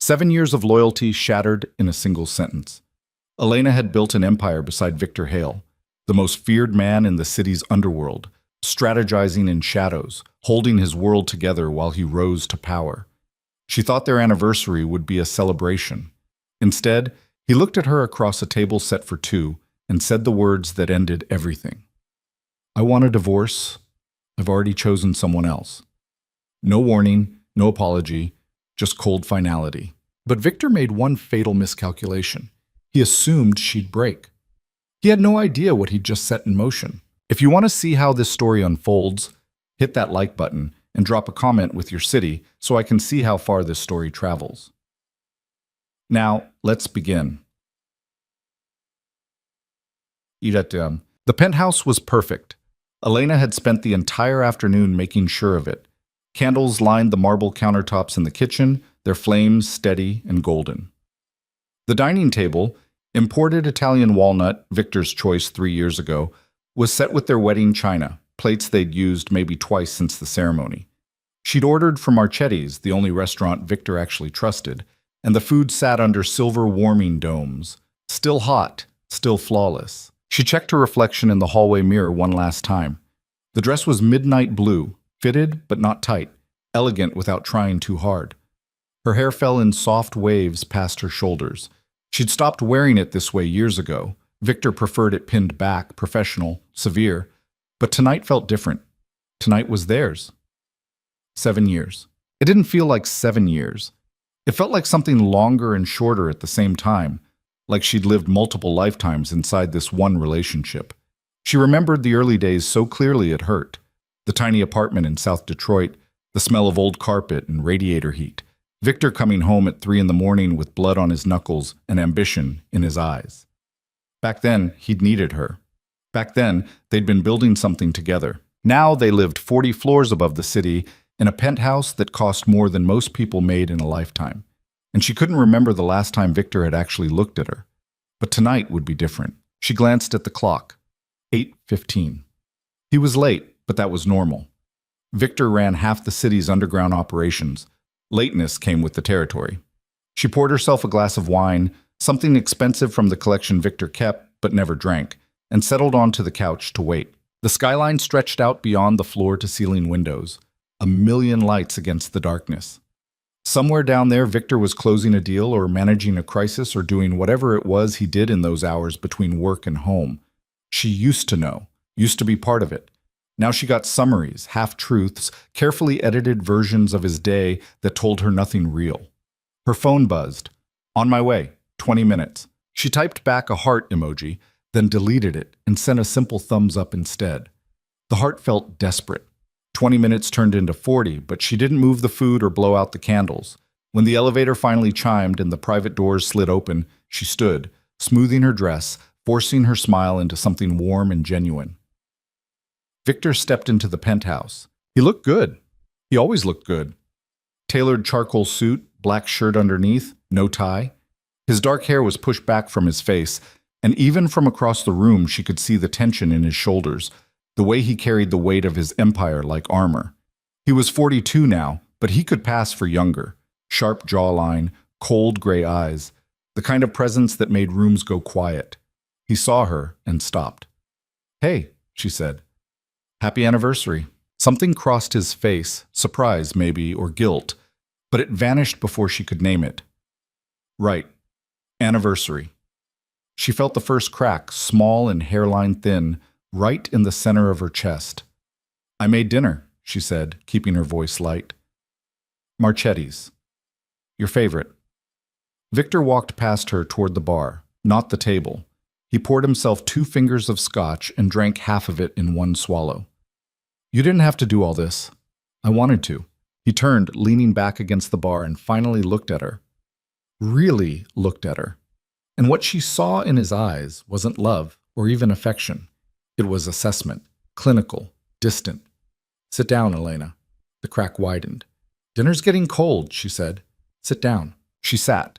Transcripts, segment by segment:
7 years of loyalty shattered in a single sentence. Elena had built an empire beside Victor Hale, the most feared man in the city's underworld, strategizing in shadows, holding his world together while he rose to power. She thought their anniversary would be a celebration. Instead, he looked at her across a table set for two and said the words that ended everything. "I want a divorce. I've already chosen someone else." No warning, no apology, just cold finality. But Victor made one fatal miscalculation. He assumed she'd break. He had no idea what he'd just set in motion. If you want to see how this story unfolds, hit that like button and drop a comment with your city so I can see how far this story travels. Now, let's begin. The penthouse was perfect. Elena had spent the entire afternoon making sure of it. Candles lined the marble countertops in the kitchen, their flames steady and golden. The dining table, imported Italian walnut, Victor's choice 3 years ago, was set with their wedding china, plates they'd used maybe twice since the ceremony. She'd ordered from Marchetti's, the only restaurant Victor actually trusted, and the food sat under silver warming domes. Still hot, still flawless. She checked her reflection in the hallway mirror one last time. The dress was midnight blue, fitted but not tight, elegant without trying too hard. Her hair fell in soft waves past her shoulders. She'd stopped wearing it this way years ago. Victor preferred it pinned back, professional, severe. But tonight felt different. Tonight was theirs. 7 years. It didn't feel like 7 years. It felt like something longer and shorter at the same time, like she'd lived multiple lifetimes inside this one relationship. She remembered the early days so clearly it hurt. The tiny apartment in South Detroit, the smell of old carpet and radiator heat. Victor coming home at 3 a.m. with blood on his knuckles and ambition in his eyes. Back then, he'd needed her. Back then, they'd been building something together. Now they lived 40 floors above the city in a penthouse that cost more than most people made in a lifetime. And she couldn't remember the last time Victor had actually looked at her. But tonight would be different. She glanced at the clock. 8:15. He was late, but that was normal. Victor ran half the city's underground operations. Lateness came with the territory. She poured herself a glass of wine, something expensive from the collection Victor kept but never drank, and settled onto the couch to wait. The skyline stretched out beyond the floor-to-ceiling windows, a million lights against the darkness. Somewhere down there, Victor was closing a deal or managing a crisis or doing whatever it was he did in those hours between work and home. She used to know, used to be part of it. Now she got summaries, half-truths, carefully edited versions of his day that told her nothing real. Her phone buzzed. "On my way, 20 minutes. She typed back a heart emoji, then deleted it and sent a simple thumbs up instead. The heart felt desperate. 20 minutes turned into 40, but she didn't move the food or blow out the candles. When the elevator finally chimed and the private doors slid open, she stood, smoothing her dress, forcing her smile into something warm and genuine. Victor stepped into the penthouse. He looked good. He always looked good. Tailored charcoal suit, black shirt underneath, no tie. His dark hair was pushed back from his face, and even from across the room she could see the tension in his shoulders, the way he carried the weight of his empire like armor. He was 42 now, but he could pass for younger. Sharp jawline, cold gray eyes, the kind of presence that made rooms go quiet. He saw her and stopped. "Hey," she said. "Happy anniversary." Something crossed his face, surprise maybe, or guilt, but it vanished before she could name it. Right. Anniversary. She felt the first crack, small and hairline thin, right in the center of her chest. "I made dinner," she said, keeping her voice light. "Marchetti's. Your favorite." Victor walked past her toward the bar, not the table. He poured himself 2 fingers of scotch and drank half of it in one swallow. "You didn't have to do all this. I wanted to." He turned, leaning back against the bar, and finally looked at her. Really looked at her. And what she saw in his eyes wasn't love or even affection. It was assessment, clinical, distant. "Sit down, Elena." The crack widened. "Dinner's getting cold," she said. "Sit down." She sat,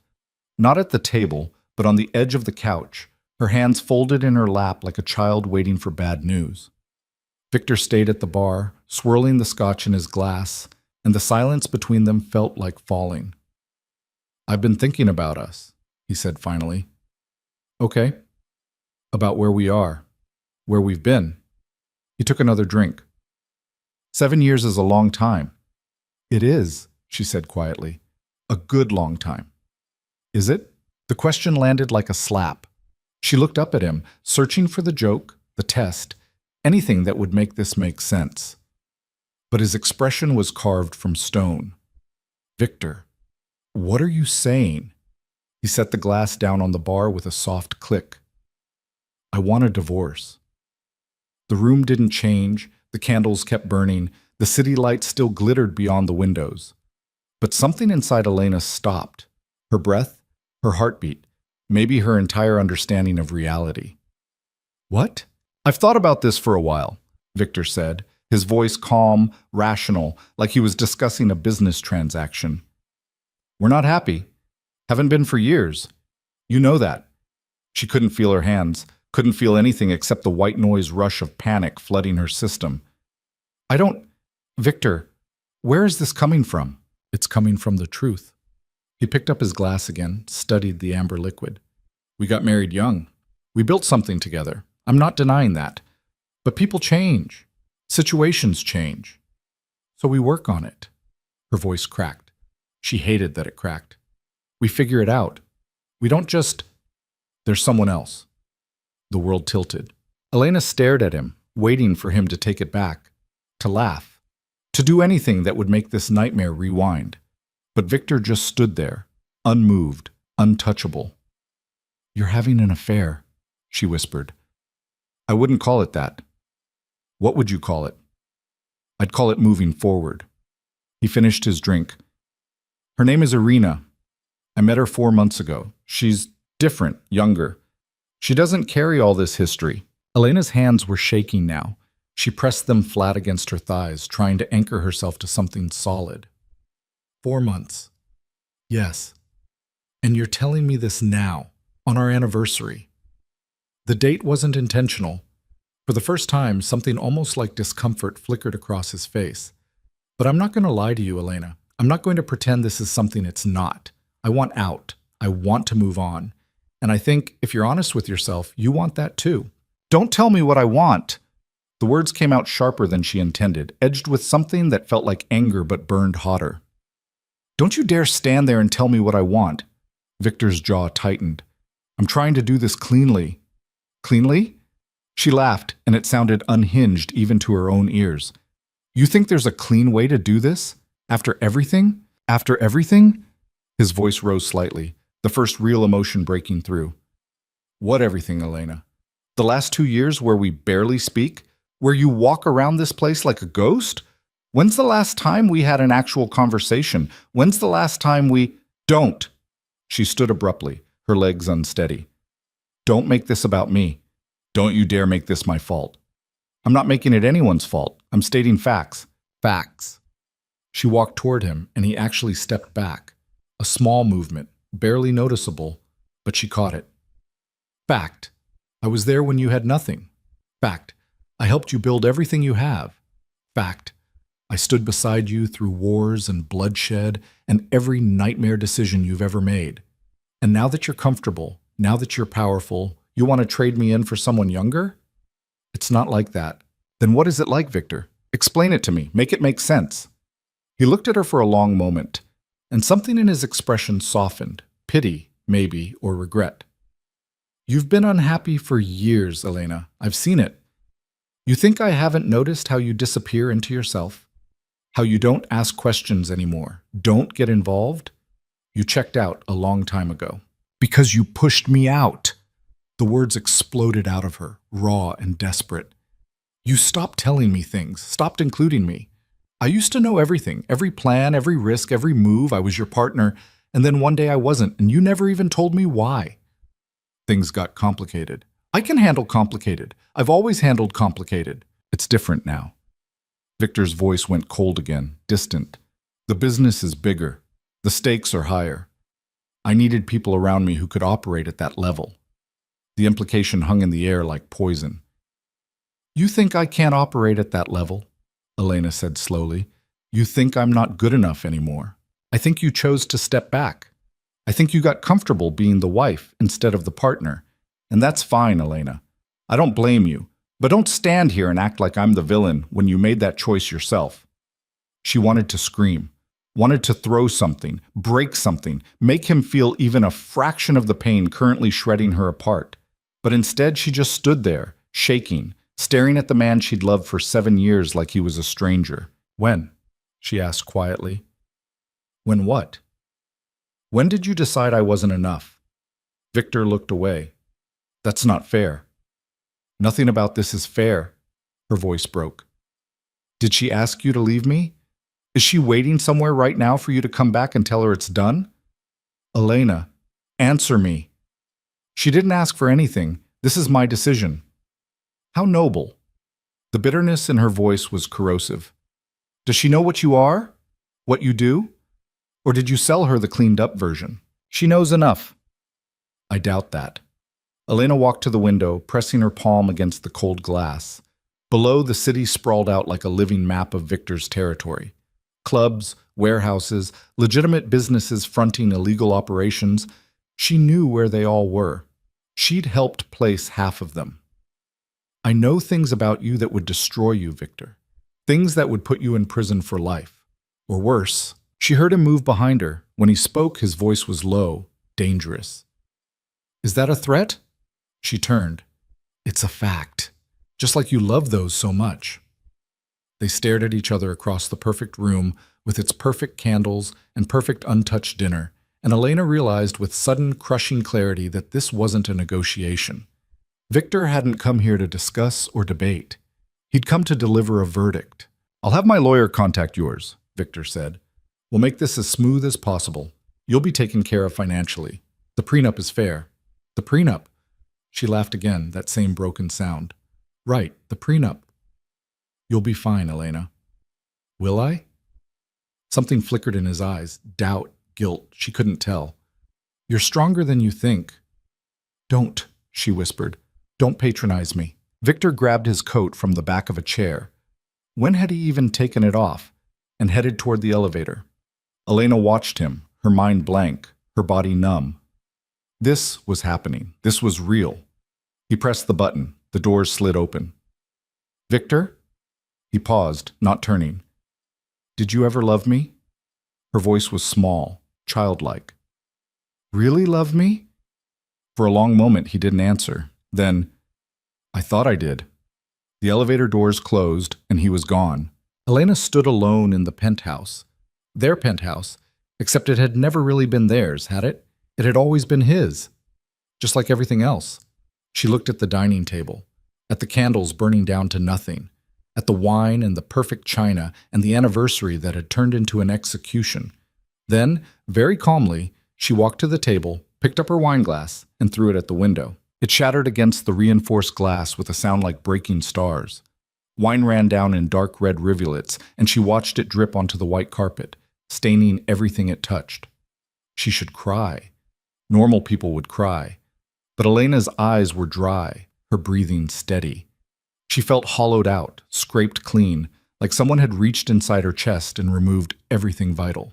not at the table, but on the edge of the couch, her hands folded in her lap like a child waiting for bad news. Victor stayed at the bar, swirling the scotch in his glass, and the silence between them felt like falling. I've been thinking about us, he said finally. Okay. About where we are, where we've been. He took another drink. 7 years is a long time. It is, she said quietly. A good long time. Is it? The question landed like a slap. She looked up at him, searching for the joke, the test, anything that would make this make sense. But his expression was carved from stone. Victor, what are you saying? He set the glass down on the bar with a soft click. I want a divorce. The room didn't change, the candles kept burning, the city lights still glittered beyond the windows. But something inside Elena stopped. Her breath, her heartbeat, maybe her entire understanding of reality. What? I've thought about this for a while, Victor said, his voice calm, rational, like he was discussing a business transaction. We're not happy. Haven't been for years. You know that. She couldn't feel her hands, couldn't feel anything except the white noise rush of panic flooding her system. I don't... Victor, where is this coming from? It's coming from the truth. He picked up his glass again, studied the amber liquid. We got married young. We built something together. I'm not denying that. But people change. Situations change. So we work on it. Her voice cracked. She hated that it cracked. We figure it out. We don't just... There's someone else. The world tilted. Elena stared at him, waiting for him to take it back, to laugh, to do anything that would make this nightmare rewind. But Victor just stood there, unmoved, untouchable. You're having an affair, she whispered. I wouldn't call it that. What would you call it? I'd call it moving forward. He finished his drink. Her name is Irina. I met her 4 months ago. She's different, younger. She doesn't carry all this history. Elena's hands were shaking now. She pressed them flat against her thighs, trying to anchor herself to something solid. 4 months. Yes. And you're telling me this now, on our anniversary. The date wasn't intentional. For the first time, something almost like discomfort flickered across his face. But I'm not going to lie to you, Elena. I'm not going to pretend this is something it's not. I want out. I want to move on. And I think, if you're honest with yourself, you want that too. Don't tell me what I want. The words came out sharper than she intended, edged with something that felt like anger but burned hotter. Don't you dare stand there and tell me what I want. Victor's jaw tightened. I'm trying to do this cleanly. Cleanly? She laughed, and it sounded unhinged even to her own ears. You think there's a clean way to do this? After everything? After everything? His voice rose slightly, the first real emotion breaking through. What everything, Elena? The last 2 years where we barely speak? Where you walk around this place like a ghost? When's the last time we had an actual conversation? When's the last time we... Don't! She stood abruptly, her legs unsteady. Don't make this about me. Don't you dare make this my fault. I'm not making it anyone's fault. I'm stating facts. Facts. She walked toward him, and he actually stepped back. A small movement, barely noticeable, but she caught it. Fact. I was there when you had nothing. Fact. I helped you build everything you have. Fact. I stood beside you through wars and bloodshed and every nightmare decision you've ever made. And now that you're comfortable, now that you're powerful, you want to trade me in for someone younger? It's not like that. Then what is it like, Victor? Explain it to me. Make it make sense. He looked at her for a long moment, and something in his expression softened. Pity, maybe, or regret. You've been unhappy for years, Elena. I've seen it. You think I haven't noticed how you disappear into yourself? How you don't ask questions anymore? Don't get involved? You checked out a long time ago. Because you pushed me out. The words exploded out of her, raw and desperate. You stopped telling me things, stopped including me. I used to know everything, every plan, every risk, every move. I was your partner, and then one day I wasn't, and you never even told me why. Things got complicated. I can handle complicated. I've always handled complicated. It's different now. Victor's voice went cold again, distant. The business is bigger. The stakes are higher. I needed people around me who could operate at that level. The implication hung in the air like poison. You think I can't operate at that level? Elena said slowly. You think I'm not good enough anymore. I think you chose to step back. I think you got comfortable being the wife instead of the partner. And that's fine, Elena. I don't blame you. But don't stand here and act like I'm the villain when you made that choice yourself. She wanted to scream, wanted to throw something, break something, make him feel even a fraction of the pain currently shredding her apart. But instead, she just stood there, shaking, staring at the man she'd loved for 7 years like he was a stranger. When? She asked quietly. When what? When did you decide I wasn't enough? Victor looked away. That's not fair. Nothing about this is fair. Her voice broke. Did she ask you to leave me? Is she waiting somewhere right now for you to come back and tell her it's done? Elena, answer me. She didn't ask for anything. This is my decision. How noble. The bitterness in her voice was corrosive. Does she know what you are? What you do? Or did you sell her the cleaned-up version? She knows enough. I doubt that. Elena walked to the window, pressing her palm against the cold glass. Below, the city sprawled out like a living map of Victor's territory. Clubs, warehouses, legitimate businesses fronting illegal operations. She knew where they all were. She'd helped place half of them. I know things about you that would destroy you, Victor. Things that would put you in prison for life. Or worse. She heard him move behind her. When he spoke, his voice was low, dangerous. Is that a threat? She turned. It's a fact. Just like you love those so much. They stared at each other across the perfect room with its perfect candles and perfect untouched dinner, and Elena realized with sudden, crushing clarity that this wasn't a negotiation. Victor hadn't come here to discuss or debate. He'd come to deliver a verdict. I'll have my lawyer contact yours, Victor said. We'll make this as smooth as possible. You'll be taken care of financially. The prenup is fair. The prenup? She laughed again, that same broken sound. Right, the prenup. You'll be fine, Elena. Will I? Something flickered in his eyes. Doubt, guilt, she couldn't tell. You're stronger than you think. Don't, she whispered. Don't patronize me. Victor grabbed his coat from the back of a chair. When had he even taken it off? And headed toward the elevator. Elena watched him, her mind blank, her body numb. This was happening. This was real. He pressed the button. The doors slid open. Victor? He paused, not turning. Did you ever love me? Her voice was small, childlike. Really love me? For a long moment he didn't answer. Then, I thought I did. The elevator doors closed, and he was gone. Elena stood alone in the penthouse. Their penthouse, except it had never really been theirs, had it? It had always been his. Just like everything else. She looked at the dining table, at the candles burning down to nothing, at the wine and the perfect china and the anniversary that had turned into an execution. Then, very calmly, she walked to the table, picked up her wine glass, and threw it at the window. It shattered against the reinforced glass with a sound like breaking stars. Wine ran down in dark red rivulets, and she watched it drip onto the white carpet, staining everything it touched. She should cry. Normal people would cry. But Elena's eyes were dry, her breathing steady. She felt hollowed out, scraped clean, like someone had reached inside her chest and removed everything vital.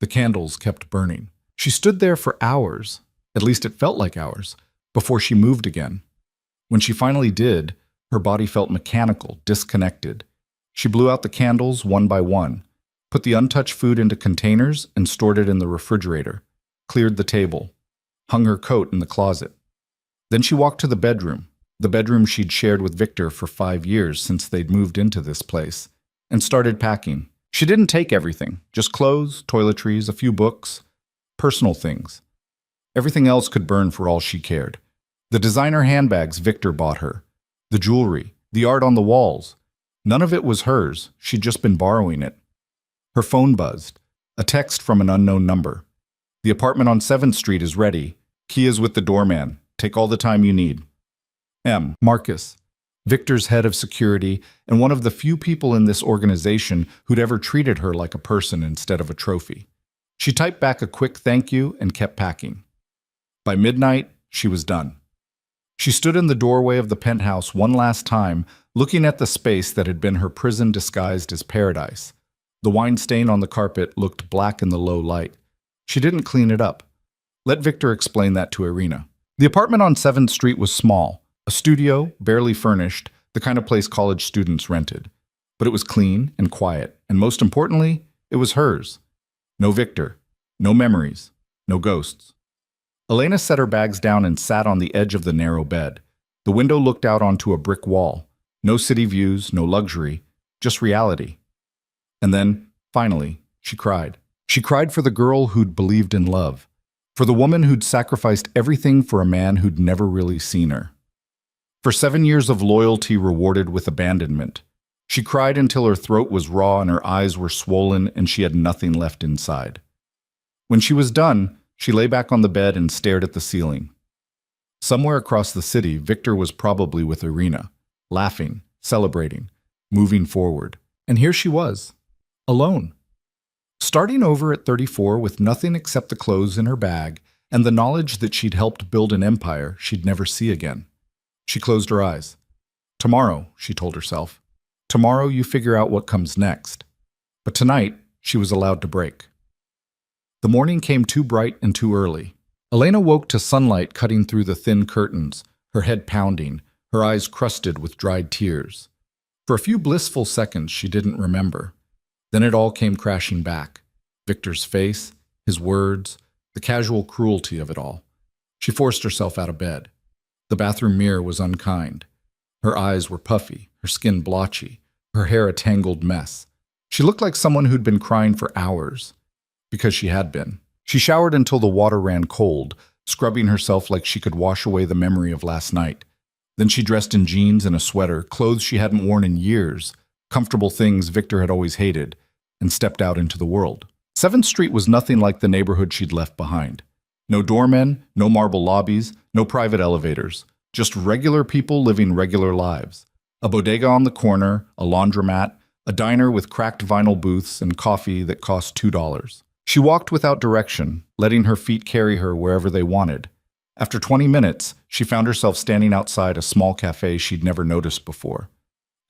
The candles kept burning. She stood there for hours, at least it felt like hours, before she moved again. When she finally did, her body felt mechanical, disconnected. She blew out the candles one by one, put the untouched food into containers and stored it in the refrigerator, cleared the table, hung her coat in the closet. Then she walked to the bedroom she'd shared with Victor for 5 years since they'd moved into this place, and started packing. She didn't take everything, just clothes, toiletries, a few books, personal things. Everything else could burn for all she cared. The designer handbags Victor bought her, the jewelry, the art on the walls. None of it was hers, she'd just been borrowing it. Her phone buzzed, a text from an unknown number. The apartment on 7th Street is ready. Key is with the doorman. Take all the time you need. M. Marcus, Victor's head of security and one of the few people in this organization who'd ever treated her like a person instead of a trophy. She typed back a quick thank you and kept packing. By midnight, she was done. She stood in the doorway of the penthouse one last time, looking at the space that had been her prison disguised as paradise. The wine stain on the carpet looked black in the low light. She didn't clean it up. Let Victor explain that to Irina. The apartment on 7th Street was small, a studio, barely furnished, the kind of place college students rented. But it was clean and quiet, and most importantly, it was hers. No Victor, no memories, no ghosts. Elena set her bags down and sat on the edge of the narrow bed. The window looked out onto a brick wall. No city views, no luxury, just reality. And then, finally, she cried. She cried for the girl who'd believed in love, for the woman who'd sacrificed everything for a man who'd never really seen her. For 7 years of loyalty rewarded with abandonment. She cried until her throat was raw and her eyes were swollen and she had nothing left inside. When she was done, she lay back on the bed and stared at the ceiling. Somewhere across the city, Victor was probably with Irina, laughing, celebrating, moving forward. And here she was, alone. Starting over at 34 with nothing except the clothes in her bag and the knowledge that she'd helped build an empire she'd never see again. She closed her eyes. Tomorrow, she told herself. Tomorrow you figure out what comes next. But tonight, she was allowed to break. The morning came too bright and too early. Elena woke to sunlight cutting through the thin curtains, her head pounding, her eyes crusted with dried tears. For a few blissful seconds, she didn't remember. Then it all came crashing back. Victor's face, his words, the casual cruelty of it all. She forced herself out of bed. The bathroom mirror was unkind. Her eyes were puffy, her skin blotchy, her hair a tangled mess. She looked like someone who'd been crying for hours. Because she had been. She showered until the water ran cold, scrubbing herself like she could wash away the memory of last night. Then she dressed in jeans and a sweater, clothes she hadn't worn in years, comfortable things Victor had always hated, and stepped out into the world. 7th Street was nothing like the neighborhood she'd left behind. No doormen, no marble lobbies, no private elevators. Just regular people living regular lives. A bodega on the corner, a laundromat, a diner with cracked vinyl booths and coffee that cost $2. She walked without direction, letting her feet carry her wherever they wanted. After 20 minutes, she found herself standing outside a small cafe she'd never noticed before.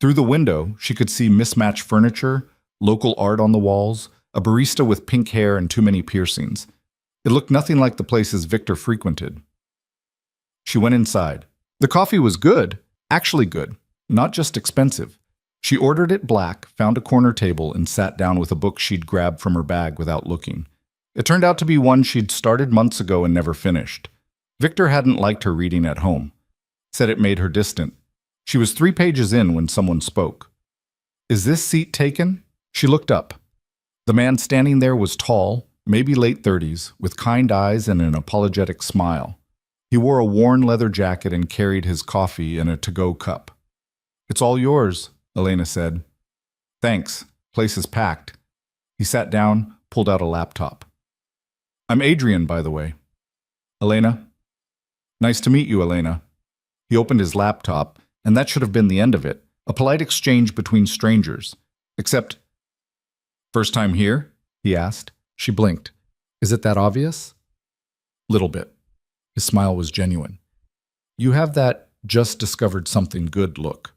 Through the window, she could see mismatched furniture, local art on the walls, a barista with pink hair and too many piercings. It looked nothing like the places Victor frequented. She went inside. The coffee was good, actually good, not just expensive. She ordered it black, found a corner table, and sat down with a book she'd grabbed from her bag without looking. It turned out to be one she'd started months ago and never finished. Victor hadn't liked her reading at home. Said it made her distant. She was 3 pages in when someone spoke. "Is this seat taken?" She looked up. The man standing there was tall, maybe late 30s, with kind eyes and an apologetic smile. He wore a worn leather jacket and carried his coffee in a to-go cup. "It's all yours," Elena said. "Thanks. Place is packed." He sat down, pulled out a laptop. "I'm Adrian, by the way." "Elena?" "Nice to meet you, Elena." He opened his laptop, and that should have been the end of it, a polite exchange between strangers. Except, "First time here?" he asked. She blinked. "Is it that obvious?" "Little bit." His smile was genuine. "You have that just discovered something good look.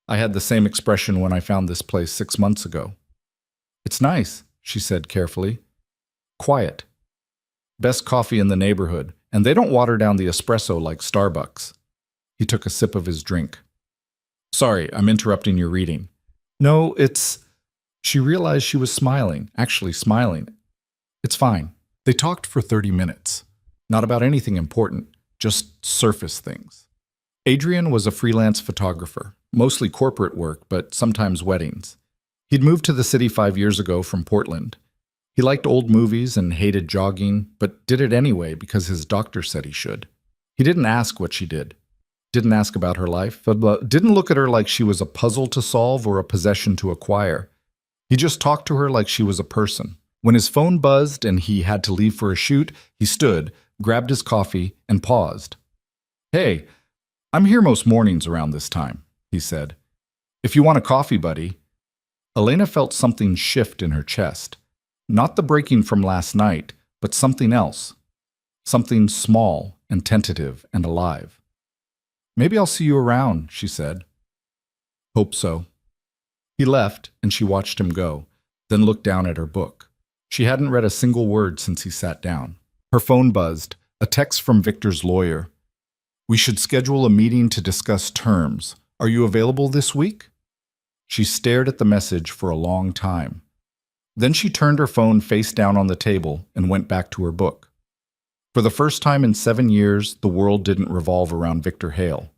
I had the same expression when I found this place 6 months ago." "It's nice," she said carefully. "Quiet. Best coffee in the neighborhood, and they don't water down the espresso like Starbucks." He took a sip of his drink. "Sorry, I'm interrupting your reading." "No, it's..." She realized she was smiling, actually smiling. "It's fine." They talked for 30 minutes. Not about anything important, just surface things. Adrian was a freelance photographer, mostly corporate work, but sometimes weddings. He'd moved to the city 5 years ago from Portland. He liked old movies and hated jogging, but did it anyway because his doctor said he should. He didn't ask what she did. Didn't ask about her life, but didn't look at her like she was a puzzle to solve or a possession to acquire. He just talked to her like she was a person. When his phone buzzed and he had to leave for a shoot, he stood, grabbed his coffee, and paused. "Hey, I'm here most mornings around this time," he said. "If you want a coffee, buddy." Elena felt something shift in her chest. Not the breaking from last night, but something else. Something small and tentative and alive. "Maybe I'll see you around," she said. "Hope so." He left, and she watched him go, then looked down at her book. She hadn't read a single word since he sat down. Her phone buzzed, A text from Victor's lawyer. We should schedule a meeting to discuss terms. Are you available this week? She stared at the message for a long time. Then she turned her phone face down on the table and went back to her book. For the first time in 7 years, the world didn't revolve around Victor Hale,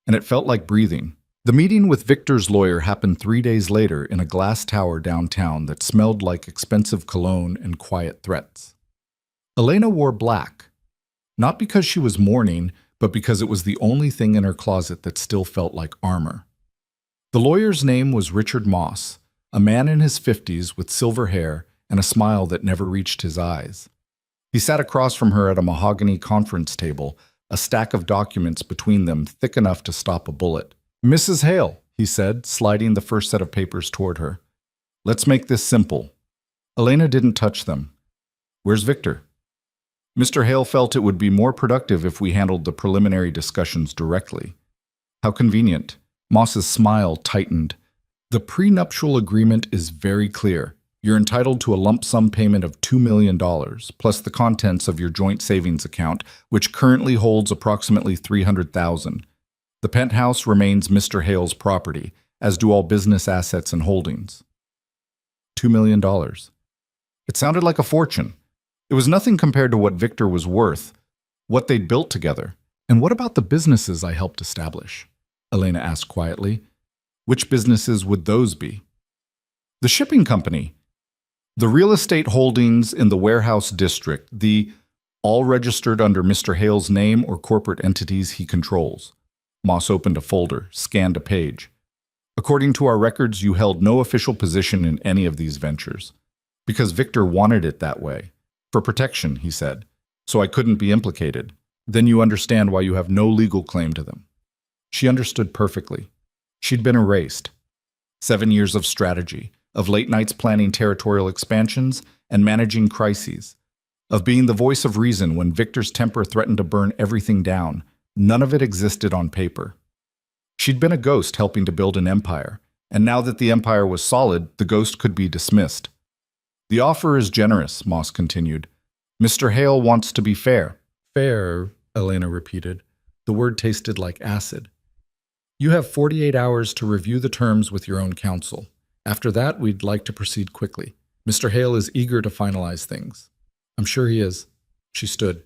and it felt like breathing. The meeting with Victor's lawyer happened 3 days later in a glass tower downtown that smelled like expensive cologne and quiet threats. Elena wore black, not because she was mourning, but because it was the only thing in her closet that still felt like armor. The lawyer's name was Richard Moss, a man in his 50s with silver hair and a smile that never reached his eyes. He sat across from her at a mahogany conference table, a stack of documents between them thick enough to stop a bullet. Mrs. Hale, he said, sliding the first set of papers toward her. Let's make this simple. Elena didn't touch them. Where's Victor? Mr. Hale felt it would be more productive if we handled the preliminary discussions directly. How convenient. Moss's smile tightened. The prenuptial agreement is very clear. You're entitled to a lump sum payment of $2 million, plus the contents of your joint savings account, which currently holds approximately $300,000. The penthouse remains Mr. Hale's property, as do all business assets and holdings. $2 million. It sounded like a fortune. It was nothing compared to what Victor was worth, what they'd built together. And what about the businesses I helped establish? Elena asked quietly. Which businesses would those be? The shipping company, the real estate holdings in the warehouse district, all registered under Mr. Hale's name or corporate entities he controls. Moss opened a folder, scanned a page. According to our records, you held no official position in any of these ventures. Because Victor wanted it that way. For protection, he said. So I couldn't be implicated. Then you understand why you have no legal claim to them. She understood perfectly. She'd been erased. 7 years of strategy, of late nights planning territorial expansions and managing crises, of being the voice of reason when Victor's temper threatened to burn everything down. None of it existed on paper. She'd been a ghost helping to build an empire, and now that the empire was solid, the ghost could be dismissed. The offer is generous, Moss continued. Mr. Hale wants to be fair. Fair, Elena repeated. The word tasted like acid. You have 48 hours to review the terms with your own counsel. After that, we'd like to proceed quickly. Mr. Hale is eager to finalize things. I'm sure he is. She stood.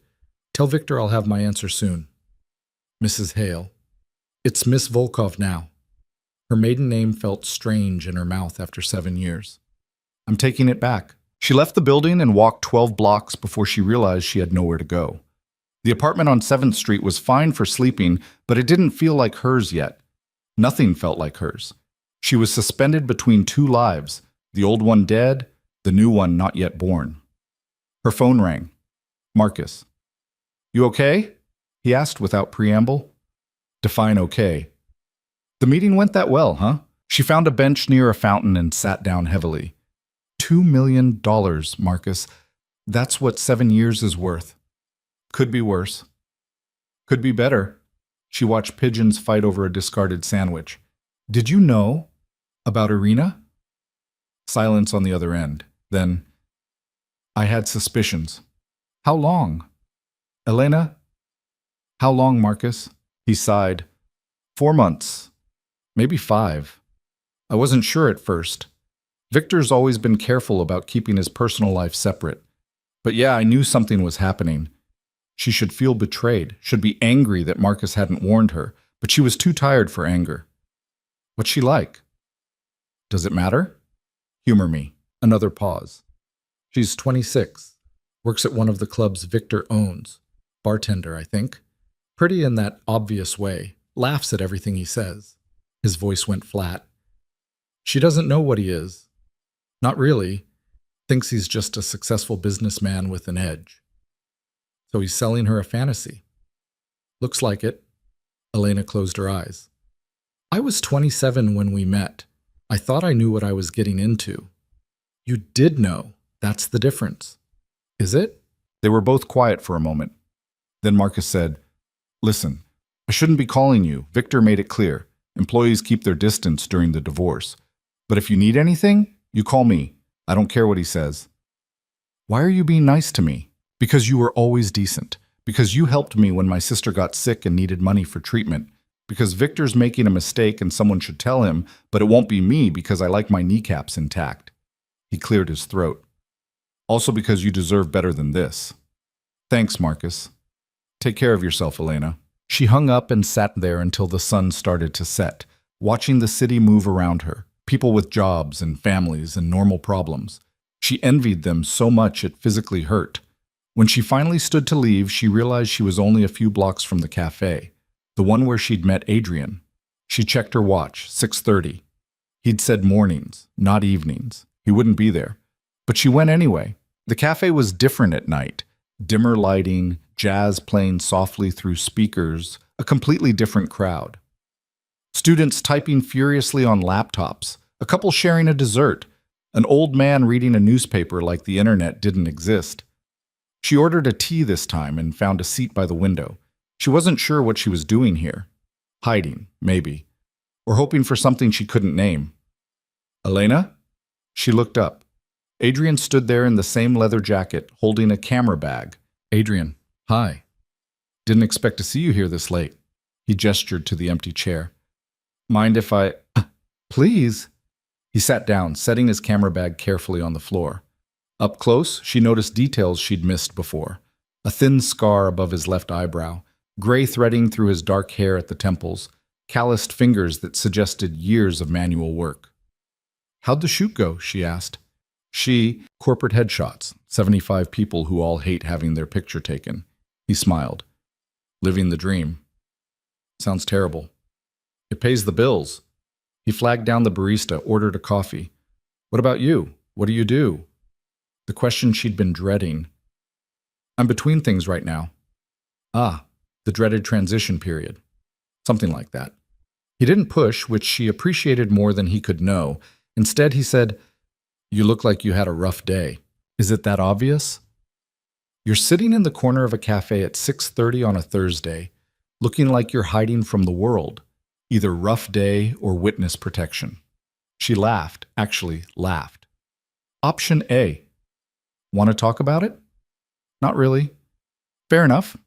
Tell Victor I'll have my answer soon. Mrs. Hale. It's Miss Volkov now. Her maiden name felt strange in her mouth after 7 years. I'm taking it back. She left the building and walked 12 blocks before she realized she had nowhere to go. The apartment on 7th Street was fine for sleeping, but it didn't feel like hers yet. Nothing felt like hers. She was suspended between 2 lives, the old one dead, the new one not yet born. Her phone rang. Marcus. You okay? He asked without preamble. Define okay. The meeting went that well, huh? She found a bench near a fountain and sat down heavily. $2 million, Marcus. That's what 7 years is worth. Could be worse. Could be better. She watched pigeons fight over a discarded sandwich. Did you know about Irina? Silence on the other end. Then, I had suspicions. How long? Elena? How long, Marcus? He sighed. 4 months. Maybe 5. I wasn't sure at first. Victor's always been careful about keeping his personal life separate. But yeah, I knew something was happening. She should feel betrayed, should be angry that Marcus hadn't warned her, but she was too tired for anger. What's she like? Does it matter? Humor me. Another pause. She's 26. Works at one of the clubs Victor owns. Bartender, I think. Pretty in that obvious way. Laughs at everything he says. His voice went flat. She doesn't know what he is. Not really. Thinks he's just a successful businessman with an edge. So he's selling her a fantasy. Looks like it. Elena closed her eyes. I was 27 when we met. I thought I knew what I was getting into. You did know. That's the difference. Is it? They were both quiet for a moment. Then Marcus said, Listen, I shouldn't be calling you. Victor made it clear. Employees keep their distance during the divorce. But if you need anything, you call me. I don't care what he says. Why are you being nice to me? Because you were always decent. Because you helped me when my sister got sick and needed money for treatment. Because Victor's making a mistake and someone should tell him, but it won't be me because I like my kneecaps intact. He cleared his throat. Also because you deserve better than this. Thanks, Marcus. Take care of yourself, Elena. She hung up and sat there until the sun started to set, watching the city move around her, people with jobs and families and normal problems. She envied them so much it physically hurt. When she finally stood to leave, she realized she was only a few blocks from the cafe, the one where she'd met Adrian. She checked her watch, 6:30. He'd said mornings, not evenings. He wouldn't be there. But she went anyway. The cafe was different at night. Dimmer lighting, jazz playing softly through speakers, a completely different crowd. Students typing furiously on laptops, a couple sharing a dessert, an old man reading a newspaper like the internet didn't exist. She ordered a tea this time and found a seat by the window. She wasn't sure what she was doing here. Hiding, maybe. Or hoping for something she couldn't name. Elena? She looked up. Adrian stood there in the same leather jacket, holding a camera bag. Adrian, hi. Didn't expect to see you here this late. He gestured to the empty chair. Mind if I... Please? He sat down, setting his camera bag carefully on the floor. Up close, she noticed details she'd missed before. A thin scar above his left eyebrow, gray threading through his dark hair at the temples, calloused fingers that suggested years of manual work. How'd the shoot go? She asked. Corporate headshots, 75 people who all hate having their picture taken. He smiled. Living the dream. Sounds terrible. It pays the bills. He flagged down the barista, ordered a coffee. What about you? What do you do? The question she'd been dreading. I'm between things right now. Ah, the dreaded transition period. Something like that. He didn't push, which she appreciated more than he could know. Instead, he said, You look like you had a rough day. Is it that obvious? You're sitting in the corner of a cafe at 6:30 on a Thursday, looking like you're hiding from the world, either rough day or witness protection. She laughed, actually laughed. Option A. Want to talk about it? Not really. Fair enough.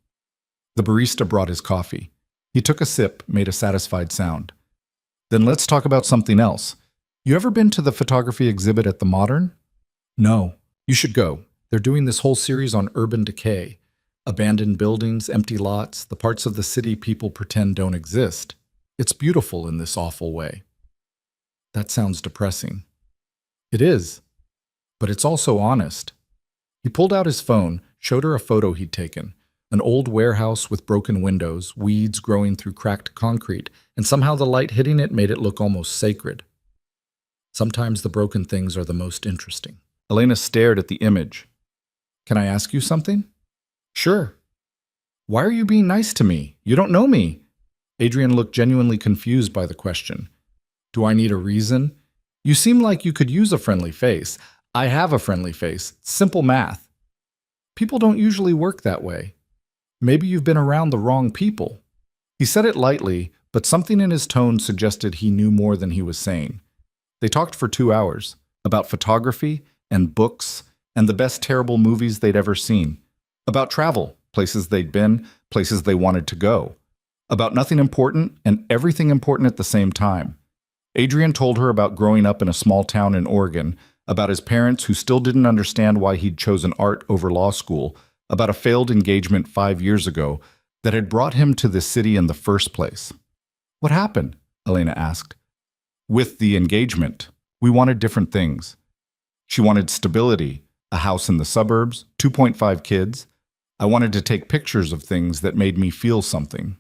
The barista brought his coffee. He took a sip, made a satisfied sound. Then let's talk about something else. You ever been to the photography exhibit at the Modern? No. You should go. They're doing this whole series on urban decay. Abandoned buildings, empty lots, the parts of the city people pretend don't exist. It's beautiful in this awful way. That sounds depressing. It is. But it's also honest. He pulled out his phone, showed her a photo he'd taken. An old warehouse with broken windows, weeds growing through cracked concrete, and somehow the light hitting it made it look almost sacred. Sometimes the broken things are the most interesting. Elena stared at the image. Can I ask you something? Sure. Why are you being nice to me? You don't know me. Adrian looked genuinely confused by the question. Do I need a reason? You seem like you could use a friendly face. I have a friendly face. Simple math. People don't usually work that way. Maybe you've been around the wrong people. He said it lightly, but something in his tone suggested he knew more than he was saying. They talked for 2 hours, about photography and books and the best terrible movies they'd ever seen, about travel, places they'd been, places they wanted to go, about nothing important and everything important at the same time. Adrian told her about growing up in a small town in Oregon, about his parents who still didn't understand why he'd chosen art over law school, about a failed engagement 5 years ago that had brought him to this city in the first place. What happened? Elena asked. With the engagement, we wanted different things. She wanted stability, a house in the suburbs, 2.5 kids. I wanted to take pictures of things that made me feel something.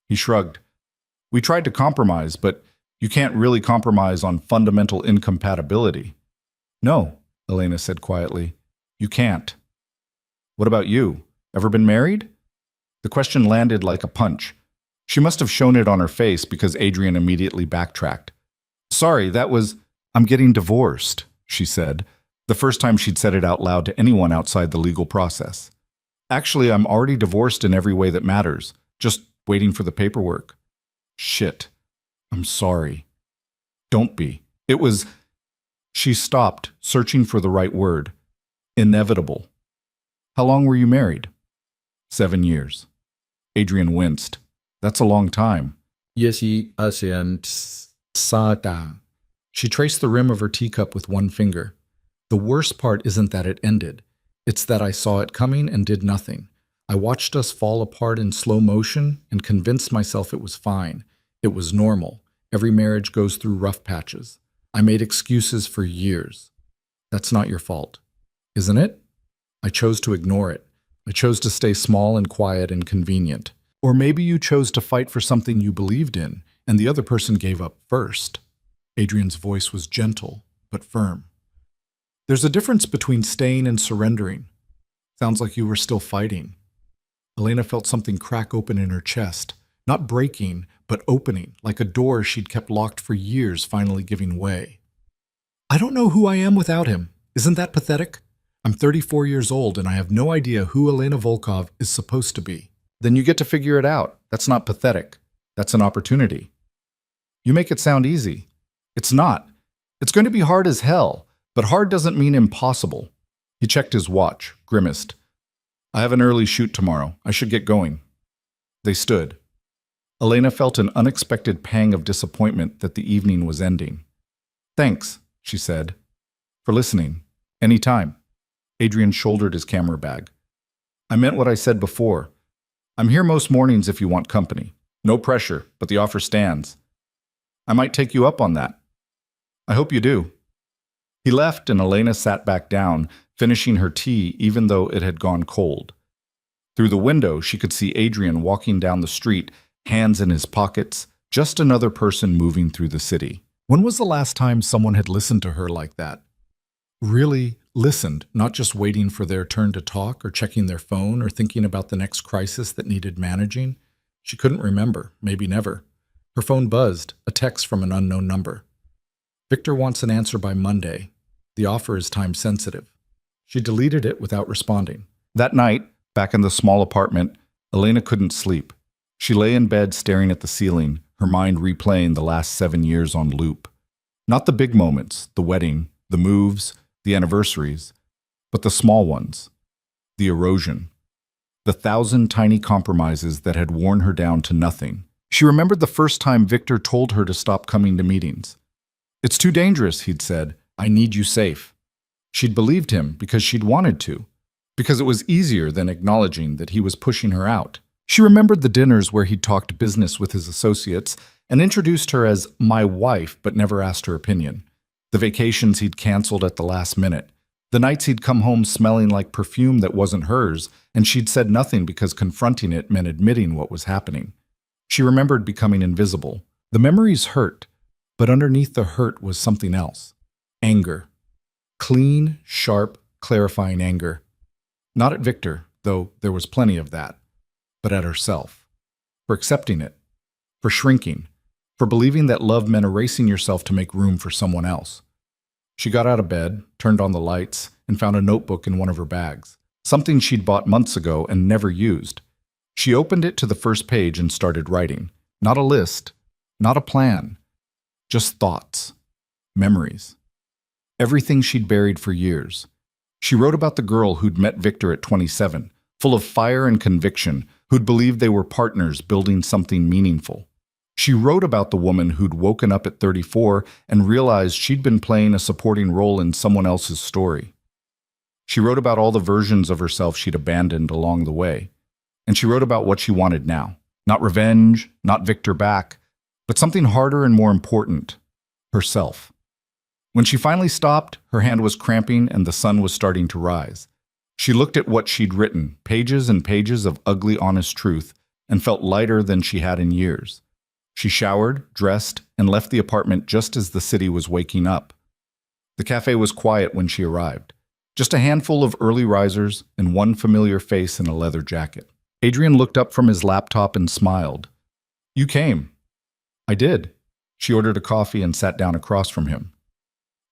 He shrugged. We tried to compromise, but you can't really compromise on fundamental incompatibility. No, Elena said quietly. You can't. What about you? Ever been married? The question landed like a punch. She must have shown it on her face because Adrian immediately backtracked. Sorry, I'm getting divorced, she said, the first time she'd said it out loud to anyone outside the legal process. Actually, I'm already divorced in every way that matters, just waiting for the paperwork. Shit. I'm sorry. Don't be. It was... She stopped, searching for the right word. Inevitable. How long were you married? 7 years. Adrian winced. That's a long time. Yesi ASEAN Sata. She traced the rim of her teacup with one finger. The worst part isn't that it ended. It's that I saw it coming and did nothing. I watched us fall apart in slow motion and convinced myself it was fine. It was normal. Every marriage goes through rough patches. I made excuses for years. That's not your fault, isn't it? I chose to ignore it. I chose to stay small and quiet and convenient. Or maybe you chose to fight for something you believed in, and the other person gave up first. Adrian's voice was gentle, but firm. There's a difference between staying and surrendering. Sounds like you were still fighting. Elena felt something crack open in her chest, not breaking, but opening, like a door she'd kept locked for years finally giving way. I don't know who I am without him. Isn't that pathetic? I'm 34 years old and I have no idea who Elena Volkov is supposed to be. Then you get to figure it out. That's not pathetic. That's an opportunity. You make it sound easy. It's not. It's going to be hard as hell, but hard doesn't mean impossible. He checked his watch, grimaced. I have an early shoot tomorrow. I should get going. They stood. Elena felt an unexpected pang of disappointment that the evening was ending. Thanks, she said, for listening. Any time. Adrian shouldered his camera bag. I meant what I said before. I'm here most mornings if you want company. No pressure, but the offer stands. I might take you up on that. I hope you do. He left and Elena sat back down, finishing her tea even though it had gone cold. Through the window, she could see Adrian walking down the street, hands in his pockets, just another person moving through the city. When was the last time someone had listened to her like that? Really listened, not just waiting for their turn to talk or checking their phone or thinking about the next crisis that needed managing? She couldn't remember, maybe never. Her phone buzzed, a text from an unknown number. Victor wants an answer by Monday. The offer is time-sensitive. She deleted it without responding. That night, back in the small apartment, Elena couldn't sleep. She lay in bed staring at the ceiling, her mind replaying the last 7 years on loop. Not the big moments, the wedding, the moves, the anniversaries, but the small ones, the erosion, the 1,000 tiny compromises that had worn her down to nothing. She remembered the first time Victor told her to stop coming to meetings. It's too dangerous, he'd said. I need you safe. She'd believed him because she'd wanted to, because it was easier than acknowledging that he was pushing her out. She remembered the dinners where he'd talked business with his associates and introduced her as my wife but never asked her opinion. The vacations he'd canceled at the last minute. The nights he'd come home smelling like perfume that wasn't hers, and she'd said nothing because confronting it meant admitting what was happening. She remembered becoming invisible. The memories hurt, but underneath the hurt was something else. Anger. Clean, sharp, clarifying anger. Not at Victor, though there was plenty of that, but at herself. For accepting it. For shrinking. For believing that love meant erasing yourself to make room for someone else. She got out of bed, turned on the lights, and found a notebook in one of her bags. Something she'd bought months ago and never used. She opened it to the first page and started writing. Not a list, not a plan. Just thoughts. Memories. Everything she'd buried for years. She wrote about the girl who'd met Victor at 27, full of fire and conviction, who'd believed they were partners building something meaningful. She wrote about the woman who'd woken up at 34 and realized she'd been playing a supporting role in someone else's story. She wrote about all the versions of herself she'd abandoned along the way. And she wrote about what she wanted now. Not revenge, not Victor back, but something harder and more important, herself. When she finally stopped, her hand was cramping and the sun was starting to rise. She looked at what she'd written, pages and pages of ugly, honest truth, and felt lighter than she had in years. She showered, dressed, and left the apartment just as the city was waking up. The cafe was quiet when she arrived. Just a handful of early risers and one familiar face in a leather jacket. Adrian looked up from his laptop and smiled. You came. I did. She ordered a coffee and sat down across from him.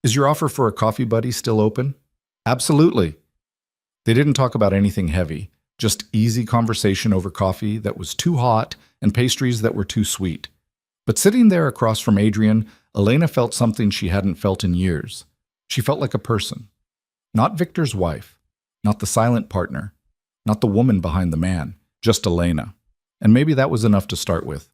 Is your offer for a coffee buddy still open? Absolutely. They didn't talk about anything heavy, just easy conversation over coffee that was too hot and pastries that were too sweet. But sitting there across from Adrian, Elena felt something she hadn't felt in years. She felt like a person. Not Victor's wife, not the silent partner, not the woman behind the man, just Elena. And maybe that was enough to start with.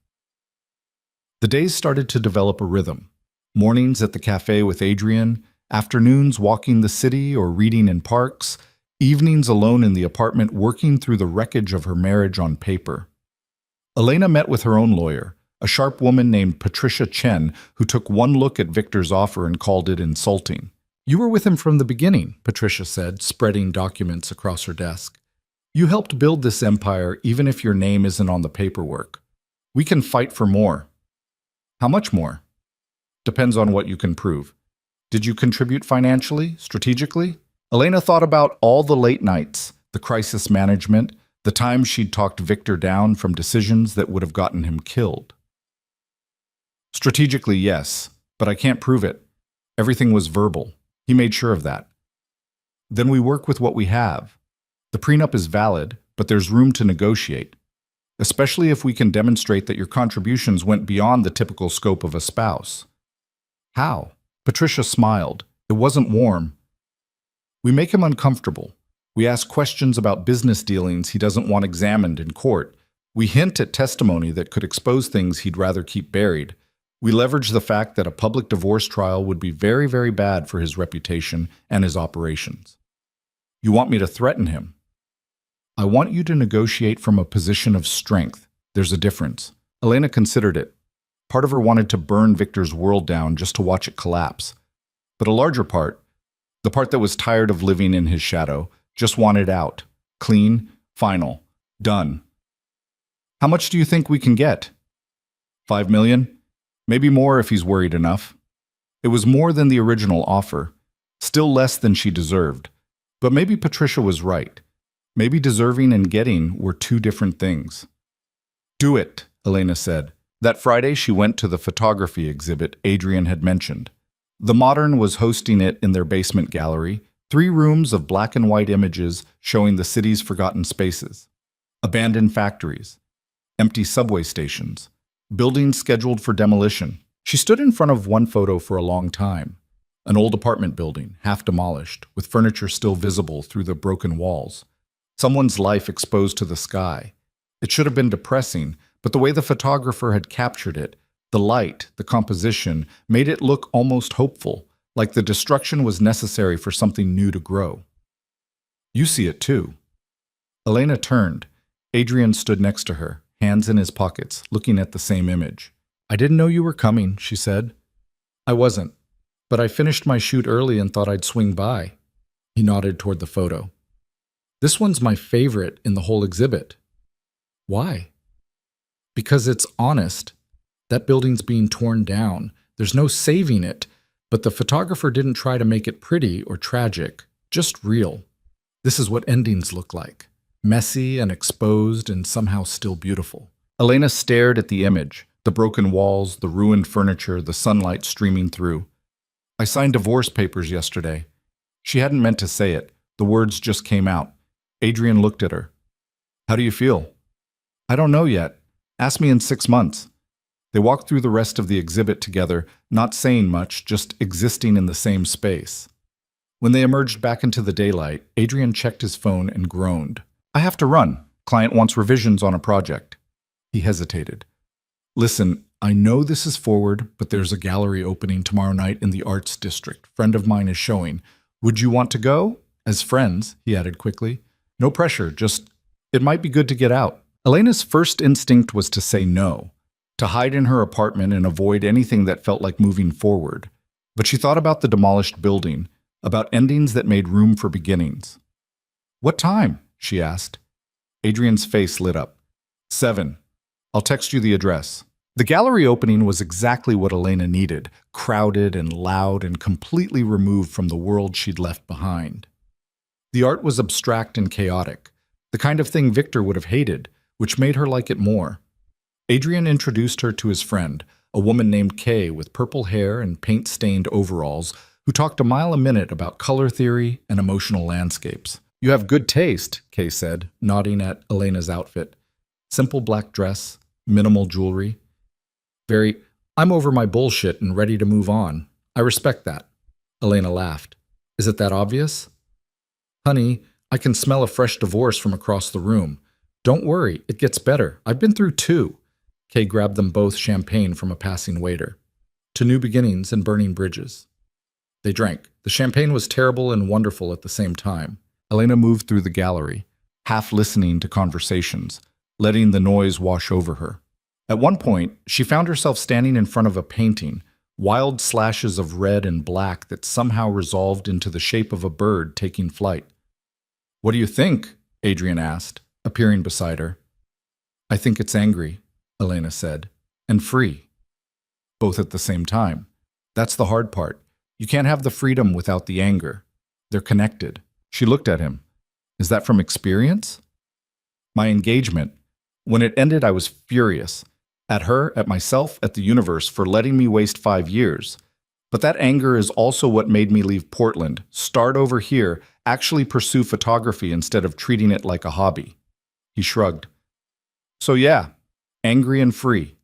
The days started to develop a rhythm. Mornings at the cafe with Adrian, afternoons walking the city or reading in parks, evenings alone in the apartment working through the wreckage of her marriage on paper. Elena met with her own lawyer, a sharp woman named Patricia Chen, who took one look at Victor's offer and called it insulting. You were with him from the beginning, Patricia said, spreading documents across her desk. You helped build this empire even if your name isn't on the paperwork. We can fight for more. How much more? Depends on what you can prove. Did you contribute financially, strategically? Elena thought about all the late nights, the crisis management, the times she'd talked Victor down from decisions that would have gotten him killed. Strategically, yes, but I can't prove it. Everything was verbal. He made sure of that. Then we work with what we have. The prenup is valid, but there's room to negotiate, especially if we can demonstrate that your contributions went beyond the typical scope of a spouse. How? Patricia smiled. It wasn't warm. We make him uncomfortable. We ask questions about business dealings he doesn't want examined in court. We hint at testimony that could expose things he'd rather keep buried. We leverage the fact that a public divorce trial would be very, very bad for his reputation and his operations. You want me to threaten him? I want you to negotiate from a position of strength. There's a difference. Elena considered it. Part of her wanted to burn Victor's world down just to watch it collapse. But a larger part, the part that was tired of living in his shadow, just wanted out. Clean, final, done. How much do you think we can get? 5 million? Maybe more if he's worried enough. It was more than the original offer, still less than she deserved. But maybe Patricia was right. Maybe deserving and getting were two different things. Do it, Elena said. That Friday she went to the photography exhibit Adrian had mentioned. The Modern was hosting it in their basement gallery, 3 rooms of black and white images showing the city's forgotten spaces. Abandoned factories, empty subway stations, buildings scheduled for demolition. She stood in front of one photo for a long time. An old apartment building, half demolished, with furniture still visible through the broken walls. Someone's life exposed to the sky. It should have been depressing, but the way the photographer had captured it, the light, the composition, made it look almost hopeful, like the destruction was necessary for something new to grow. You see it too. Elena turned. Adrian stood next to her, hands in his pockets, looking at the same image. I didn't know you were coming, she said. I wasn't, but I finished my shoot early and thought I'd swing by. He nodded toward the photo. This one's my favorite in the whole exhibit. Why? Because it's honest. That building's being torn down. There's no saving it, but the photographer didn't try to make it pretty or tragic, just real. This is what endings look like. Messy and exposed and somehow still beautiful. Elena stared at the image, the broken walls, the ruined furniture, the sunlight streaming through. I signed divorce papers yesterday. She hadn't meant to say it. The words just came out. Adrian looked at her. How do you feel? I don't know yet. Ask me in 6 months. They walked through the rest of the exhibit together, not saying much, just existing in the same space. When they emerged back into the daylight, Adrian checked his phone and groaned. I have to run. Client wants revisions on a project. He hesitated. Listen, I know this is forward, but there's a gallery opening tomorrow night in the Arts District. Friend of mine is showing. Would you want to go? As friends, he added quickly. No pressure, just, it might be good to get out. Elena's first instinct was to say no, to hide in her apartment and avoid anything that felt like moving forward. But she thought about the demolished building, about endings that made room for beginnings. What time? She asked. Adrian's face lit up. 7. I'll text you the address. The gallery opening was exactly what Elena needed, crowded and loud and completely removed from the world she'd left behind. The art was abstract and chaotic, the kind of thing Victor would have hated, which made her like it more. Adrian introduced her to his friend, a woman named Kay with purple hair and paint-stained overalls, who talked a mile a minute about color theory and emotional landscapes. You have good taste, Kay said, nodding at Elena's outfit. Simple black dress, minimal jewelry. I'm over my bullshit and ready to move on. I respect that. Elena laughed. Is it that obvious? Honey, I can smell a fresh divorce from across the room. Don't worry, it gets better. I've been through two. Kay grabbed them both champagne from a passing waiter. To new beginnings and burning bridges. They drank. The champagne was terrible and wonderful at the same time. Elena moved through the gallery, half listening to conversations, letting the noise wash over her. At one point, she found herself standing in front of a painting, wild slashes of red and black that somehow resolved into the shape of a bird taking flight. "What do you think?" Adrian asked, appearing beside her. "I think it's angry," Elena said, "and free. Both at the same time. That's the hard part. You can't have the freedom without the anger. They're connected." She looked at him. "Is that from experience?" "My engagement. When it ended, I was furious. At her, at myself, at the universe for letting me waste 5 years. But that anger is also what made me leave Portland, start over here, actually pursue photography instead of treating it like a hobby." He shrugged. "So yeah, angry and free.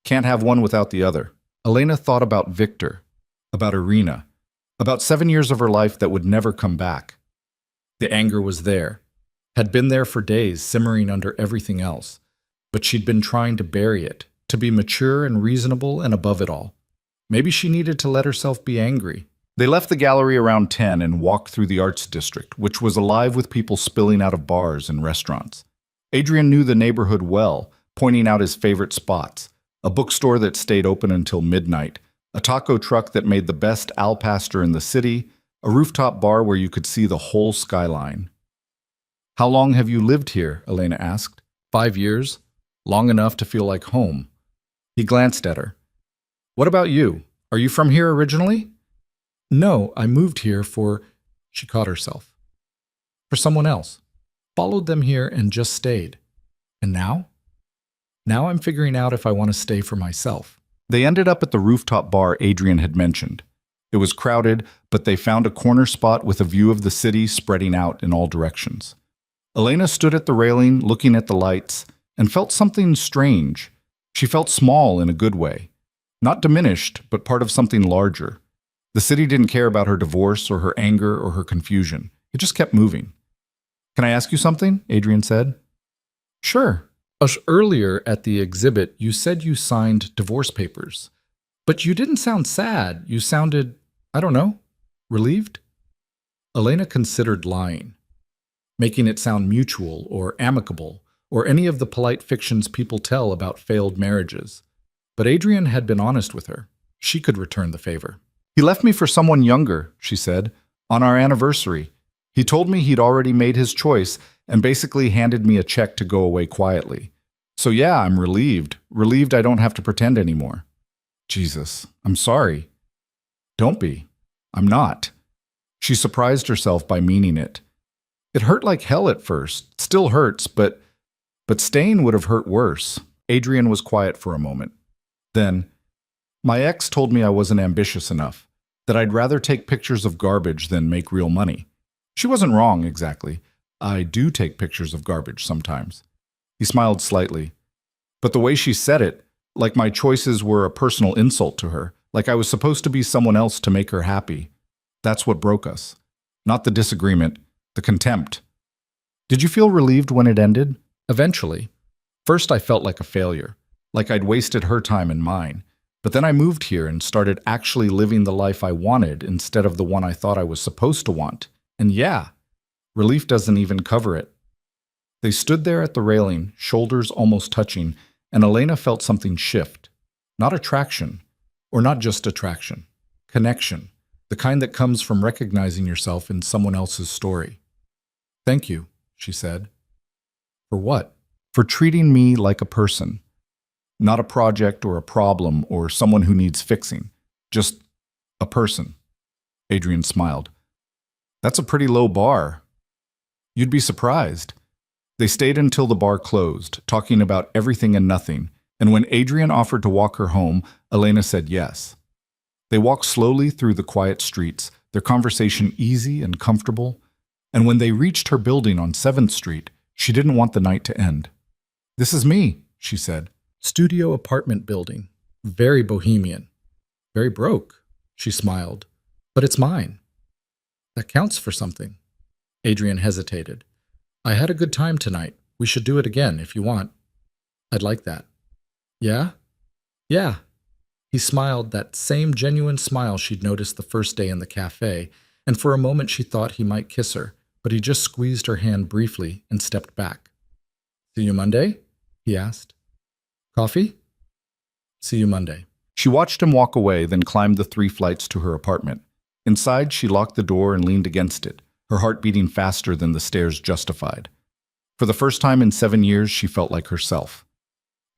Can't have one without the other." Elena thought about Victor, about Irina, about 7 years of her life that would never come back. The anger was there, had been there for days, simmering under everything else. But she'd been trying to bury it, to be mature and reasonable and above it all. Maybe she needed to let herself be angry. They left the gallery around 10 and walked through the arts district, which was alive with people spilling out of bars and restaurants. Adrian knew the neighborhood well, pointing out his favorite spots. A bookstore that stayed open until midnight, a taco truck that made the best al pastor in the city, a rooftop bar where you could see the whole skyline. "How long have you lived here?" Elena asked. 5 years. Long enough to feel like home. He glanced at her. "What about you? Are you from here originally?" "No, I moved here for—" She caught herself. "For someone else. Followed them here and just stayed. And now? Now I'm figuring out if I want to stay for myself." They ended up at the rooftop bar Adrian had mentioned. It was crowded, but they found a corner spot with a view of the city spreading out in all directions. Elena stood at the railing, looking at the lights, and felt something strange. She felt small in a good way. Not diminished, but part of something larger. The city didn't care about her divorce or her anger or her confusion. It just kept moving. "Can I ask you something?" Adrian said. "Sure." "Earlier at the exhibit, you said you signed divorce papers. But you didn't sound sad. You sounded, I don't know, relieved?" Elena considered lying, making it sound mutual or amicable, or any of the polite fictions people tell about failed marriages. But Adrian had been honest with her. She could return the favor. "He left me for someone younger," she said, "on our anniversary. He told me he'd already made his choice and basically handed me a check to go away quietly. So yeah, I'm relieved. Relieved I don't have to pretend anymore." "Jesus, I'm sorry." "Don't be. I'm not." She surprised herself by meaning it. It hurt like hell at first. Still hurts, but staying would have hurt worse. Adrian was quiet for a moment. Then, "My ex told me I wasn't ambitious enough, that I'd rather take pictures of garbage than make real money. She wasn't wrong, exactly. I do take pictures of garbage sometimes." He smiled slightly. But the way she said it, like my choices were a personal insult to her, like I was supposed to be someone else to make her happy. That's what broke us. Not the disagreement, the contempt. "Did you feel relieved when it ended?" "Eventually. First I felt like a failure, like I'd wasted her time and mine. But then I moved here and started actually living the life I wanted instead of the one I thought I was supposed to want. And yeah, relief doesn't even cover it." They stood there at the railing, shoulders almost touching, and Elena felt something shift. Not attraction, or not just attraction. Connection, the kind that comes from recognizing yourself in someone else's story. "Thank you," she said. "For what?" "For treating me like a person. Not a project or a problem or someone who needs fixing. Just a person." Adrian smiled. "That's a pretty low bar." "You'd be surprised." They stayed until the bar closed, talking about everything and nothing, and when Adrian offered to walk her home, Elena said yes. They walked slowly through the quiet streets, their conversation easy and comfortable, and when they reached her building on 7th Street, she didn't want the night to end. "This is me," she said. "Studio apartment building. Very bohemian. Very broke," she smiled. "But it's mine. That counts for something." Adrian hesitated. I had a good time tonight. We should do it again if you want. I'd like that. Yeah? Yeah. He smiled, that same genuine smile she'd noticed the first day in the cafe, and for a moment she thought he might kiss her, but he just squeezed her hand briefly and stepped back. See you Monday? He asked. Coffee? See you Monday. She watched him walk away, then climbed the 3 flights to her apartment. Inside, she locked the door and leaned against it, her heart beating faster than the stairs justified. For the first time in 7 years, she felt like herself.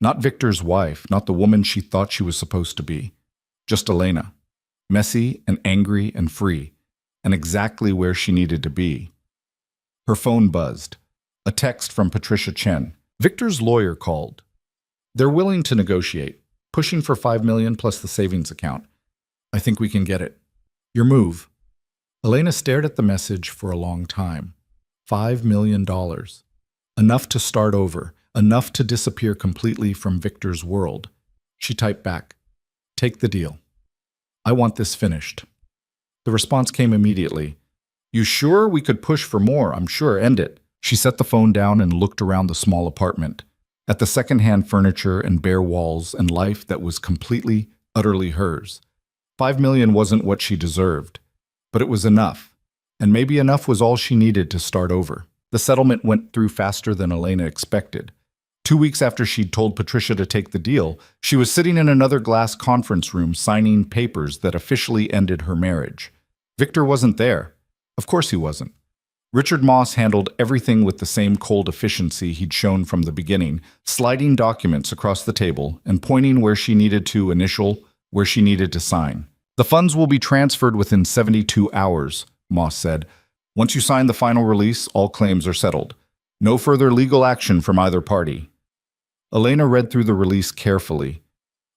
Not Victor's wife, not the woman she thought she was supposed to be. Just Elena. Messy and angry and free, and exactly where she needed to be. Her phone buzzed. A text from Patricia Chen. Victor's lawyer called. They're willing to negotiate, pushing for $5 million plus the savings account. I think we can get it. Your move. Elena stared at the message for a long time. $5 million. Enough to start over, enough to disappear completely from Victor's world. She typed back, take the deal. I want this finished. The response came immediately. You sure? We could push for more, I'm sure. End it. She set the phone down and looked around the small apartment, at the second-hand furniture and bare walls and life that was completely, utterly hers. $5 million wasn't what she deserved, but it was enough, and maybe enough was all she needed to start over. The settlement went through faster than Elena expected. 2 weeks after she'd told Patricia to take the deal, she was sitting in another glass conference room signing papers that officially ended her marriage. Victor wasn't there. Of course he wasn't. Richard Moss handled everything with the same cold efficiency he'd shown from the beginning, sliding documents across the table and pointing where she needed to initial, where she needed to sign. The funds will be transferred within 72 hours, Moss said. Once you sign the final release, all claims are settled. No further legal action from either party. Elena read through the release carefully.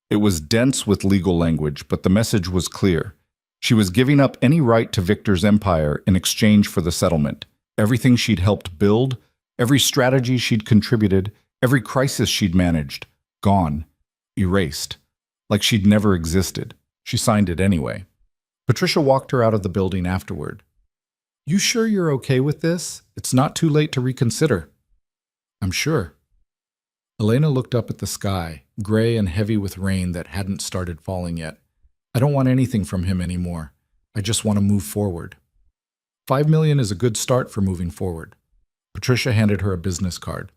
It was dense with legal language, but the message was clear. She was giving up any right to Victor's empire in exchange for the settlement. Everything she'd helped build, every strategy she'd contributed, every crisis she'd managed, gone, erased, like she'd never existed. She signed it anyway. Patricia walked her out of the building afterward. You sure you're okay with this? It's not too late to reconsider. I'm sure. Elena looked up at the sky, gray and heavy with rain that hadn't started falling yet. I don't want anything from him anymore. I just want to move forward. $5 million is a good start for moving forward. Patricia handed her a business card.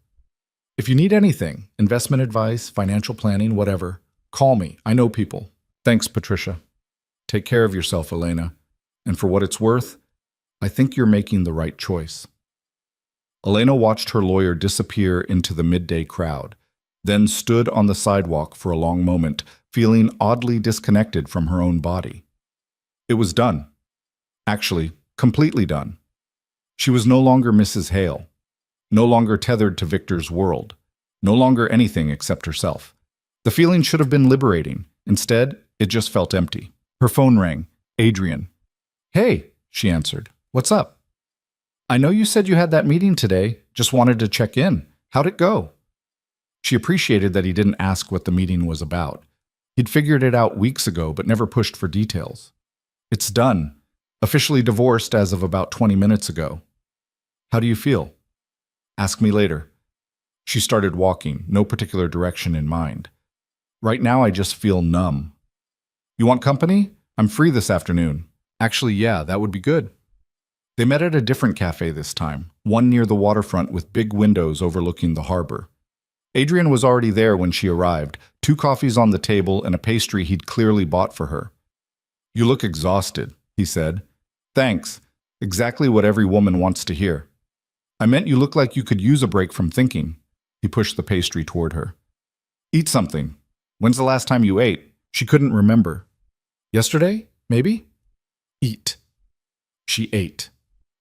If you need anything, investment advice, financial planning, whatever, call me. I know people. Thanks, Patricia. Take care of yourself, Elena. And for what it's worth, I think you're making the right choice. Elena watched her lawyer disappear into the midday crowd, then stood on the sidewalk for a long moment, feeling oddly disconnected from her own body. It was done. Actually, completely done. She was no longer Mrs. Hale, no longer tethered to Victor's world, no longer anything except herself. The feeling should have been liberating. Instead, it just felt empty. Her phone rang. Adrian. Hey, she answered. What's up? I know you said you had that meeting today. Just wanted to check in. How'd it go? She appreciated that he didn't ask what the meeting was about. He'd figured it out weeks ago, but never pushed for details. It's done. Officially divorced as of about 20 minutes ago. How do you feel? Ask me later. She started walking, no particular direction in mind. Right now, I just feel numb. You want company? I'm free this afternoon. Actually, yeah, that would be good. They met at a different cafe this time, one near the waterfront with big windows overlooking the harbor. Adrian was already there when she arrived, 2 coffees on the table and a pastry he'd clearly bought for her. You look exhausted, he said. Thanks. Exactly what every woman wants to hear. I meant you look like you could use a break from thinking. He pushed the pastry toward her. Eat something. When's the last time you ate? She couldn't remember. Yesterday, maybe? Eat. She ate.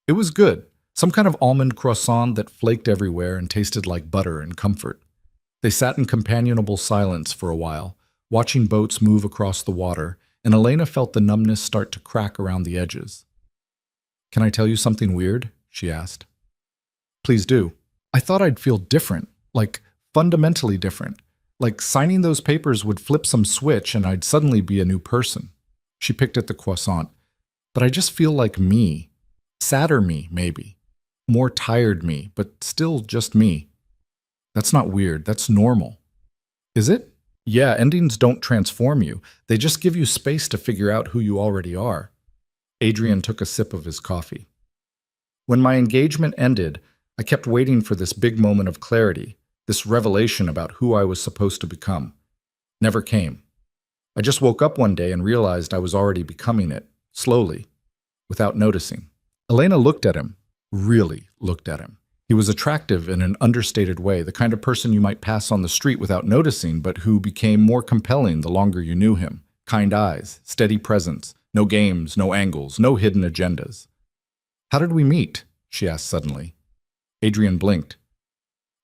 It was good. Some kind of almond croissant that flaked everywhere and tasted like butter and comfort. They sat in companionable silence for a while, watching boats move across the water, and Elena felt the numbness start to crack around the edges. Can I tell you something weird? She asked. Please do. I thought I'd feel different, like fundamentally different. Like signing those papers would flip some switch and I'd suddenly be a new person. She picked at the croissant. But I just feel like me. Sadder me, maybe. More tired me, but still just me. That's not weird, that's normal. Is it? Yeah, endings don't transform you. They just give you space to figure out who you already are. Adrian took a sip of his coffee. When my engagement ended, I kept waiting for this big moment of clarity, this revelation about who I was supposed to become. Never came. I just woke up one day and realized I was already becoming it, slowly, without noticing. Elena looked at him, really looked at him. He was attractive in an understated way, the kind of person you might pass on the street without noticing, but who became more compelling the longer you knew him. Kind eyes, steady presence, no games, no angles, no hidden agendas. How did we meet? She asked suddenly. Adrian blinked.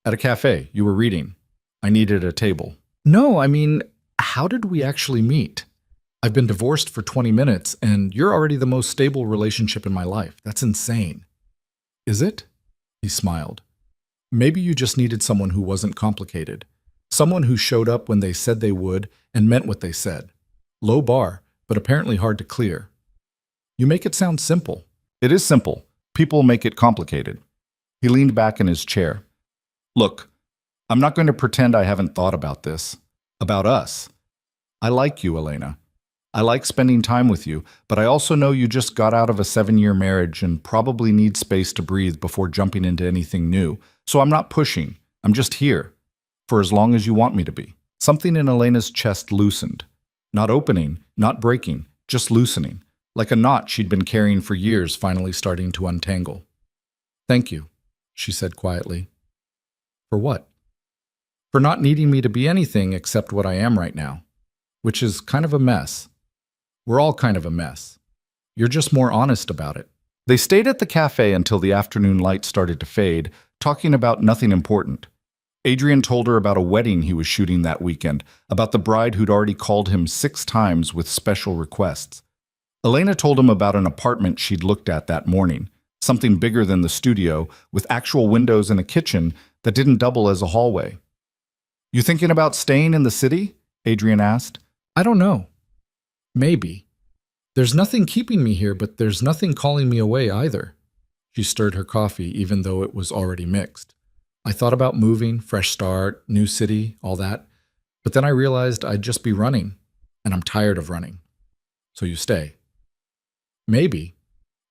At a cafe, you were reading. I needed a table. No, I mean, how did we actually meet? I've been divorced for 20 minutes, and you're already the most stable relationship in my life. That's insane. Is it? He smiled. Maybe you just needed someone who wasn't complicated. Someone who showed up when they said they would and meant what they said. Low bar, but apparently hard to clear. You make it sound simple. It is simple. People make it complicated. He leaned back in his chair. Look, I'm not going to pretend I haven't thought about this. About us. I like you, Elena. I like spending time with you, but I also know you just got out of a 7-year marriage and probably need space to breathe before jumping into anything new. So I'm not pushing. I'm just here. For as long as you want me to be. Something in Elena's chest loosened. Not opening, not breaking, just loosening. Like a knot she'd been carrying for years finally starting to untangle. Thank you, she said quietly. For what? For not needing me to be anything except what I am right now. Which is kind of a mess. We're all kind of a mess. You're just more honest about it. They stayed at the cafe until the afternoon light started to fade, talking about nothing important. Adrian told her about a wedding he was shooting that weekend, about the bride who'd already called him 6 times with special requests. Elena told him about an apartment she'd looked at that morning, something bigger than the studio, with actual windows and a kitchen that didn't double as a hallway. You thinking about staying in the city? Adrian asked. I don't know. Maybe. There's nothing keeping me here, but there's nothing calling me away either. She stirred her coffee, even though it was already mixed. I thought about moving, fresh start, new city, all that. But then I realized I'd just be running, and I'm tired of running. So you stay. Maybe.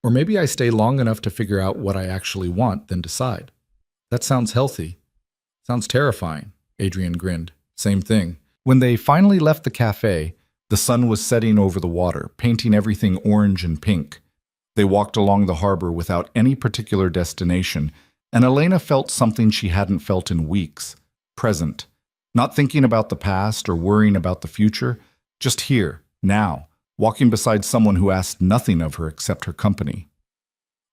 Or maybe I stay long enough to figure out what I actually want, then decide. That sounds healthy. Sounds terrifying. Adrian grinned. Same thing. When they finally left the cafe, the sun was setting over the water, painting everything orange and pink. They walked along the harbor without any particular destination, and Elena felt something she hadn't felt in weeks. Present. Not thinking about the past or worrying about the future, just here, now, walking beside someone who asked nothing of her except her company.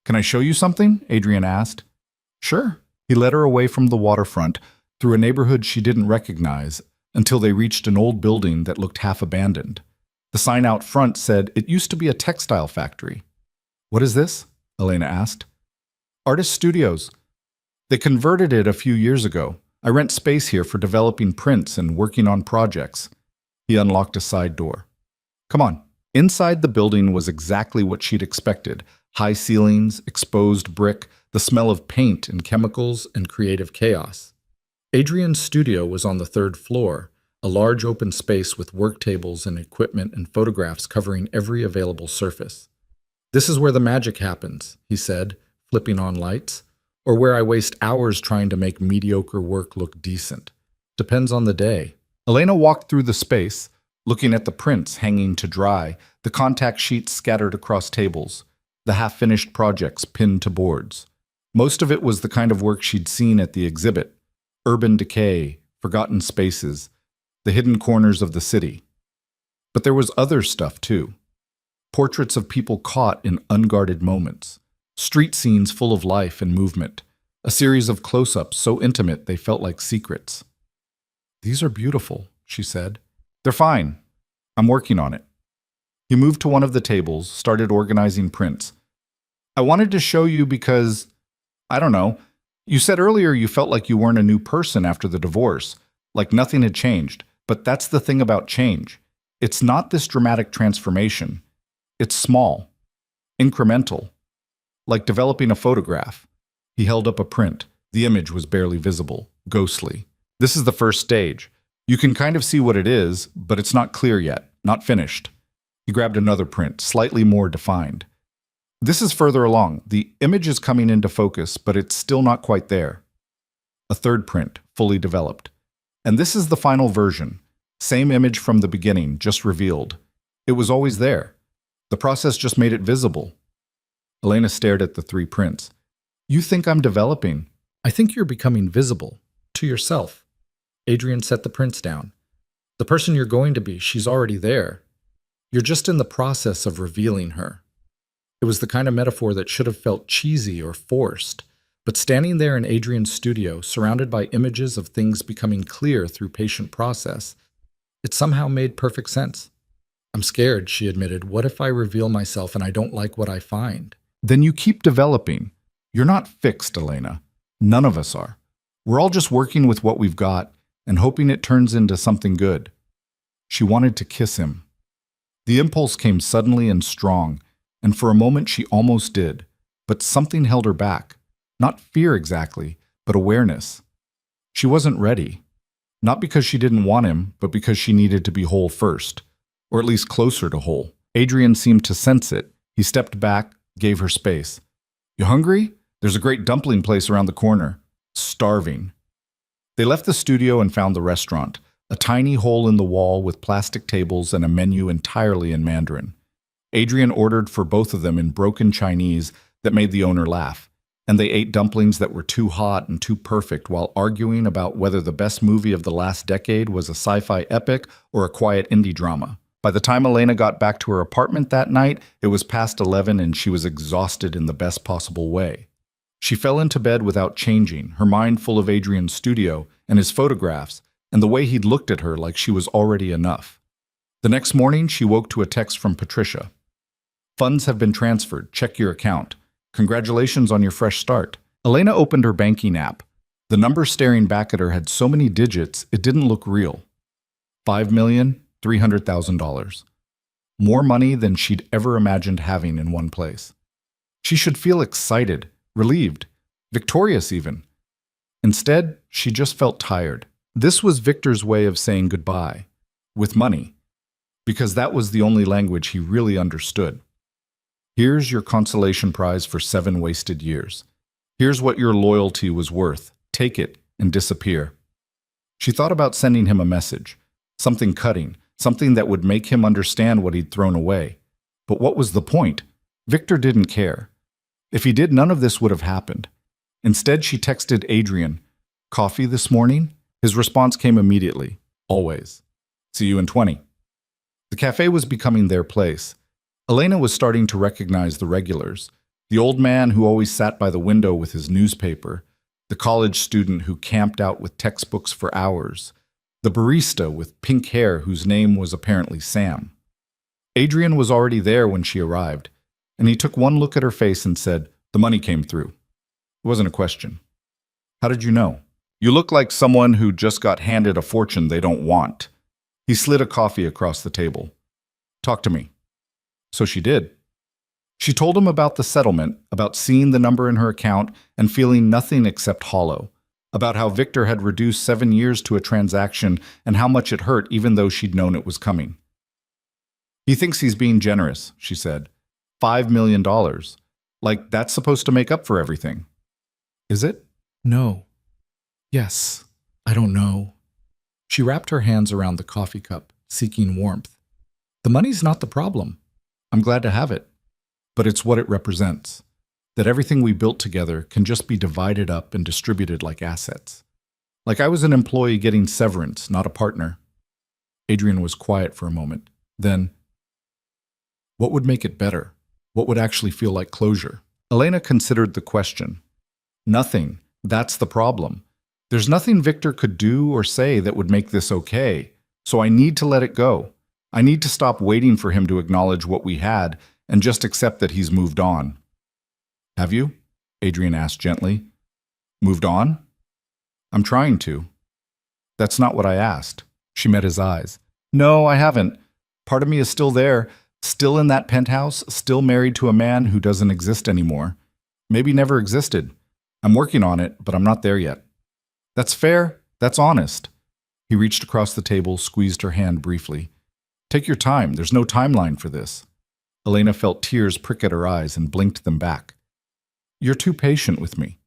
Can I show you something? Adrian asked. Sure. He led her away from the waterfront, through a neighborhood she didn't recognize, until they reached an old building that looked half abandoned. The sign out front said it used to be a textile factory. What is this? Elena asked. Artist Studios. They converted it a few years ago. I rent space here for developing prints and working on projects. He unlocked a side door. Come on. Inside the building was exactly what she'd expected. High ceilings, exposed brick, the smell of paint and chemicals and creative chaos. Adrian's studio was on the 3rd floor, a large open space with work tables and equipment and photographs covering every available surface. This is where the magic happens, he said, flipping on lights, or where I waste hours trying to make mediocre work look decent. Depends on the day. Elena walked through the space, looking at the prints hanging to dry, the contact sheets scattered across tables, the half-finished projects pinned to boards. Most of it was the kind of work she'd seen at the exhibit. Urban decay, forgotten spaces, the hidden corners of the city. But there was other stuff too. Portraits of people caught in unguarded moments. Street scenes full of life and movement. A series of close-ups so intimate they felt like secrets. These are beautiful, she said. They're fine. I'm working on it. He moved to one of the tables, started organizing prints. I wanted to show you because, I don't know, you said earlier you felt like you weren't a new person after the divorce, like nothing had changed. But that's the thing about change. It's not this dramatic transformation. It's small, incremental, like developing a photograph. He held up a print. The image was barely visible, ghostly. This is the first stage. You can kind of see what it is, but it's not clear yet, not finished. He grabbed another print, slightly more defined. This is further along. The image is coming into focus, but it's still not quite there. A third print, fully developed. And this is the final version. Same image from the beginning, just revealed. It was always there. The process just made it visible. Elena stared at the three prints. You think I'm developing? I think you're becoming visible. To yourself. Adrian set the prints down. The person you're going to be, she's already there. You're just in the process of revealing her. It was the kind of metaphor that should have felt cheesy or forced, but standing there in Adrian's studio, surrounded by images of things becoming clear through patient process, it somehow made perfect sense. I'm scared, she admitted. What if I reveal myself and I don't like what I find? Then you keep developing. You're not fixed, Elena. None of us are. We're all just working with what we've got and hoping it turns into something good. She wanted to kiss him. The impulse came suddenly and strong, and for a moment she almost did, but something held her back. Not fear exactly, but awareness. She wasn't ready. Not because she didn't want him, but because she needed to be whole first, or at least closer to whole. Adrian seemed to sense it. He stepped back, gave her space. You hungry? There's a great dumpling place around the corner. Starving. They left the studio and found the restaurant, a tiny hole in the wall with plastic tables and a menu entirely in Mandarin. Adrian ordered for both of them in broken Chinese that made the owner laugh, and they ate dumplings that were too hot and too perfect while arguing about whether the best movie of the last decade was a sci-fi epic or a quiet indie drama. By the time Elena got back to her apartment that night, it was past 11 and she was exhausted in the best possible way. She fell into bed without changing, her mind full of Adrian's studio and his photographs and the way he'd looked at her like she was already enough. The next morning, she woke to a text from Patricia. Funds have been transferred. Check your account. Congratulations on your fresh start. Elena opened her banking app. The number staring back at her had so many digits, it didn't look real. $5,300,000. More money than she'd ever imagined having in one place. She should feel excited, relieved, victorious even. Instead, she just felt tired. This was Victor's way of saying goodbye, with money, because that was the only language he really understood. Here's your consolation prize for 7 wasted years. Here's what your loyalty was worth. Take it and disappear. She thought about sending him a message, something cutting, something that would make him understand what he'd thrown away. But what was the point? Victor didn't care. If he did, none of this would have happened. Instead, she texted Adrian, "Coffee this morning?" His response came immediately, always. "See you in 20. The cafe was becoming their place. Elena was starting to recognize the regulars. The old man who always sat by the window with his newspaper, the college student who camped out with textbooks for hours, the barista with pink hair whose name was apparently Sam. Adrian was already there when she arrived, and he took one look at her face and said, "The money came through." It wasn't a question. "How did you know?" "You look like someone who just got handed a fortune they don't want." He slid a coffee across the table. "Talk to me." So she did. She told him about the settlement, about seeing the number in her account and feeling nothing except hollow, about how Victor had reduced 7 years to a transaction and how much it hurt even though she'd known it was coming. "He thinks he's being generous," she said. $5 million. Like that's supposed to make up for everything. Is it? No. Yes. I don't know. She wrapped her hands around the coffee cup, seeking warmth. The money's not the problem. I'm glad to have it. But it's what it represents. That everything we built together can just be divided up and distributed like assets. Like I was an employee getting severance, not a partner. Adrian was quiet for a moment. Then, what would make it better? What would actually feel like closure? Elena considered the question. Nothing. That's the problem. There's nothing Victor could do or say that would make this okay, so I need to let it go. I need to stop waiting for him to acknowledge what we had and just accept that he's moved on. Have you? Adrian asked gently. Moved on? I'm trying to. That's not what I asked. She met his eyes. No, I haven't. Part of me is still there, still in that penthouse, still married to a man who doesn't exist anymore. Maybe never existed. I'm working on it, but I'm not there yet. That's fair. That's honest. He reached across the table, squeezed her hand briefly. Take your time. There's no timeline for this. Elena felt tears prick at her eyes and blinked them back. You're too patient with me.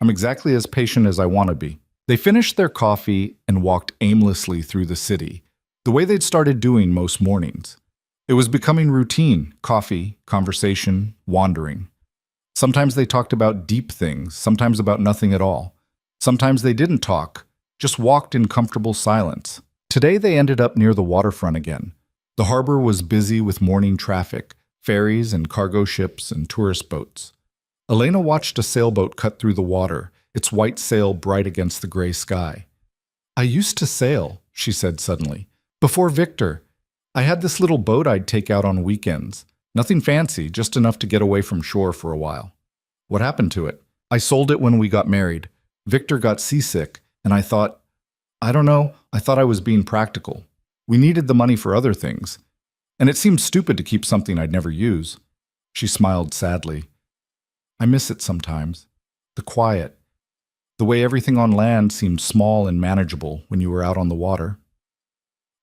I'm exactly as patient as I want to be. They finished their coffee and walked aimlessly through the city, the way they'd started doing most mornings. It was becoming routine: coffee, conversation, wandering. Sometimes they talked about deep things, sometimes about nothing at all. Sometimes they didn't talk, just walked in comfortable silence. Today they ended up near the waterfront again. The harbor was busy with morning traffic, ferries and cargo ships and tourist boats. Elena watched a sailboat cut through the water, its white sail bright against the gray sky. I used to sail, she said suddenly. Before Victor, I had this little boat I'd take out on weekends. Nothing fancy, just enough to get away from shore for a while. What happened to it? I sold it when we got married. Victor got seasick, and I thought I was being practical. We needed the money for other things, and it seemed stupid to keep something I'd never use. She smiled sadly. I miss it sometimes. The quiet. The way everything on land seemed small and manageable when you were out on the water.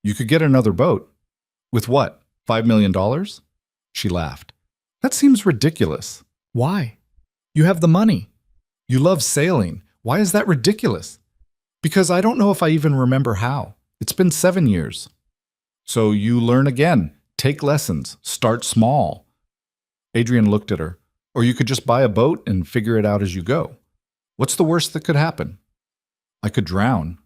You could get another boat. With what? $5 million? She laughed. That seems ridiculous. Why? You have the money. You love sailing. Why is that ridiculous? Because I don't know if I even remember how. It's been 7 years. So you learn again. Take lessons. Start small. Adrian looked at her. Or you could just buy a boat and figure it out as you go. What's the worst that could happen? I could drown.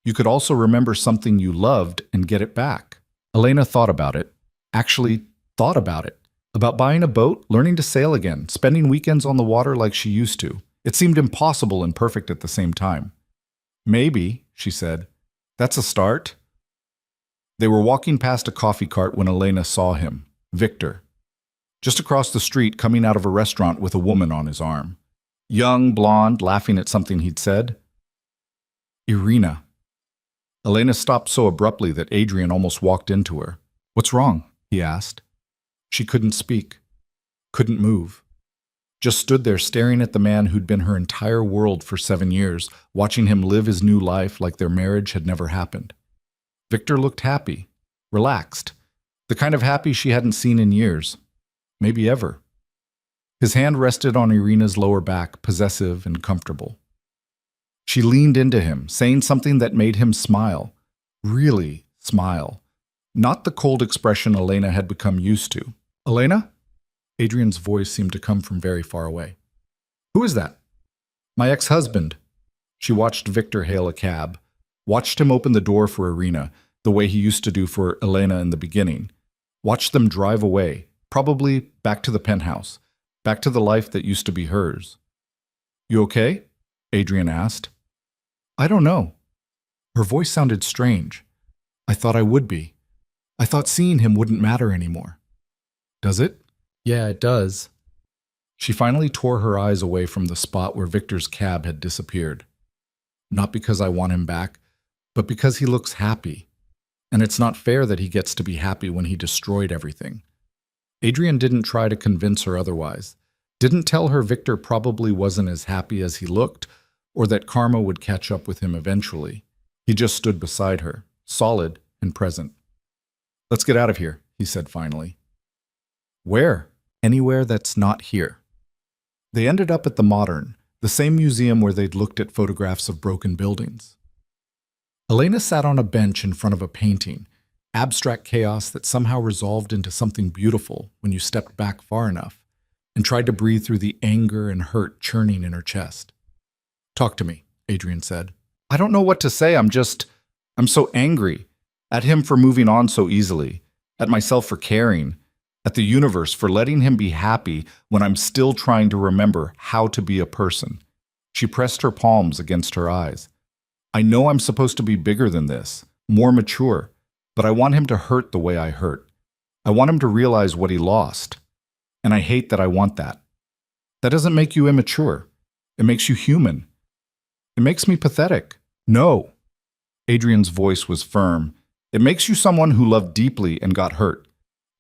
You could also remember something you loved and get it back. Elena thought about it. Actually thought about it. About buying a boat, learning to sail again, spending weekends on the water like she used to. It seemed impossible and perfect at the same time. Maybe, she said. That's a start. They were walking past a coffee cart when Elena saw him, Victor, just across the street, coming out of a restaurant with a woman on his arm. Young, blonde, laughing at something he'd said. Irina. Elena stopped so abruptly that Adrian almost walked into her. What's wrong? He asked. She couldn't speak, couldn't move. Just stood there staring at the man who'd been her entire world for 7 years, watching him live his new life like their marriage had never happened. Victor looked happy, relaxed, the kind of happy she hadn't seen in years, maybe ever. His hand rested on Irina's lower back, possessive and comfortable. She leaned into him, saying something that made him smile, really smile, not the cold expression Elena had become used to. Elena? Adrian's voice seemed to come from very far away. Who is that? My ex-husband. She watched Victor hail a cab, watched him open the door for Irina, the way he used to do for Elena in the beginning, watched them drive away, probably back to the penthouse, back to the life that used to be hers. You okay? Adrian asked. I don't know. Her voice sounded strange. I thought I would be. I thought seeing him wouldn't matter anymore. Does it? Yeah, it does. She finally tore her eyes away from the spot where Victor's cab had disappeared. Not because I want him back, but because he looks happy. And it's not fair that he gets to be happy when he destroyed everything. Adrian didn't try to convince her otherwise. Didn't tell her Victor probably wasn't as happy as he looked, or that karma would catch up with him eventually. He just stood beside her, solid and present. Let's get out of here, he said finally. Where? Anywhere that's not here. They ended up at the Modern, the same museum where they'd looked at photographs of broken buildings. Elena sat on a bench in front of a painting, abstract chaos that somehow resolved into something beautiful when you stepped back far enough and tried to breathe through the anger and hurt churning in her chest. Talk to me, Adrian said. I don't know what to say. I'm so angry at him for moving on so easily, at myself for caring, at the universe for letting him be happy when I'm still trying to remember how to be a person. She pressed her palms against her eyes. I know I'm supposed to be bigger than this, more mature, but I want him to hurt the way I hurt. I want him to realize what he lost. And I hate that I want that. That doesn't make you immature. It makes you human. It makes me pathetic. No. Adrian's voice was firm. It makes you someone who loved deeply and got hurt.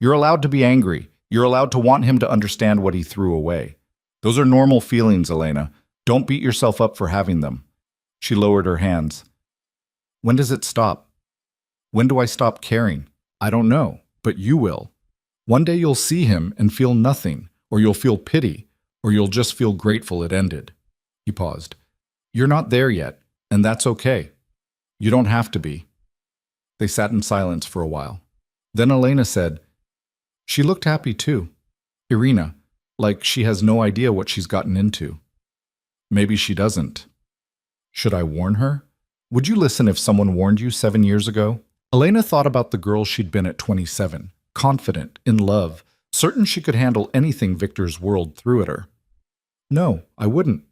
You're allowed to be angry. You're allowed to want him to understand what he threw away. Those are normal feelings, Elena. Don't beat yourself up for having them. She lowered her hands. When does it stop? When do I stop caring? I don't know, but you will. One day you'll see him and feel nothing, or you'll feel pity, or you'll just feel grateful it ended. He paused. You're not there yet, and that's okay. You don't have to be. They sat in silence for a while. Then Elena said, she looked happy too. Irina, like she has no idea what she's gotten into. Maybe she doesn't. Should I warn her? Would you listen if someone warned you 7 years ago? Elena thought about the girl she'd been at 27, confident, in love, certain she could handle anything Victor's world threw at her. No, I wouldn't.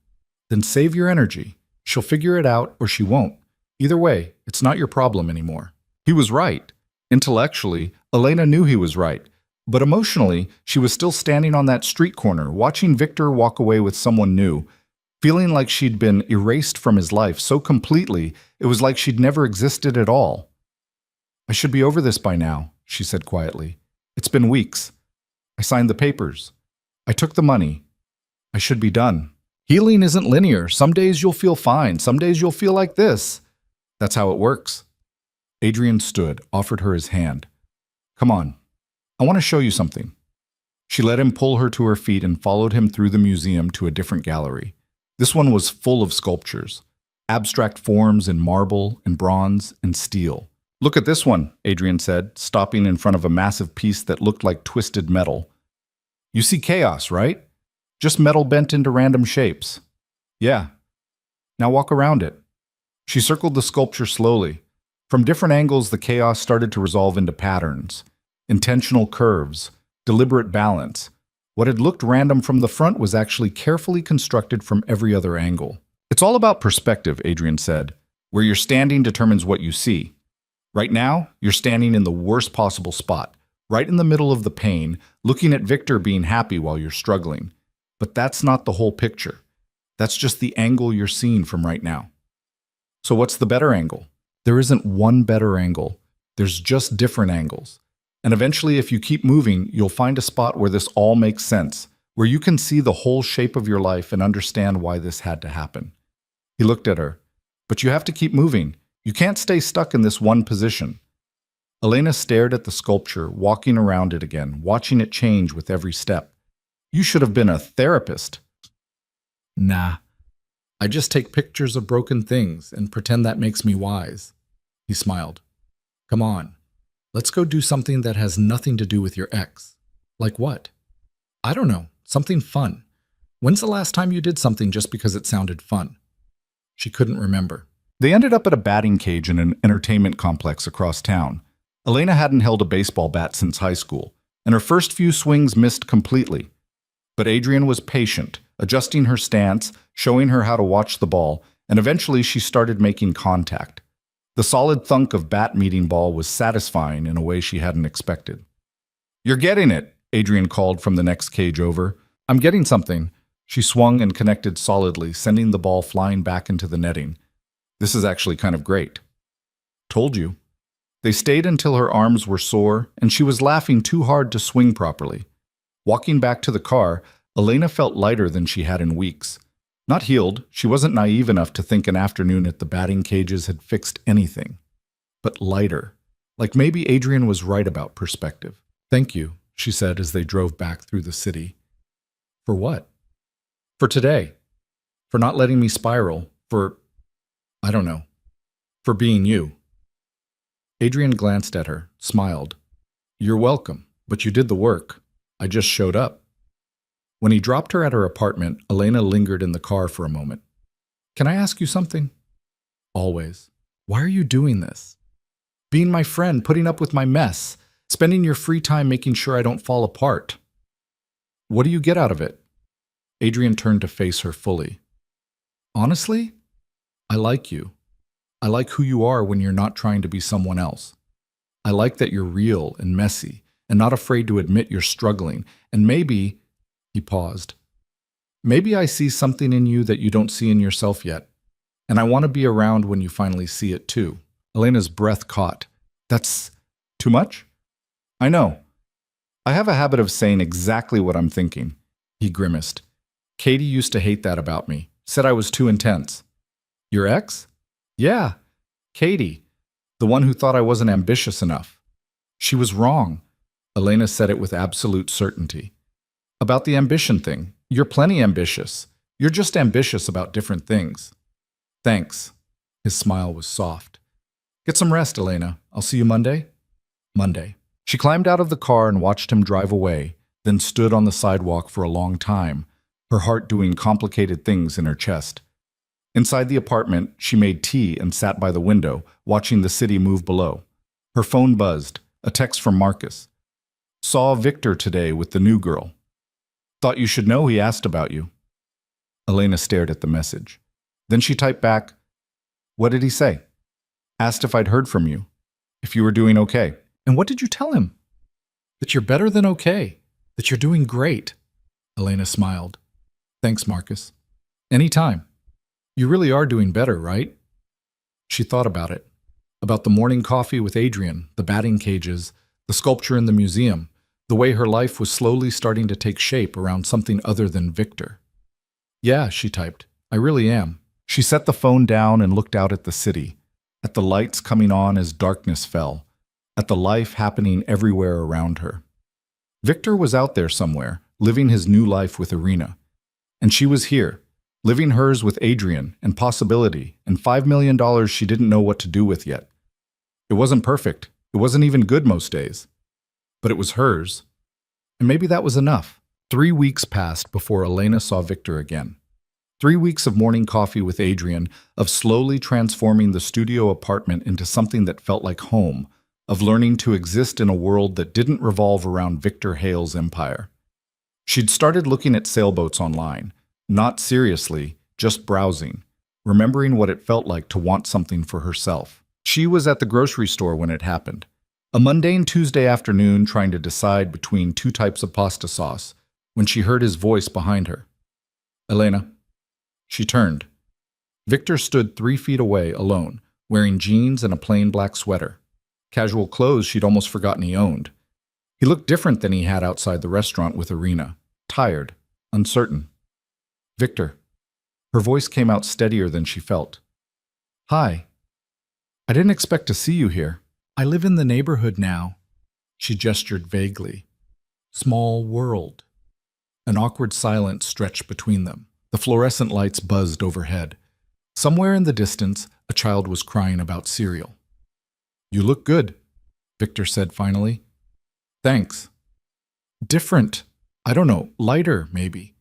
Then save your energy. She'll figure it out or she won't. Either way, it's not your problem anymore. He was right. Intellectually, Elena knew he was right. But emotionally, she was still standing on that street corner, watching Victor walk away with someone new, feeling like she'd been erased from his life so completely it was like she'd never existed at all. I should be over this by now, she said quietly. It's been weeks. I signed the papers. I took the money. I should be done. Healing isn't linear. Some days you'll feel fine. Some days you'll feel like this. That's how it works. Adrian stood, offered her his hand. Come on. I want to show you something. She let him pull her to her feet and followed him through the museum to a different gallery. This one was full of sculptures, abstract forms in marble and bronze and steel. Look at this one, Adrian said, stopping in front of a massive piece that looked like twisted metal. You see chaos, right? Just metal bent into random shapes. Yeah. Now walk around it. She circled the sculpture slowly. From different angles, the chaos started to resolve into patterns, intentional curves, deliberate balance. What had looked random from the front was actually carefully constructed from every other angle. It's all about perspective, Adrian said. Where you're standing determines what you see. Right now, you're standing in the worst possible spot, right in the middle of the pain, looking at Victor being happy while you're struggling. But that's not the whole picture. That's just the angle you're seeing from right now. So what's the better angle? There isn't one better angle. There's just different angles. And eventually, if you keep moving, you'll find a spot where this all makes sense, where you can see the whole shape of your life and understand why this had to happen. He looked at her. But you have to keep moving. You can't stay stuck in this one position. Elena stared at the sculpture, walking around it again, watching it change with every step. You should have been a therapist. Nah. I just take pictures of broken things and pretend that makes me wise. He smiled. Come on. Let's go do something that has nothing to do with your ex. Like what? I don't know. Something fun. When's the last time you did something just because it sounded fun? She couldn't remember. They ended up at a batting cage in an entertainment complex across town. Elena hadn't held a baseball bat since high school, and her first few swings missed completely. But Adrian was patient, adjusting her stance, showing her how to watch the ball, and eventually she started making contact. The solid thunk of bat meeting ball was satisfying in a way she hadn't expected. You're getting it, Adrian called from the next cage over. I'm getting something. She swung and connected solidly, sending the ball flying back into the netting. This is actually kind of great. Told you. They stayed until her arms were sore, and she was laughing too hard to swing properly. Walking back to the car, Elena felt lighter than she had in weeks. Not healed, she wasn't naive enough to think an afternoon at the batting cages had fixed anything. But lighter. Like maybe Adrian was right about perspective. Thank you, she said as they drove back through the city. For what? For today. For not letting me spiral. For, I don't know. For being you. Adrian glanced at her, smiled. You're welcome, but you did the work. I just showed up. When he dropped her at her apartment, Elena lingered in the car for a moment. Can I ask you something? Always. Why are you doing this? Being my friend, putting up with my mess, spending your free time making sure I don't fall apart. What do you get out of it? Adrian turned to face her fully. Honestly, I like you. I like who you are when you're not trying to be someone else. I like that you're real and messy and not afraid to admit you're struggling. And maybe, he paused, maybe I see something in you that you don't see in yourself yet. And I want to be around when you finally see it too. Elena's breath caught. That's too much? I know. I have a habit of saying exactly what I'm thinking. He grimaced. Katie used to hate that about me. Said I was too intense. Your ex? Yeah, Katie, the one who thought I wasn't ambitious enough. She was wrong. Elena said it with absolute certainty. About the ambition thing, you're plenty ambitious. You're just ambitious about different things. Thanks. His smile was soft. Get some rest, Elena. I'll see you Monday? Monday. She climbed out of the car and watched him drive away, then stood on the sidewalk for a long time, her heart doing complicated things in her chest. Inside the apartment, she made tea and sat by the window, watching the city move below. Her phone buzzed, a text from Marcus. Saw Victor today with the new girl. Thought you should know he asked about you. Elena stared at the message. Then she typed back, What did he say? Asked if I'd heard from you, if you were doing okay. And what did you tell him? That you're better than okay, that you're doing great. Elena smiled. Thanks, Marcus. Anytime. You really are doing better, right? She thought about it. About the morning coffee with Adrian, the batting cages, the sculpture in the museum, the way her life was slowly starting to take shape around something other than Victor. Yeah, she typed. I really am. She set the phone down and looked out at the city, at the lights coming on as darkness fell, at the life happening everywhere around her. Victor was out there somewhere, living his new life with Irina. And she was here, living hers with Adrian and possibility and $5 million she didn't know what to do with yet. It wasn't perfect. It wasn't even good most days. But it was hers. And maybe that was enough. 3 weeks passed before Elena saw Victor again. 3 weeks of morning coffee with Adrian, of slowly transforming the studio apartment into something that felt like home, of learning to exist in a world that didn't revolve around Victor Hale's empire. She'd started looking at sailboats online, not seriously, just browsing, remembering what it felt like to want something for herself. She was at the grocery store when it happened. A mundane Tuesday afternoon trying to decide between 2 types of pasta sauce, when she heard his voice behind her. Elena. She turned. Victor stood 3 feet away, alone, wearing jeans and a plain black sweater. Casual clothes she'd almost forgotten he owned. He looked different than he had outside the restaurant with Irina, tired, uncertain. Victor. Her voice came out steadier than she felt. Hi. I didn't expect to see you here. I live in the neighborhood now. She gestured vaguely. Small world. An awkward silence stretched between them. The fluorescent lights buzzed overhead. Somewhere in the distance, a child was crying about cereal. You look good, Victor said finally. Thanks. Different. I don't know, lighter, maybe.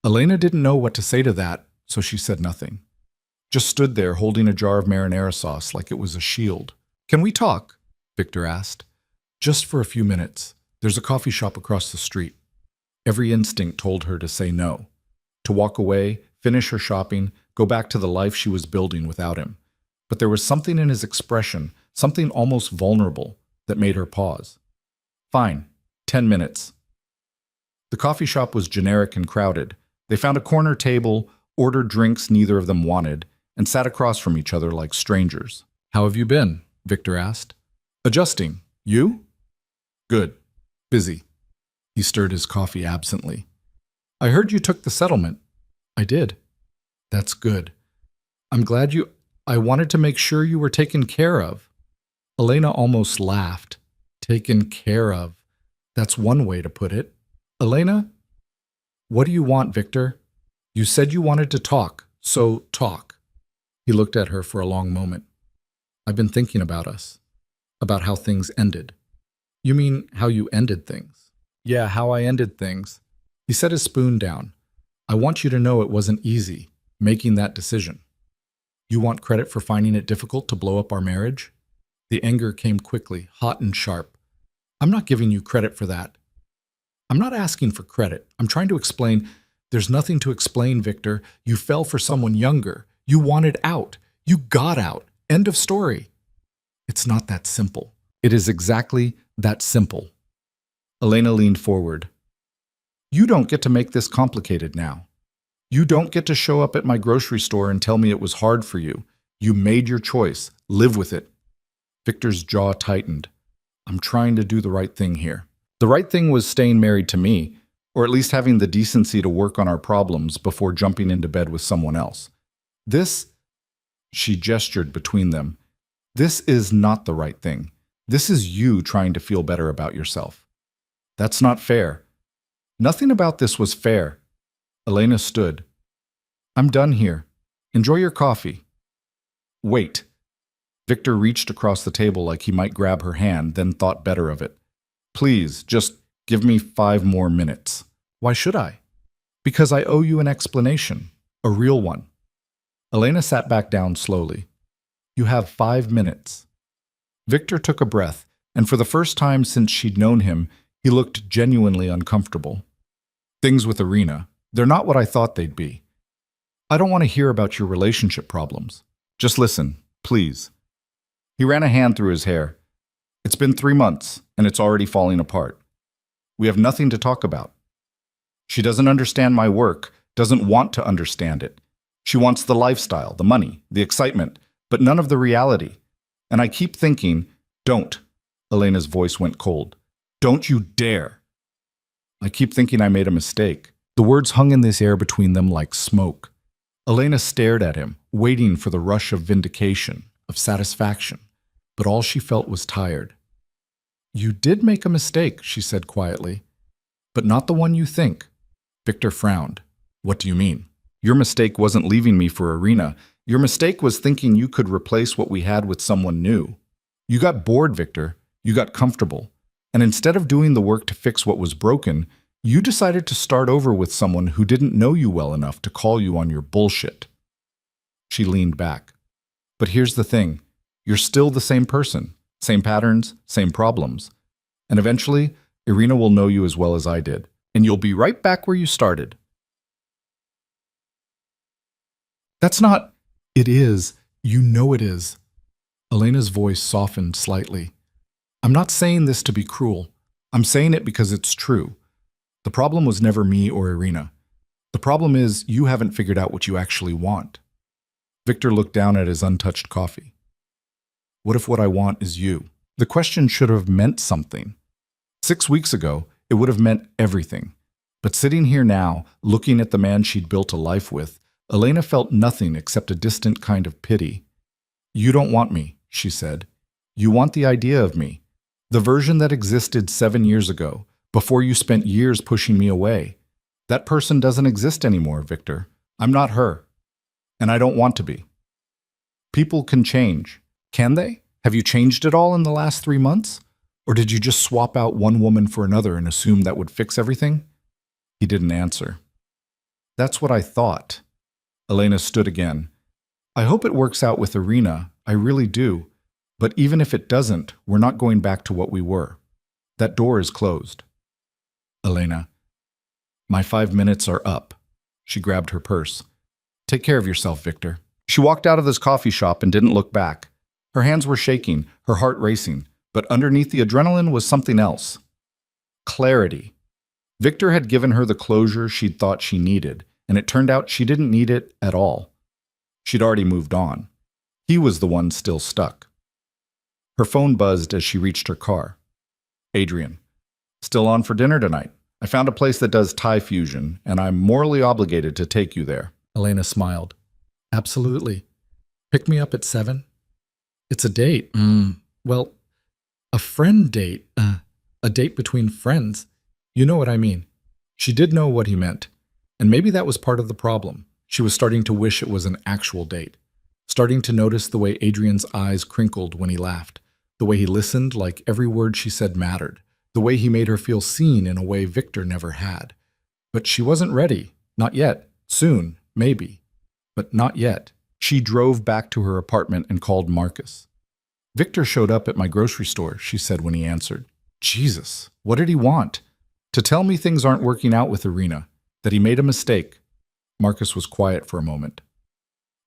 Elena didn't know what to say to that, so she said nothing. Just stood there holding a jar of marinara sauce like it was a shield. Can we talk? Victor asked. Just for a few minutes. There's a coffee shop across the street. Every instinct told her to say no. To walk away, finish her shopping, go back to the life she was building without him. But there was something in his expression, something almost vulnerable, that made her pause. Fine, 10 minutes. The coffee shop was generic and crowded. They found a corner table, ordered drinks neither of them wanted, and sat across from each other like strangers. How have you been? Victor asked. Adjusting. You? Good. Busy. He stirred his coffee absently. I heard you took the settlement. I did. That's good. I'm glad you... I wanted to make sure you were taken care of. Elena almost laughed. Taken care of. That's one way to put it. Elena? What do you want, Victor? You said you wanted to talk, so talk. He looked at her for a long moment. I've been thinking about us. About how things ended. You mean how you ended things? Yeah, how I ended things. He set his spoon down. I want you to know it wasn't easy, making that decision. You want credit for finding it difficult to blow up our marriage? The anger came quickly, hot and sharp. I'm not giving you credit for that. I'm not asking for credit. I'm trying to explain. There's nothing to explain, Victor. You fell for someone younger. You wanted out. You got out. End of story. It's not that simple. It is exactly that simple. Elena leaned forward. You don't get to make this complicated now. You don't get to show up at my grocery store and tell me it was hard for you. You made your choice. Live with it. Victor's jaw tightened. I'm trying to do the right thing here. The right thing was staying married to me, or at least having the decency to work on our problems before jumping into bed with someone else. This, she gestured between them, this is not the right thing. This is you trying to feel better about yourself. That's not fair. Nothing about this was fair. Elena stood. I'm done here. Enjoy your coffee. Wait. Victor reached across the table like he might grab her hand, then thought better of it. Please, just give me 5 more minutes. Why should I? Because I owe you an explanation, a real one. Elena sat back down slowly. You have 5 minutes. Victor took a breath, and for the first time since she'd known him, he looked genuinely uncomfortable. Things with Irina, they're not what I thought they'd be. I don't want to hear about your relationship problems. Just listen, please. He ran a hand through his hair. It's been 3 months, and it's already falling apart. We have nothing to talk about. She doesn't understand my work, doesn't want to understand it. She wants the lifestyle, the money, the excitement, but none of the reality. And I keep thinking, don't. Elena's voice went cold. Don't you dare. I keep thinking I made a mistake. The words hung in this air between them like smoke. Elena stared at him, waiting for the rush of vindication, of satisfaction, but all she felt was tired. You did make a mistake, she said quietly, but not the one you think. Victor frowned. What do you mean? Your mistake wasn't leaving me for Irina. Your mistake was thinking you could replace what we had with someone new. You got bored, Victor. You got comfortable. And instead of doing the work to fix what was broken, you decided to start over with someone who didn't know you well enough to call you on your bullshit. She leaned back. But here's the thing. You're still the same person. Same patterns, same problems. And eventually, Irina will know you as well as I did. And you'll be right back where you started. That's not... It is. You know it is. Elena's voice softened slightly. I'm not saying this to be cruel. I'm saying it because it's true. The problem was never me or Irina. The problem is you haven't figured out what you actually want. Victor looked down at his untouched coffee. What if what I want is you? The question should have meant something. 6 weeks ago, it would have meant everything. But sitting here now, looking at the man she'd built a life with, Elena felt nothing except a distant kind of pity. You don't want me, she said. You want the idea of me. The version that existed 7 years ago, before you spent years pushing me away. That person doesn't exist anymore, Victor. I'm not her. And I don't want to be. People can change. Can they? Have you changed at all in the last 3 months? Or did you just swap out one woman for another and assume that would fix everything? He didn't answer. That's what I thought. Elena stood again. I hope it works out with Irina. I really do. But even if it doesn't, we're not going back to what we were. That door is closed. Elena. My 5 minutes are up. She grabbed her purse. Take care of yourself, Victor. She walked out of this coffee shop and didn't look back. Her hands were shaking, her heart racing, but underneath the adrenaline was something else. Clarity. Victor had given her the closure she'd thought she needed, and it turned out she didn't need it at all. She'd already moved on. He was the one still stuck. Her phone buzzed as she reached her car. Adrian. Still on for dinner tonight. I found a place that does Thai fusion, and I'm morally obligated to take you there. Elena smiled. Absolutely. Pick me up at 7? It's a date. Well, a friend date. A date between friends. You know what I mean. She did know what he meant. And maybe that was part of the problem. She was starting to wish it was an actual date. Starting to notice the way Adrian's eyes crinkled when he laughed. The way he listened like every word she said mattered. The way he made her feel seen in a way Victor never had. But she wasn't ready. Not yet. Soon, maybe. But not yet. She drove back to her apartment and called Marcus. Victor showed up at my grocery store, she said when he answered. Jesus, what did he want? To tell me things aren't working out with Irina. That he made a mistake. Marcus was quiet for a moment.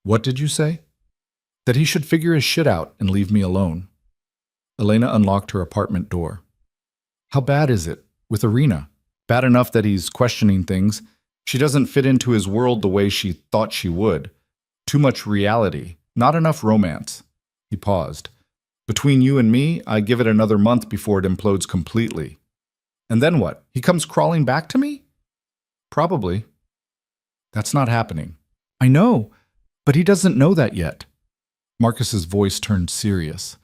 What did you say? That he should figure his shit out and leave me alone. Elena unlocked her apartment door. How bad is it with Irina? Bad enough that he's questioning things. She doesn't fit into his world the way she thought she would. Too much reality, not enough romance. He paused. Between you and me, I give it another month before it implodes completely. And then what? He comes crawling back to me? Probably. That's not happening. I know, but he doesn't know that yet. Marcus's voice turned serious.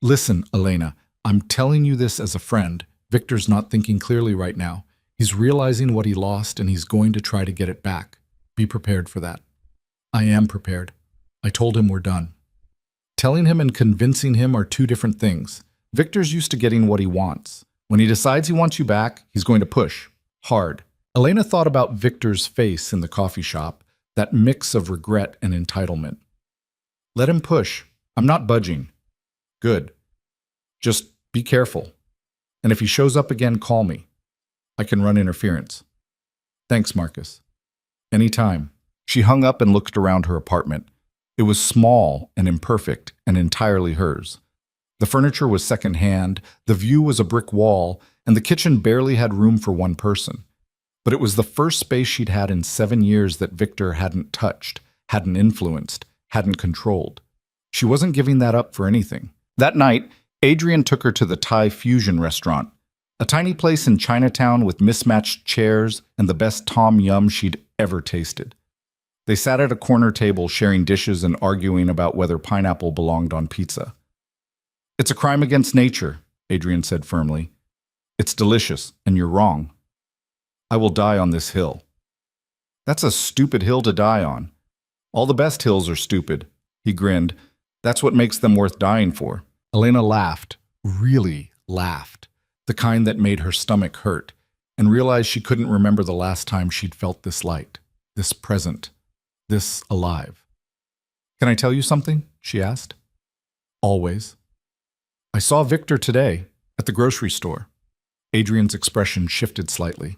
Listen, Elena, I'm telling you this as a friend. Victor's not thinking clearly right now. He's realizing what he lost and he's going to try to get it back. Be prepared for that. I am prepared. I told him we're done. Telling him and convincing him are two different things. Victor's used to getting what he wants. When he decides he wants you back, he's going to push. Hard. Elena thought about Victor's face in the coffee shop, that mix of regret and entitlement. Let him push. I'm not budging. Good. Just be careful. And if he shows up again, call me. I can run interference. Thanks, Marcus. Anytime. She hung up and looked around her apartment. It was small and imperfect and entirely hers. The furniture was secondhand, the view was a brick wall, and the kitchen barely had room for one person. But it was the first space she'd had in 7 years that Victor hadn't touched, hadn't influenced, hadn't controlled. She wasn't giving that up for anything. That night, Adrian took her to the Thai fusion restaurant, a tiny place in Chinatown with mismatched chairs and the best tom yum she'd ever tasted. They sat at a corner table sharing dishes and arguing about whether pineapple belonged on pizza. It's a crime against nature, Adrian said firmly. It's delicious, and you're wrong. I will die on this hill. That's a stupid hill to die on. All the best hills are stupid. He grinned. That's what makes them worth dying for. Elena laughed, really laughed, the kind that made her stomach hurt, and realized she couldn't remember the last time she'd felt this light, this present, this alive. Can I tell you something? She asked. Always. I saw Victor today at the grocery store. Adrian's expression shifted slightly.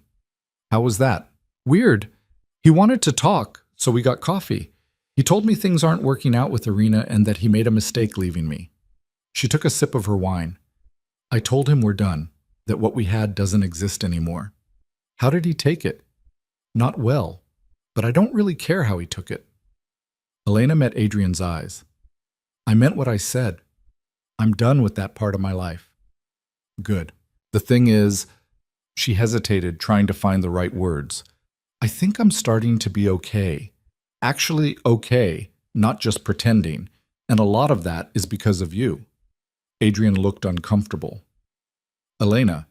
How was that? Weird. He wanted to talk, so we got coffee. He told me things aren't working out with Irina and that he made a mistake leaving me. She took a sip of her wine. I told him we're done, that what we had doesn't exist anymore. How did he take it? Not well, but I don't really care how he took it. Elena met Adrian's eyes. I meant what I said. I'm done with that part of my life. Good. The thing is, she hesitated, trying to find the right words. I think I'm starting to be okay. Actually okay, not just pretending, and a lot of that is because of you. Adrian looked uncomfortable. Elena,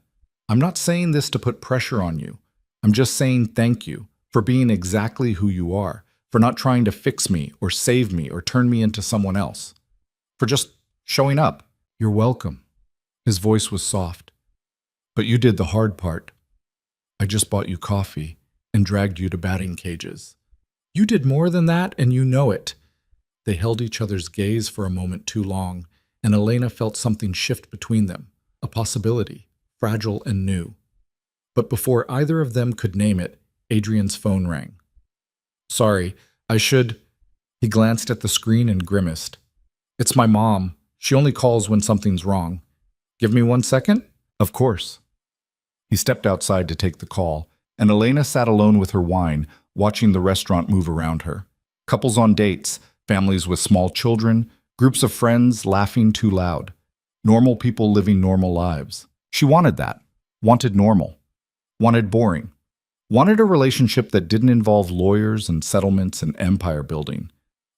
I'm not saying this to put pressure on you. I'm just saying thank you for being exactly who you are, for not trying to fix me or save me or turn me into someone else, for just showing up. You're welcome. His voice was soft. But you did the hard part. I just bought you coffee and dragged you to batting cages. You did more than that, and you know it. They held each other's gaze for a moment too long, and Elena felt something shift between them, a possibility, fragile and new. But before either of them could name it, Adrian's phone rang. Sorry, I should... He glanced at the screen and grimaced. It's my mom. She only calls when something's wrong. Give me 1 second? Of course. He stepped outside to take the call, and Elena sat alone with her wine, watching the restaurant move around her. Couples on dates, families with small children, groups of friends laughing too loud. Normal people living normal lives. She wanted that. Wanted normal. Wanted boring. Wanted a relationship that didn't involve lawyers and settlements and empire building.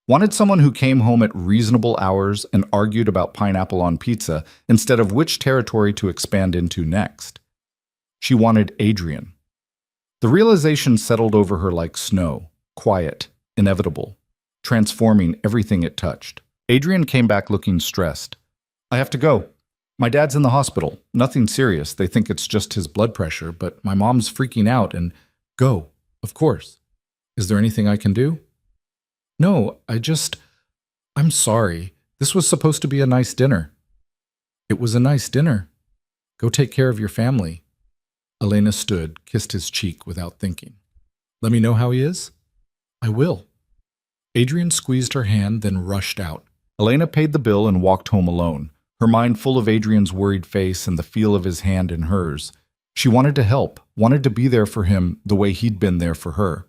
Wanted someone who came home at reasonable hours and argued about pineapple on pizza instead of which territory to expand into next. She wanted Adrian. The realization settled over her like snow, quiet, inevitable, transforming everything it touched. Adrian came back looking stressed. I have to go. My dad's in the hospital. Nothing serious. They think it's just his blood pressure, but my mom's freaking out and... Go, of course. Is there anything I can do? No, I'm sorry. This was supposed to be a nice dinner. It was a nice dinner. Go take care of your family. Elena stood, kissed his cheek without thinking. Let me know how he is? I will. Adrian squeezed her hand, then rushed out. Elena paid the bill and walked home alone, her mind full of Adrian's worried face and the feel of his hand in hers. She wanted to help, wanted to be there for him the way he'd been there for her.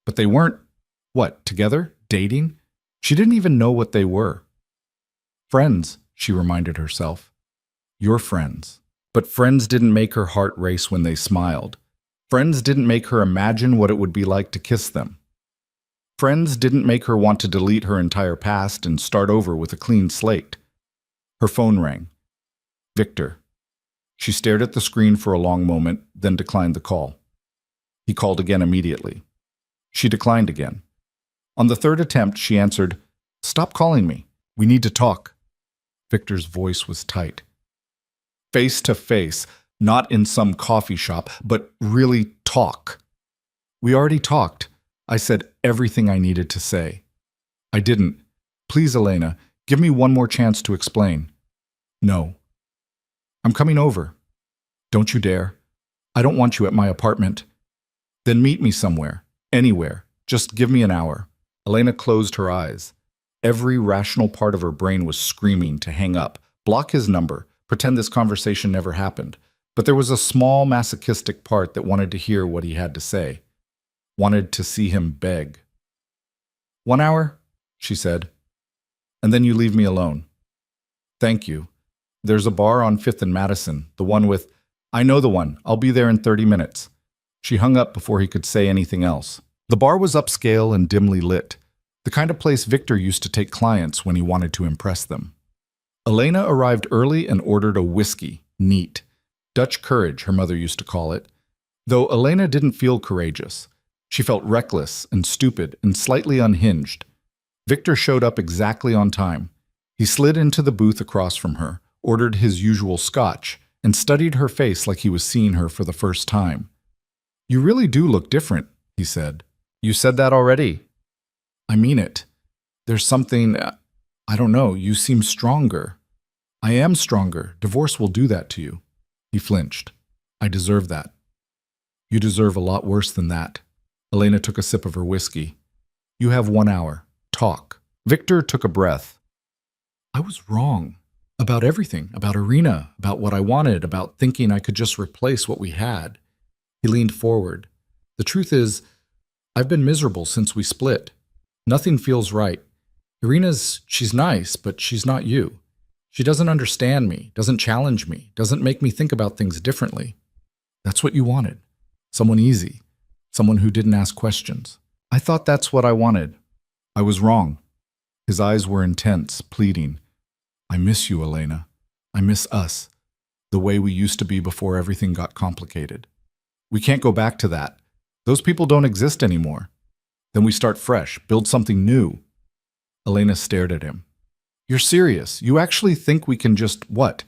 But they weren't, together? Dating? She didn't even know what they were. Friends, she reminded herself. Your friends. But friends didn't make her heart race when they smiled. Friends didn't make her imagine what it would be like to kiss them. Friends didn't make her want to delete her entire past and start over with a clean slate. Her phone rang. Victor. She stared at the screen for a long moment, then declined the call. He called again immediately. She declined again. On the third attempt, she answered, "Stop calling me. We need to talk." Victor's voice was tight. Face to face, not in some coffee shop, but really talk. "We already talked. I said everything I needed to say." "I didn't. Please, Elena, give me one more chance to explain." "No." "I'm coming over." "Don't you dare. I don't want you at my apartment." "Then meet me somewhere, anywhere. Just give me an hour." Elena closed her eyes. Every rational part of her brain was screaming to hang up, block his number, pretend this conversation never happened. But there was a small masochistic part that wanted to hear what he had to say, wanted to see him beg. "1 hour?" she said. "And then you leave me alone." "Thank you. There's a bar on 5th and Madison, the one with—" "I know the one. I'll be there in 30 minutes. She hung up before he could say anything else. The bar was upscale and dimly lit, the kind of place Victor used to take clients when he wanted to impress them. Elena arrived early and ordered a whiskey, neat. Dutch courage, her mother used to call it. Though Elena didn't feel courageous. She felt reckless and stupid and slightly unhinged. Victor showed up exactly on time. He slid into the booth across from her, ordered his usual scotch, and studied her face like he was seeing her for the first time. "You really do look different," he said. "You said that already." "I mean it. There's something, I don't know, you seem stronger." "I am stronger. Divorce will do that to you." He flinched. "I deserve that." "You deserve a lot worse than that." Elena took a sip of her whiskey. "You have 1 hour. Talk." Victor took a breath. "I was wrong. About everything. About Irina. About what I wanted. About thinking I could just replace what we had." He leaned forward. "The truth is, I've been miserable since we split. Nothing feels right. She's nice, but she's not you. She doesn't understand me, doesn't challenge me, doesn't make me think about things differently. That's what you wanted. Someone easy. Someone who didn't ask questions. I thought that's what I wanted. I was wrong." His eyes were intense, pleading. "I miss you, Elena. I miss us. The way we used to be before everything got complicated. We can't go back to that. Those people don't exist anymore. Then we start fresh, build something new." Elena stared at him. "You're serious? You actually think we can just, what?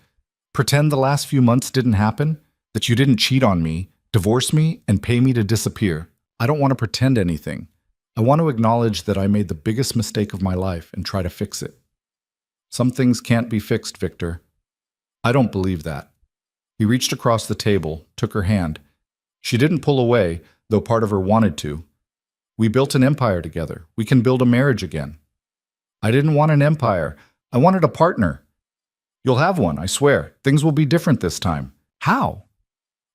Pretend the last few months didn't happen? That you didn't cheat on me, divorce me, and pay me to disappear? I don't want to pretend anything. I want to acknowledge that I made the biggest mistake of my life and try to fix it." "Some things can't be fixed, Victor." "I don't believe that." He reached across the table, took her hand. She didn't pull away, though part of her wanted to. "We built an empire together. We can build a marriage again." "I didn't want an empire. I wanted a partner." "You'll have one, I swear. Things will be different this time." "How?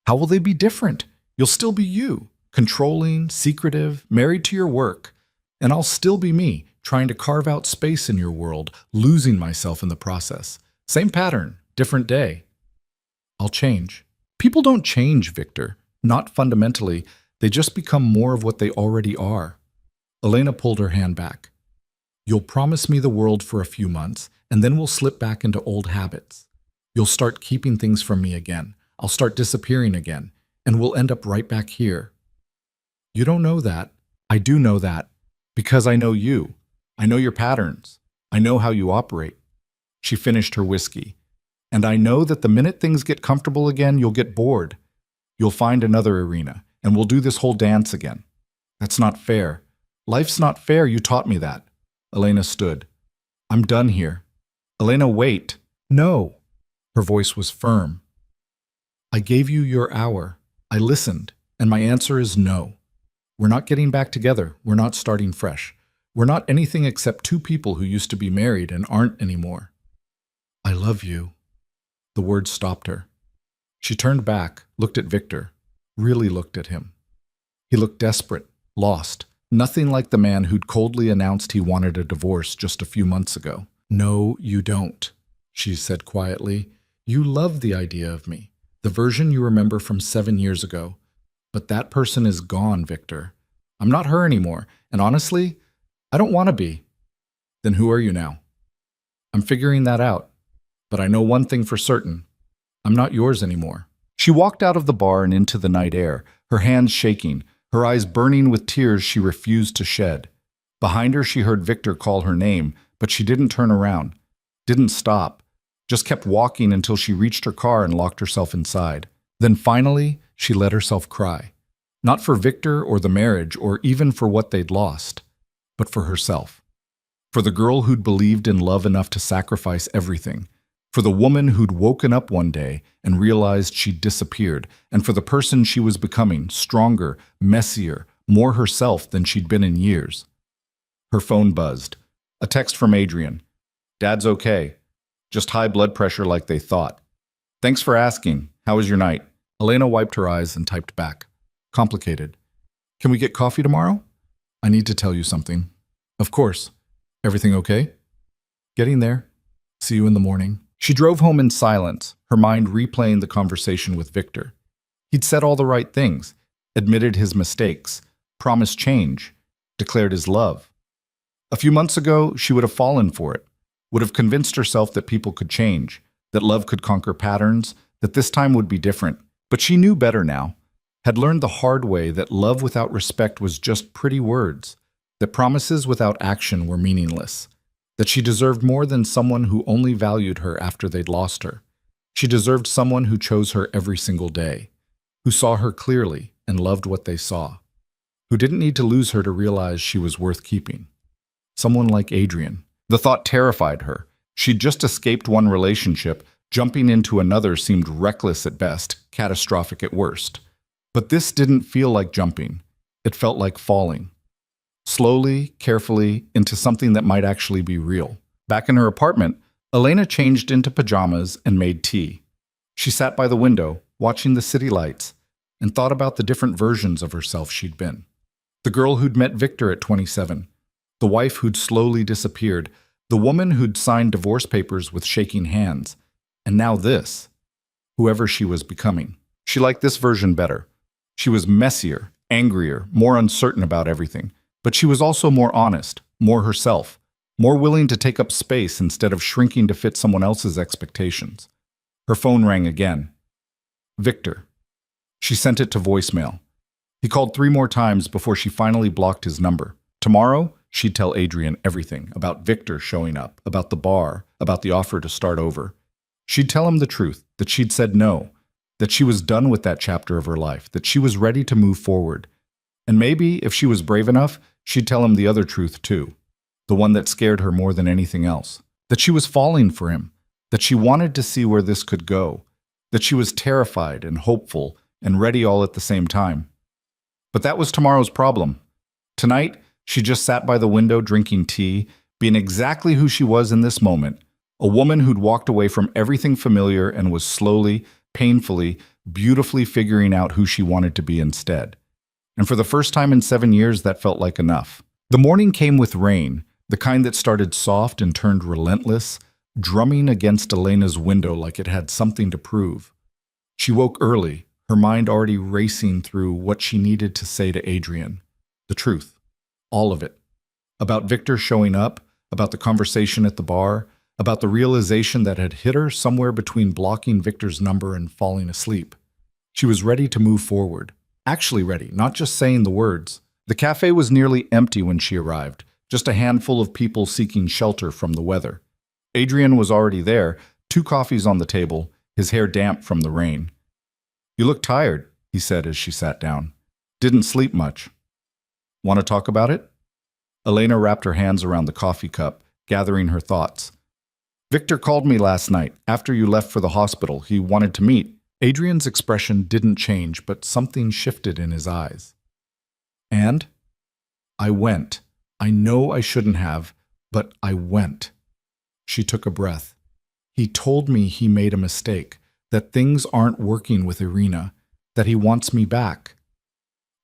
How will they be different? You'll still be you, controlling, secretive, married to your work. And I'll still be me, trying to carve out space in your world, losing myself in the process. Same pattern, different day." "I'll change." "People don't change, Victor. Not fundamentally. They just become more of what they already are." Elena pulled her hand back. "You'll promise me the world for a few months, and then we'll slip back into old habits. You'll start keeping things from me again. I'll start disappearing again, and we'll end up right back here." "You don't know that." "I do know that, because I know you. I know your patterns. I know how you operate." She finished her whiskey. "And I know that the minute things get comfortable again, you'll get bored. You'll find another Irina, and we'll do this whole dance again. That's not fair. Life's not fair, you taught me that." Elena stood. "I'm done here." "Elena, wait." "No." Her voice was firm. "I gave you your hour. I listened, and my answer is no. We're not getting back together. We're not starting fresh. We're not anything except two people who used to be married and aren't anymore." "I love you." The words stopped her. She turned back, looked at Victor, really looked at him. He looked desperate, lost, nothing like the man who'd coldly announced he wanted a divorce just a few months ago. "No, you don't," she said quietly. "You love the idea of me, the version you remember from 7 years ago. But that person is gone, Victor. I'm not her anymore, and honestly, I don't want to be. Then who are you now? I'm figuring that out, but I know one thing for certain. I'm not yours anymore. She walked out of the bar and into the night air, her hands shaking, her eyes burning with tears she refused to shed. Behind her, she heard Victor call her name, but she didn't turn around, didn't stop, just kept walking until she reached her car and locked herself inside. Then finally, she let herself cry. Not for Victor or the marriage or even for what they'd lost, but for herself. For the girl who'd believed in love enough to sacrifice everything. For the woman who'd woken up one day and realized she'd disappeared. And for the person she was becoming, stronger, messier, more herself than she'd been in years. Her phone buzzed. A text from Adrian. "Dad's okay. Just high blood pressure like they thought. Thanks for asking. How was your night?" Elena wiped her eyes and typed back. Complicated. Can we get coffee tomorrow? I need to tell you something. Of course. Everything okay? Getting there. See you in the morning. She drove home in silence, her mind replaying the conversation with Victor. He'd said all the right things, admitted his mistakes, promised change, declared his love. A few months ago, she would have fallen for it, would have convinced herself that people could change, that love could conquer patterns, that this time would be different. But she knew better now, had learned the hard way that love without respect was just pretty words, that promises without action were meaningless, that she deserved more than someone who only valued her after they'd lost her. She deserved someone who chose her every single day, who saw her clearly and loved what they saw, who didn't need to lose her to realize she was worth keeping. Someone like Adrian. The thought terrified her. She'd just escaped one relationship. Jumping into another seemed reckless at best, catastrophic at worst. But this didn't feel like jumping. It felt like falling. Slowly, carefully, into something that might actually be real. Back in her apartment, Elena changed into pajamas and made tea. She sat by the window, watching the city lights, and thought about the different versions of herself she'd been. The girl who'd met Victor at 27, the wife who'd slowly disappeared, the woman who'd signed divorce papers with shaking hands, and now this, whoever she was becoming. She liked this version better. She was messier, angrier, more uncertain about everything, but she was also more honest, more herself, more willing to take up space instead of shrinking to fit someone else's expectations. Her phone rang again. Victor. She sent it to voicemail. He called 3 more times before she finally blocked his number. Tomorrow, she'd tell Adrian everything about Victor showing up, about the bar, about the offer to start over. She'd tell him the truth, that she'd said no, that she was done with that chapter of her life, that she was ready to move forward. And maybe, if she was brave enough, she'd tell him the other truth too, the one that scared her more than anything else, that she was falling for him, that she wanted to see where this could go, that she was terrified and hopeful and ready all at the same time. But that was tomorrow's problem. Tonight, she just sat by the window drinking tea, being exactly who she was in this moment, a woman who'd walked away from everything familiar and was slowly, painfully, beautifully figuring out who she wanted to be instead. And for the first time in 7 years, that felt like enough. The morning came with rain, the kind that started soft and turned relentless, drumming against Elena's window like it had something to prove. She woke early, her mind already racing through what she needed to say to Adrian. The truth. All of it. About Victor showing up, about the conversation at the bar, about the realization that had hit her somewhere between blocking Victor's number and falling asleep. She was ready to move forward. Actually ready, not just saying the words. The cafe was nearly empty when she arrived, just a handful of people seeking shelter from the weather. Adrian was already there, 2 coffees on the table, his hair damp from the rain. "You look tired," he said as she sat down. "Didn't sleep much. Want to talk about it?" Elena wrapped her hands around the coffee cup, gathering her thoughts. "Victor called me last night, after you left for the hospital. He wanted to meet." Adrian's expression didn't change, but something shifted in his eyes. "And?" "I went. I know I shouldn't have, but I went." She took a breath. "He told me he made a mistake, that things aren't working with Irina, that he wants me back."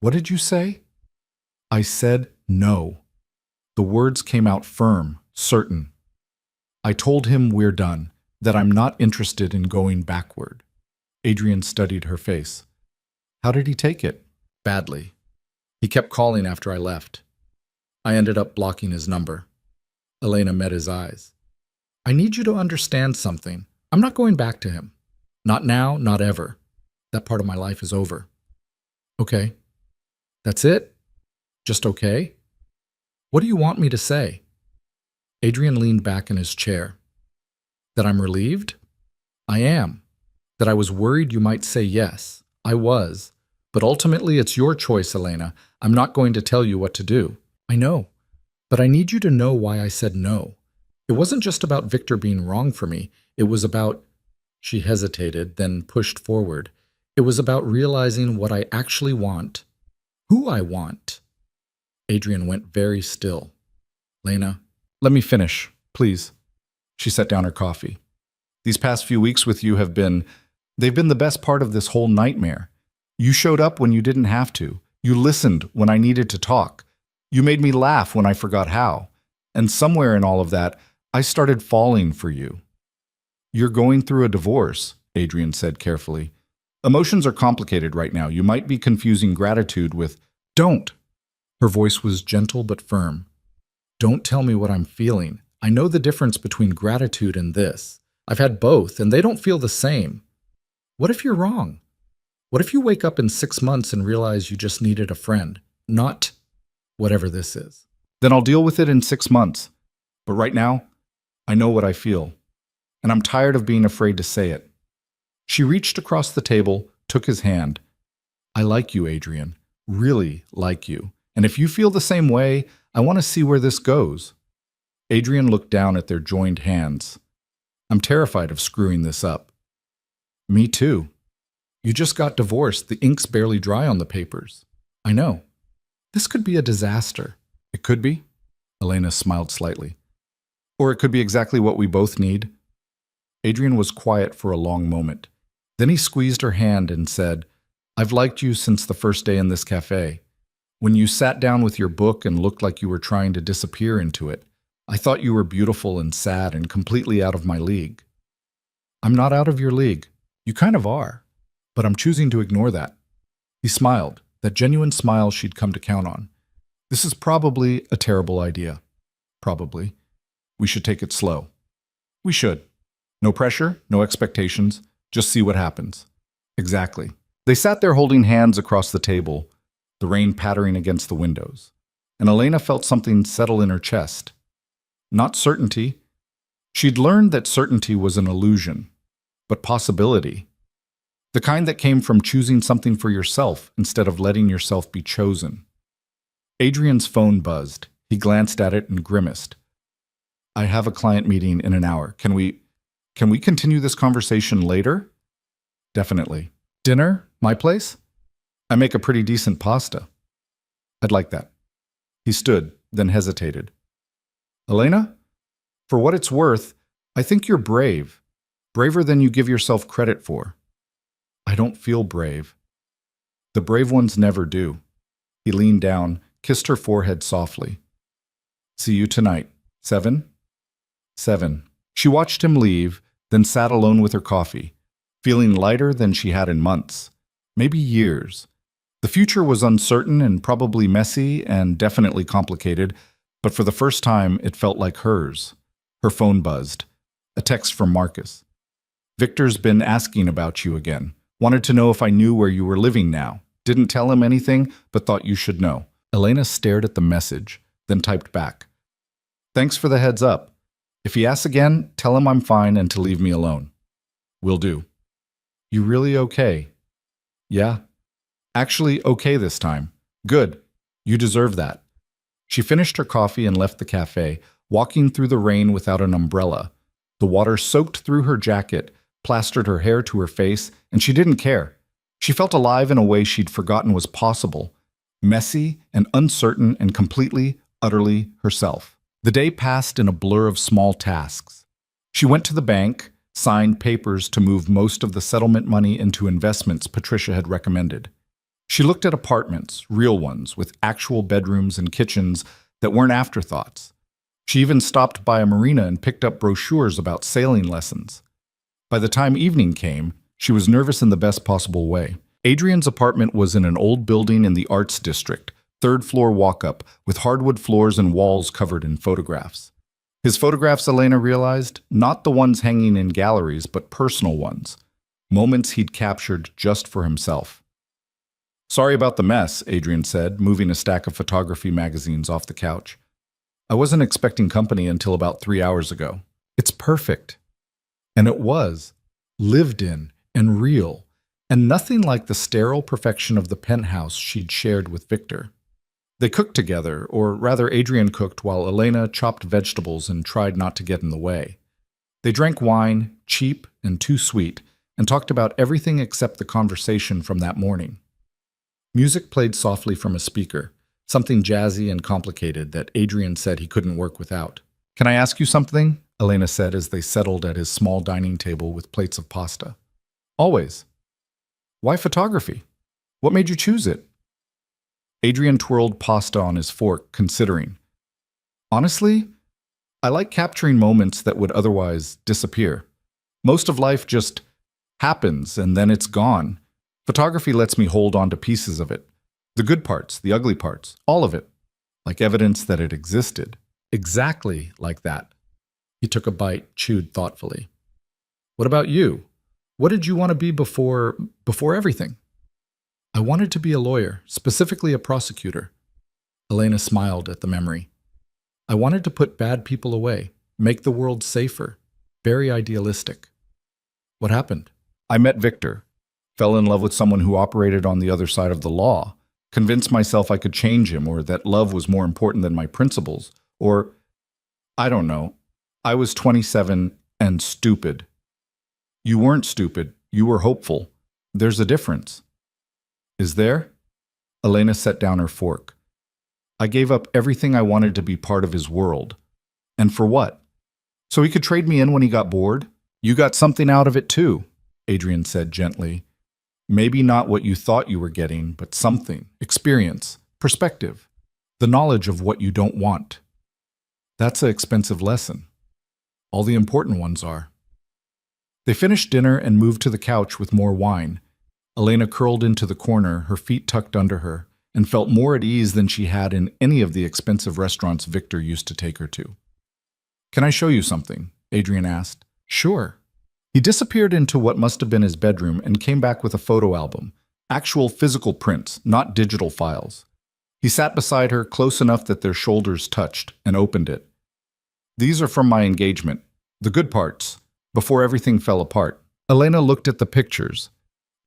"What did you say?" "I said no." The words came out firm, certain. "I told him we're done, that I'm not interested in going backward." Adrian studied her face. "How did he take it?" Badly. He kept calling after I left. I ended up blocking his number. Elena met his eyes. I need you to understand something. I'm not going back to him. Not now, not ever. That part of my life is over. Okay. That's it? Just okay? What do you want me to say? Adrian leaned back in his chair. That I'm relieved? I am. That I was worried you might say yes. I was. But ultimately it's your choice, Elena. I'm not going to tell you what to do. I know. But I need you to know why I said no. It wasn't just about Victor being wrong for me. It was about... She hesitated, then pushed forward. It was about realizing what I actually want. Who I want. Adrian went very still. Lena, Let me finish, please. She set down her coffee. These past few weeks with you they've been the best part of this whole nightmare. You showed up when you didn't have to. You listened when I needed to talk. You made me laugh when I forgot how. And somewhere in all of that, I started falling for you. You're going through a divorce, Adrian said carefully. Emotions are complicated right now. You might be confusing gratitude with, don't. Her voice was gentle but firm. Don't tell me what I'm feeling. I know the difference between gratitude and this. I've had both, and they don't feel the same. What if you're wrong? What if you wake up in 6 months and realize you just needed a friend, not whatever this is? Then I'll deal with it in 6 months. But right now, I know what I feel, and I'm tired of being afraid to say it. She reached across the table, took his hand. I like you, Adrian. Really like you. And if you feel the same way, I want to see where this goes. Adrian looked down at their joined hands. I'm terrified of screwing this up. Me too. You just got divorced. The ink's barely dry on the papers. I know. This could be a disaster. It could be. Elena smiled slightly. Or it could be exactly what we both need. Adrian was quiet for a long moment. Then he squeezed her hand and said, I've liked you since the first day in this cafe. When you sat down with your book and looked like you were trying to disappear into it, I thought you were beautiful and sad and completely out of my league. I'm not out of your league. You kind of are. But I'm choosing to ignore that. He smiled, that genuine smile she'd come to count on. This is probably a terrible idea. Probably. We should take it slow. We should. No pressure, no expectations. Just see what happens. Exactly. They sat there holding hands across the table, the rain pattering against the windows. And Elena felt something settle in her chest. Not certainty. She'd learned that certainty was an illusion, but possibility. The kind that came from choosing something for yourself instead of letting yourself be chosen. Adrian's phone buzzed. He glanced at it and grimaced. I have a client meeting in an hour. Can we continue this conversation later? Definitely. Dinner? My place? I make a pretty decent pasta. I'd like that. He stood, then hesitated. Elena? For what it's worth, I think you're brave. Braver than you give yourself credit for. I don't feel brave. The brave ones never do. He leaned down, kissed her forehead softly. See you tonight. 7? 7. She watched him leave, then sat alone with her coffee, feeling lighter than she had in months, maybe years. The future was uncertain and probably messy and definitely complicated, but for the first time it felt like hers. Her phone buzzed. A text from Marcus. Victor's been asking about you again. Wanted to know if I knew where you were living now. Didn't tell him anything, but thought you should know. Elena stared at the message, then typed back. Thanks for the heads up. If he asks again, tell him I'm fine and to leave me alone. Will do. You really okay? Yeah. Actually okay this time. Good. You deserve that. She finished her coffee and left the cafe, walking through the rain without an umbrella. The water soaked through her jacket, plastered her hair to her face, and she didn't care. She felt alive in a way she'd forgotten was possible, messy and uncertain and completely, utterly herself. The day passed in a blur of small tasks. She went to the bank, signed papers to move most of the settlement money into investments Patricia had recommended. She looked at apartments, real ones, with actual bedrooms and kitchens that weren't afterthoughts. She even stopped by a marina and picked up brochures about sailing lessons. By the time evening came, she was nervous in the best possible way. Adrian's apartment was in an old building in the Arts District, third-floor walk-up, with hardwood floors and walls covered in photographs. His photographs, Elena realized, not the ones hanging in galleries, but personal ones, moments he'd captured just for himself. "Sorry about the mess," Adrian said, moving a stack of photography magazines off the couch. "I wasn't expecting company until about 3 hours ago." "It's perfect." And it was, lived in and real, and nothing like the sterile perfection of the penthouse she'd shared with Victor. They cooked together, or rather Adrian cooked while Elena chopped vegetables and tried not to get in the way. They drank wine, cheap and too sweet, and talked about everything except the conversation from that morning. Music played softly from a speaker, something jazzy and complicated that Adrian said he couldn't work without. "Can I ask you something?" Elena said as they settled at his small dining table with plates of pasta. "Always." "Why photography? What made you choose it?" Adrian twirled pasta on his fork, considering. "Honestly, I like capturing moments that would otherwise disappear. Most of life just happens and then it's gone. Photography lets me hold on to pieces of it. The good parts, the ugly parts, all of it. Like evidence that it existed." "Exactly like that." He took a bite, chewed thoughtfully. "What about you? What did you want to be before everything?" "I wanted to be a lawyer, specifically a prosecutor." Elena smiled at the memory. "I wanted to put bad people away, make the world safer. Very idealistic." "What happened?" "I met Victor. Fell in love with someone who operated on the other side of the law. Convinced myself I could change him, or that love was more important than my principles. Or, I don't know. I was 27 and stupid." "You weren't stupid. You were hopeful. There's a difference." "Is there?" Elena set down her fork. "I gave up everything I wanted to be part of his world. And for what? So he could trade me in when he got bored? You got something out of it too," Adrian said gently. "Maybe not what you thought you were getting, but something. Experience. Perspective. The knowledge of what you don't want. That's an expensive lesson. All the important ones are." They finished dinner and moved to the couch with more wine. Elena curled into the corner, her feet tucked under her, and felt more at ease than she had in any of the expensive restaurants Victor used to take her to. "Can I show you something?" Adrian asked. "Sure." He disappeared into what must have been his bedroom and came back with a photo album, actual physical prints, not digital files. He sat beside her close enough that their shoulders touched and opened it. "These are from my engagement, the good parts, before everything fell apart." Elena looked at the pictures.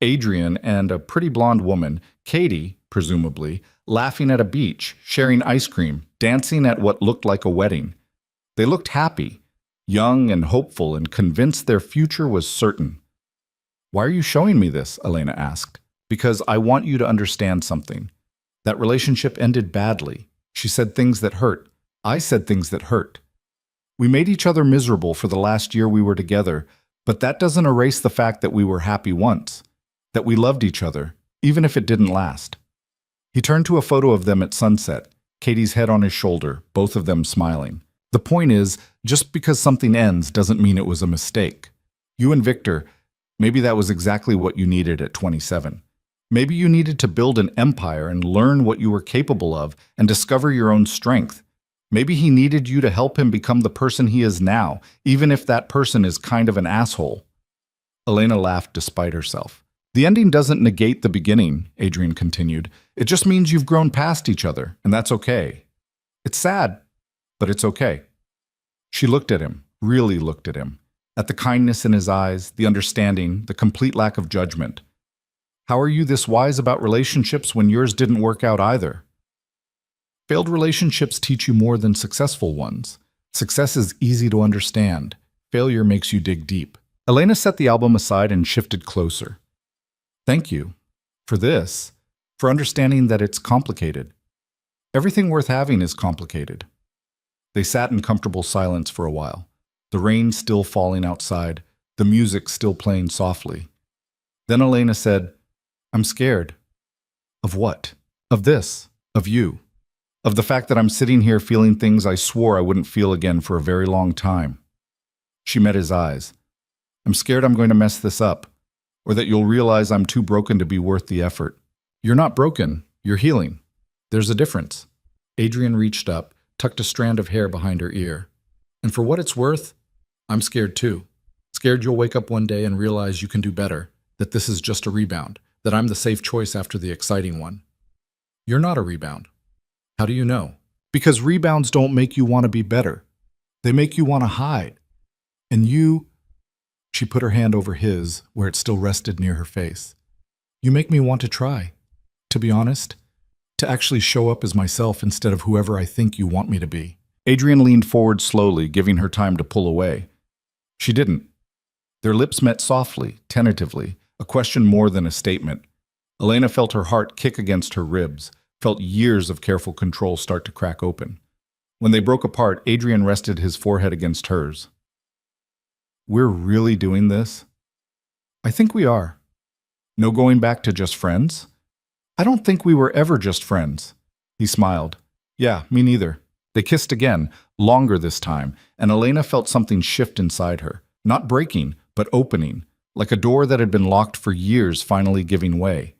Adrian and a pretty blonde woman, Katie, presumably, laughing at a beach, sharing ice cream, dancing at what looked like a wedding. They looked happy, young and hopeful, and convinced their future was certain. "Why are you showing me this?" Elena asked. "Because I want you to understand something. That relationship ended badly. She said things that hurt. I said things that hurt. We made each other miserable for the last year we were together, but that doesn't erase the fact that we were happy once. That we loved each other, even if it didn't last." He turned to a photo of them at sunset, Katie's head on his shoulder, both of them smiling. "The point is, just because something ends doesn't mean it was a mistake. You and Victor, maybe that was exactly what you needed at 27. Maybe you needed to build an empire and learn what you were capable of and discover your own strength. Maybe he needed you to help him become the person he is now, even if that person is kind of an asshole." Elena laughed despite herself. "The ending doesn't negate the beginning," Adrian continued. "It just means you've grown past each other, and that's okay. It's sad, but it's okay." She looked at him, really looked at him, at the kindness in his eyes, the understanding, the complete lack of judgment. "How are you this wise about relationships when yours didn't work out either?" "Failed relationships teach you more than successful ones. Success is easy to understand. Failure makes you dig deep." Elena set the album aside and shifted closer. "Thank you. For this. For understanding that it's complicated. Everything worth having is complicated." They sat in comfortable silence for a while, the rain still falling outside, the music still playing softly. Then Elena said, "I'm scared." "Of what?" "Of this. Of you. Of the fact that I'm sitting here feeling things I swore I wouldn't feel again for a very long time." She met his eyes. "I'm scared I'm going to mess this up. or that you'll realize I'm too broken to be worth the effort. You're not broken. You're healing. There's a difference. Adrian reached up, tucked a strand of hair behind her ear. And for what it's worth, I'm scared too. Scared you'll wake up one day and realize you can do better, that this is just a rebound, that I'm the safe choice after the exciting one. You're not a rebound. How do you know? Because rebounds don't make you want to be better. They make you want to hide. And you... She put her hand over his, where it still rested near her face. You make me want to try. To be honest, to actually show up as myself instead of whoever I think you want me to be. Adrian leaned forward slowly, giving her time to pull away. She didn't. Their lips met softly, tentatively, a question more than a statement. Elena felt her heart kick against her ribs, felt years of careful control start to crack open. When they broke apart, Adrian rested his forehead against hers. We're really doing this? I think we are. No going back to just friends? I don't think we were ever just friends. He smiled. Yeah, me neither. They kissed again, longer this time, and Elena felt something shift inside her. Not breaking, but opening, like a door that had been locked for years finally giving way.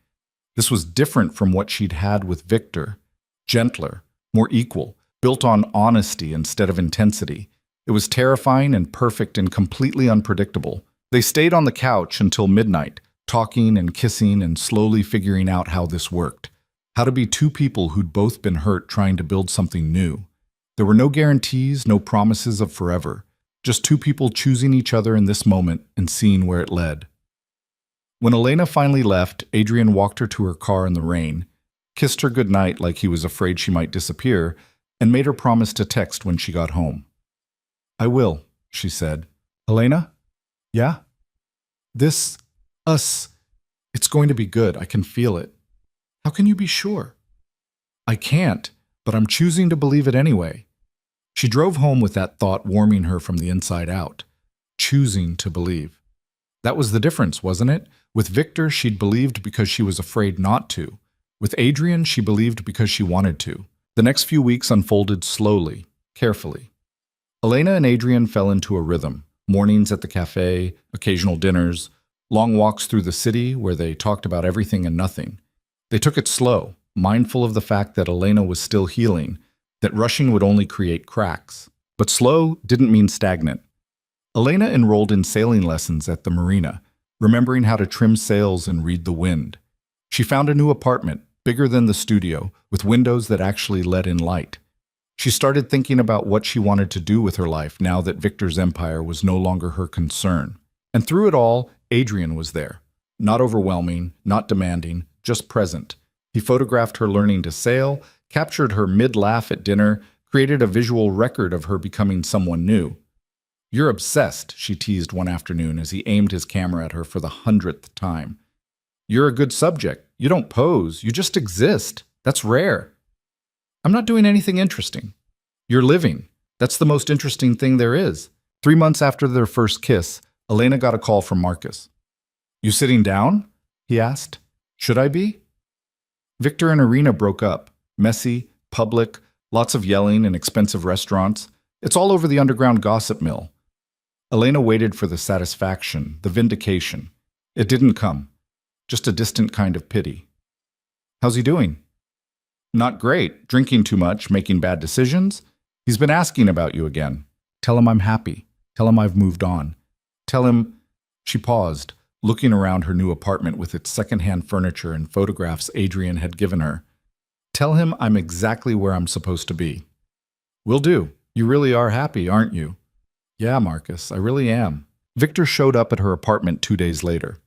This was different from what she'd had with Victor. Gentler, more equal, built on honesty instead of intensity. It was terrifying and perfect and completely unpredictable. They stayed on the couch until midnight, talking and kissing and slowly figuring out how this worked. How to be two people who'd both been hurt trying to build something new. There were no guarantees, no promises of forever. Just two people choosing each other in this moment and seeing where it led. When Elena finally left, Adrian walked her to her car in the rain, kissed her goodnight like he was afraid she might disappear, and made her promise to text when she got home. I will, she said. Elena? Yeah? Us, it's going to be good. I can feel it. How can you be sure? I can't, but I'm choosing to believe it anyway. She drove home with that thought warming her from the inside out. Choosing to believe. That was the difference, wasn't it? With Victor, she'd believed because she was afraid not to. With Adrian, she believed because she wanted to. The next few weeks unfolded slowly, carefully. Elena and Adrian fell into a rhythm. Mornings at the cafe, occasional dinners, long walks through the city where they talked about everything and nothing. They took it slow, mindful of the fact that Elena was still healing, that rushing would only create cracks. But slow didn't mean stagnant. Elena enrolled in sailing lessons at the marina, remembering how to trim sails and read the wind. She found a new apartment, bigger than the studio, with windows that actually let in light. She started thinking about what she wanted to do with her life now that Victor's empire was no longer her concern. And through it all, Adrian was there. Not overwhelming, not demanding, just present. He photographed her learning to sail, captured her mid-laugh at dinner, created a visual record of her becoming someone new. You're obsessed, she teased one afternoon as he aimed his camera at her for the 100th time. You're a good subject. You don't pose. You just exist. That's rare. I'm not doing anything interesting. You're living. That's the most interesting thing there is. 3 months after their first kiss, Elena got a call from Marcus. You sitting down? He asked. Should I be? Victor and Irina broke up. Messy, public, lots of yelling in expensive restaurants. It's all over the underground gossip mill. Elena waited for the satisfaction, the vindication. It didn't come. Just a distant kind of pity. How's he doing? Not great. Drinking too much, making bad decisions. He's been asking about you again. Tell him I'm happy. Tell him I've moved on. Tell him... She paused, looking around her new apartment with its secondhand furniture and photographs Adrian had given her. Tell him I'm exactly where I'm supposed to be. Will do. You really are happy, aren't you? Yeah, Marcus, I really am. Victor showed up at her apartment 2 days later.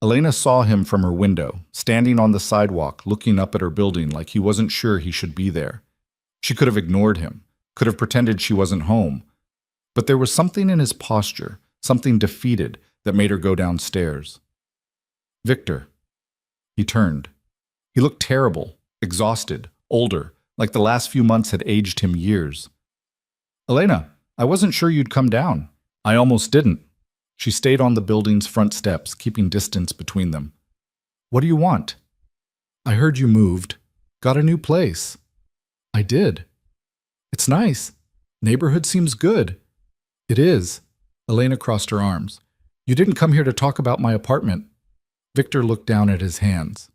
Elena saw him from her window, standing on the sidewalk, looking up at her building like he wasn't sure he should be there. She could have ignored him, could have pretended she wasn't home. But there was something in his posture, something defeated, that made her go downstairs. Victor. He turned. He looked terrible, exhausted, older, like the last few months had aged him years. Elena, I wasn't sure you'd come down. I almost didn't. She stayed on the building's front steps, keeping distance between them. What do you want? I heard you moved. Got a new place. I did. It's nice. Neighborhood seems good. It is. Elena crossed her arms. You didn't come here to talk about my apartment. Victor looked down at his hands.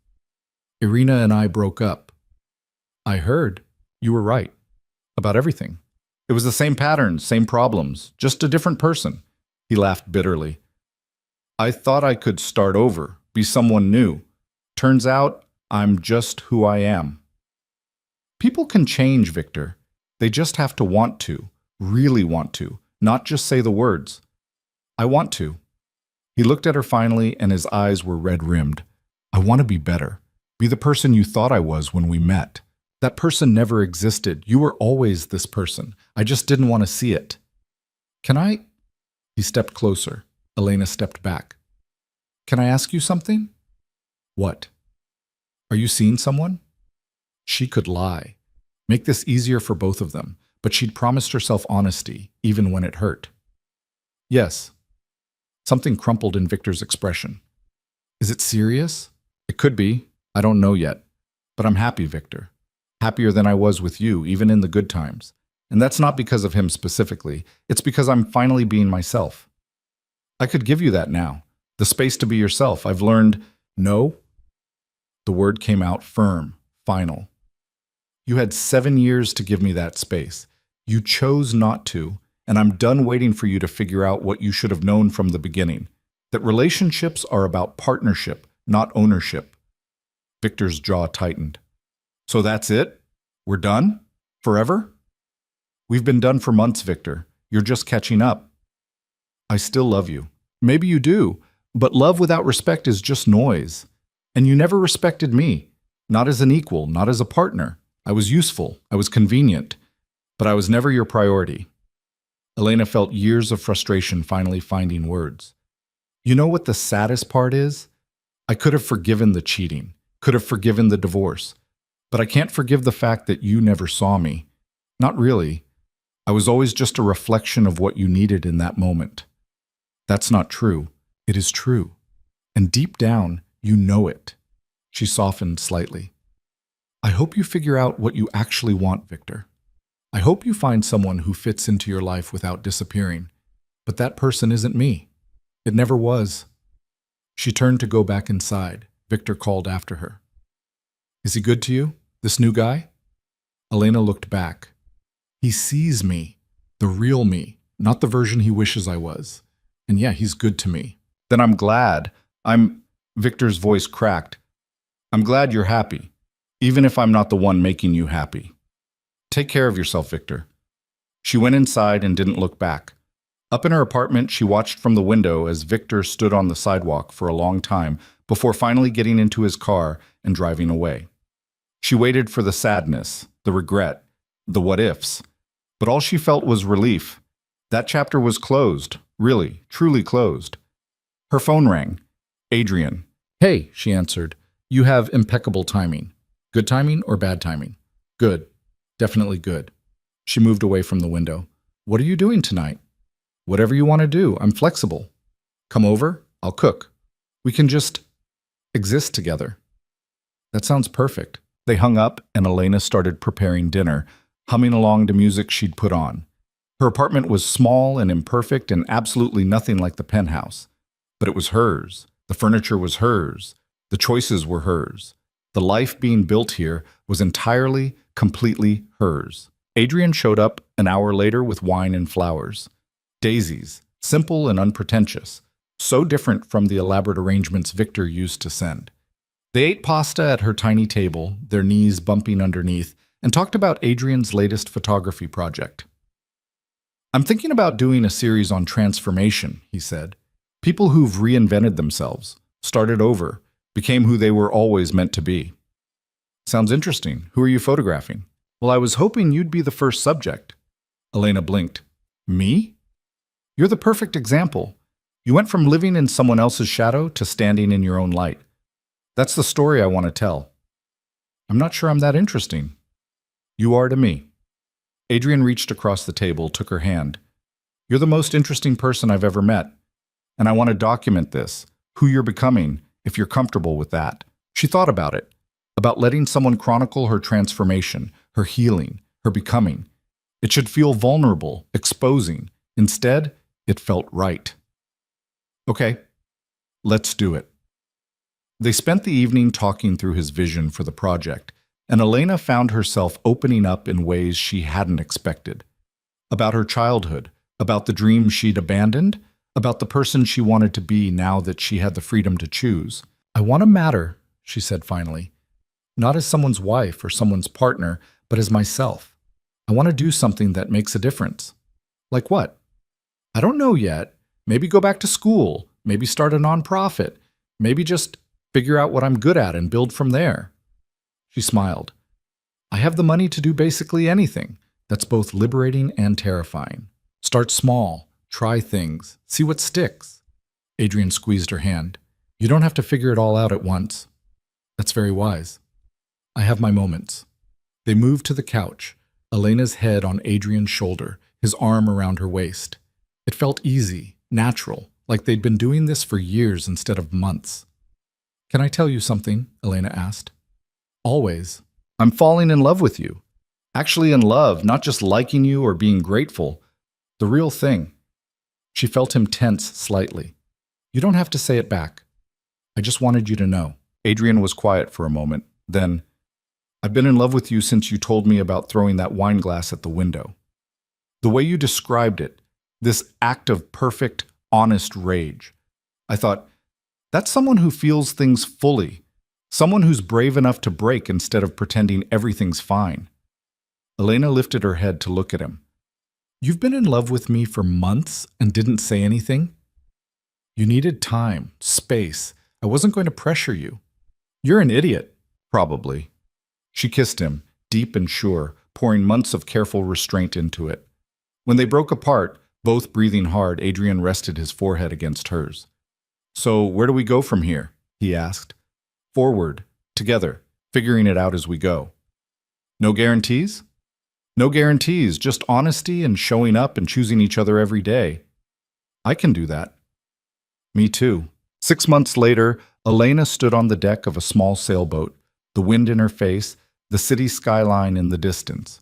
Irina and I broke up. I heard. You were right. About everything. It was the same patterns, same problems, just a different person. He laughed bitterly. I thought I could start over, be someone new. Turns out, I'm just who I am. People can change, Victor. They just have to want to, really want to, not just say the words. I want to. He looked at her finally, and his eyes were red-rimmed. I want to be better. Be the person you thought I was when we met. That person never existed. You were always this person. I just didn't want to see it. Can I? He stepped closer. Elena stepped back. Can I ask you something? What? Are you seeing someone? She could lie. Make this easier for both of them, but she'd promised herself honesty, even when it hurt. Yes. Something crumpled in Victor's expression. Is it serious? It could be. I don't know yet. But I'm happy, Victor. Happier than I was with you, even in the good times. And that's not because of him specifically. It's because I'm finally being myself. I could give you that now. The space to be yourself. I've learned, no. The word came out firm, final. You had 7 years to give me that space. You chose not to, and I'm done waiting for you to figure out what you should have known from the beginning. That relationships are about partnership, not ownership. Victor's jaw tightened. So that's it? We're done? Forever? We've been done for months, Victor. You're just catching up. I still love you. Maybe you do, but love without respect is just noise. And you never respected me. Not as an equal, not as a partner. I was useful. I was convenient. But I was never your priority. Elena felt years of frustration finally finding words. You know what the saddest part is? I could have forgiven the cheating, could have forgiven the divorce, but I can't forgive the fact that you never saw me. Not really. I was always just a reflection of what you needed in that moment. That's not true. It is true. And deep down, you know it. She softened slightly. I hope you figure out what you actually want, Victor. I hope you find someone who fits into your life without disappearing. But that person isn't me. It never was. She turned to go back inside. Victor called after her. Is he good to you, this new guy? Elena looked back. He sees me, the real me, not the version he wishes I was. And yeah, he's good to me. Then I'm glad. Victor's voice cracked. I'm glad you're happy, even if I'm not the one making you happy. Take care of yourself, Victor. She went inside and didn't look back. Up in her apartment, she watched from the window as Victor stood on the sidewalk for a long time before finally getting into his car and driving away. She waited for the sadness, the regret, the what-ifs, but all she felt was relief. That chapter was closed, really, truly closed. Her phone rang. Adrian. Hey, she answered. You have impeccable timing. Good timing or bad timing? Good. Definitely good. She moved away from the window. What are you doing tonight? Whatever you want to do. I'm flexible. Come over. I'll cook. We can just exist together. That sounds perfect. They hung up and Elena started preparing dinner, humming along to music she'd put on. Her apartment was small and imperfect and absolutely nothing like the penthouse. But it was hers. The furniture was hers. The choices were hers. The life being built here was entirely, completely hers. Adrian showed up an hour later with wine and flowers. Daisies, simple and unpretentious, so different from the elaborate arrangements Victor used to send. They ate pasta at her tiny table, their knees bumping underneath, and talked about Adrian's latest photography project. I'm thinking about doing a series on transformation, he said. People who've reinvented themselves, started over, became who they were always meant to be. Sounds interesting. Who are you photographing? Well, I was hoping you'd be the first subject. Elena blinked. Me? You're the perfect example. You went from living in someone else's shadow to standing in your own light. That's the story I want to tell. I'm not sure I'm that interesting. You are to me. Adrian reached across the table, took her hand. You're the most interesting person I've ever met. And I want to document this, who you're becoming, if you're comfortable with that. She thought about it, about letting someone chronicle her transformation, her healing, her becoming. It should feel vulnerable, exposing. Instead, it felt right. Okay, let's do it. They spent the evening talking through his vision for the project, and Elena found herself opening up in ways she hadn't expected. About her childhood, about the dreams she'd abandoned, about the person she wanted to be now that she had the freedom to choose. "I want to matter," she said finally. "Not as someone's wife or someone's partner, but as myself. I want to do something that makes a difference." "Like what?" "I don't know yet. Maybe go back to school. Maybe start a nonprofit. Maybe just figure out what I'm good at and build from there." She smiled. "I have the money to do basically anything. That's both liberating and terrifying. Start small, try things, see what sticks." Adrian squeezed her hand. "You don't have to figure it all out at once." "That's very wise. I have my moments." They moved to the couch, Elena's head on Adrian's shoulder, his arm around her waist. It felt easy, natural, like they'd been doing this for years instead of months. "Can I tell you something?" Elena asked. "Always. I'm falling in love with you. Actually in love, not just liking you or being grateful. The real thing." She felt him tense slightly. "You don't have to say it back. I just wanted you to know." Adrian was quiet for a moment. Then, "I've been in love with you since you told me about throwing that wine glass at the window. The way you described it, this act of perfect, honest rage. I thought, that's someone who feels things fully, someone who's brave enough to break instead of pretending everything's fine." Elena lifted her head to look at him. "You've been in love with me for months and didn't say anything? You needed time, space. I wasn't going to pressure you. You're an idiot." "Probably." She kissed him, deep and sure, pouring months of careful restraint into it. When they broke apart, both breathing hard, Adrian rested his forehead against hers. "So where do we go from here?" he asked. "Forward, together, figuring it out as we go." "No guarantees?" "No guarantees, just honesty and showing up and choosing each other every day." "I can do that." "Me too." 6 months later, Elena stood on the deck of a small sailboat, the wind in her face, the city skyline in the distance.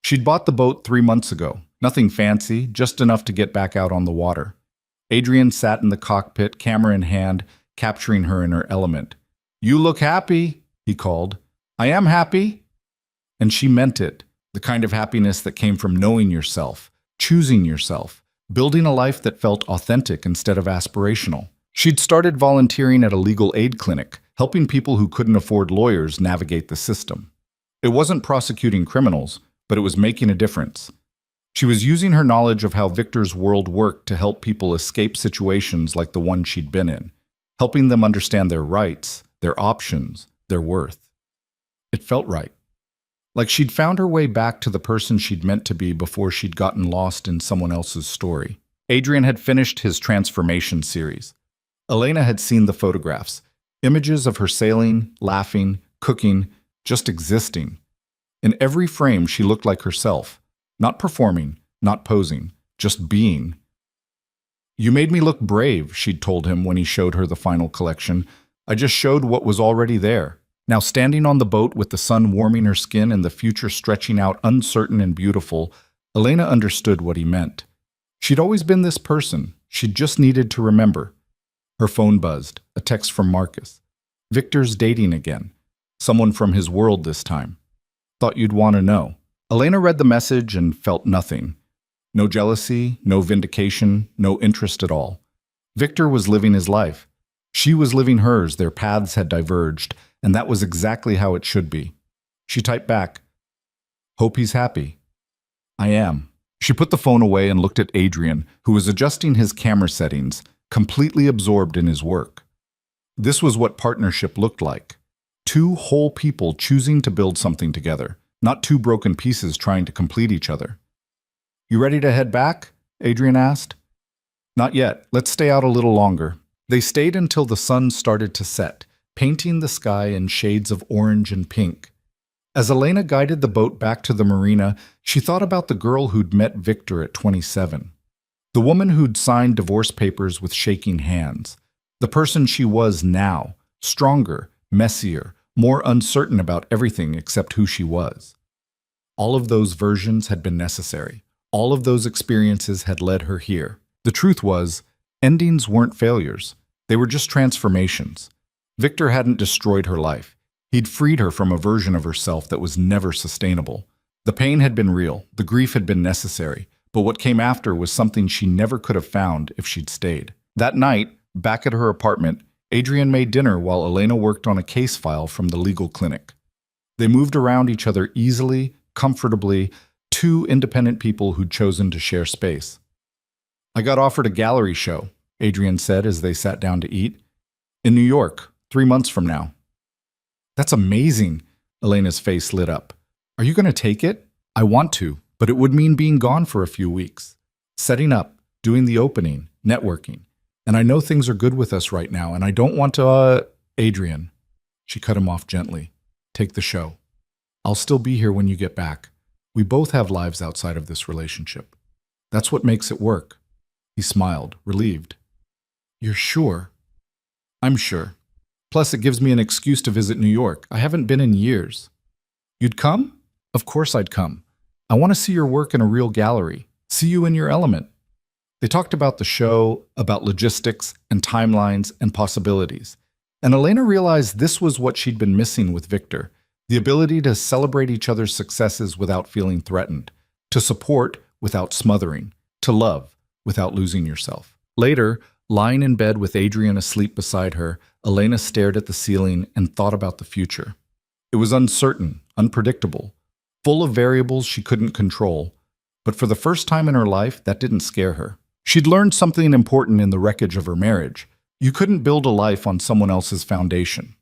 She'd bought the boat 3 months ago, nothing fancy, just enough to get back out on the water. Adrian sat in the cockpit, camera in hand, capturing her in her element. "You look happy," he called. "I am happy." And she meant it, the kind of happiness that came from knowing yourself, choosing yourself, building a life that felt authentic instead of aspirational. She'd started volunteering at a legal aid clinic, helping people who couldn't afford lawyers navigate the system. It wasn't prosecuting criminals, but it was making a difference. She was using her knowledge of how Victor's world worked to help people escape situations like the one she'd been in, helping them understand their rights, their options, their worth. It felt right. Like she'd found her way back to the person she'd meant to be before she'd gotten lost in someone else's story. Adrian had finished his transformation series. Elena had seen the photographs, images of her sailing, laughing, cooking, just existing. In every frame, she looked like herself, not performing, not posing, just being. "You made me look brave," she'd told him when he showed her the final collection. "I just showed what was already there." Now standing on the boat with the sun warming her skin and the future stretching out uncertain and beautiful, Elena understood what he meant. She'd always been this person. She'd just needed to remember. Her phone buzzed, a text from Marcus. "Victor's dating again. Someone from his world this time. Thought you'd want to know." Elena read the message and felt nothing. No jealousy, no vindication, no interest at all. Victor was living his life. She was living hers. Their paths had diverged, and that was exactly how it should be. She typed back, "Hope he's happy." "I am." She put the phone away and looked at Adrian, who was adjusting his camera settings, completely absorbed in his work. This was what partnership looked like. Two whole people choosing to build something together, not two broken pieces trying to complete each other. "You ready to head back?" Adrian asked. "Not yet. Let's stay out a little longer." They stayed until the sun started to set, painting the sky in shades of orange and pink. As Elena guided the boat back to the marina, she thought about the girl who'd met Victor at 27. The woman who'd signed divorce papers with shaking hands. The person she was now, stronger, messier, more uncertain about everything except who she was. All of those versions had been necessary. All of those experiences had led her here. The truth was, endings weren't failures. They were just transformations. Victor hadn't destroyed her life. He'd freed her from a version of herself that was never sustainable. The pain had been real, the grief had been necessary, but what came after was something she never could have found if she'd stayed. That night, back at her apartment, Adrian made dinner while Elena worked on a case file from the legal clinic. They moved around each other easily, comfortably, two independent people who'd chosen to share space. "I got offered a gallery show," Adrian said as they sat down to eat. "In New York, 3 months from now." "That's amazing," Elena's face lit up. "Are you going to take it?" "I want to, but it would mean being gone for a few weeks. Setting up, doing the opening, networking. And I know things are good with us right now, and I don't want to, Adrian." She cut him off gently. "Take the show. I'll still be here when you get back. We both have lives outside of this relationship. That's what makes it work." He smiled, relieved. "You're sure?" "I'm sure. Plus, it gives me an excuse to visit New York. I haven't been in years." "You'd come?" "Of course I'd come. I want to see your work in a real gallery. See you in your element." They talked about the show, about logistics and timelines and possibilities. And Elena realized this was what she'd been missing with Victor, the ability to celebrate each other's successes without feeling threatened, to support without smothering, to love without losing yourself. Later, lying in bed with Adrian asleep beside her, Elena stared at the ceiling and thought about the future. It was uncertain, unpredictable, full of variables she couldn't control, but for the first time in her life, that didn't scare her. She'd learned something important in the wreckage of her marriage. You couldn't build a life on someone else's foundation.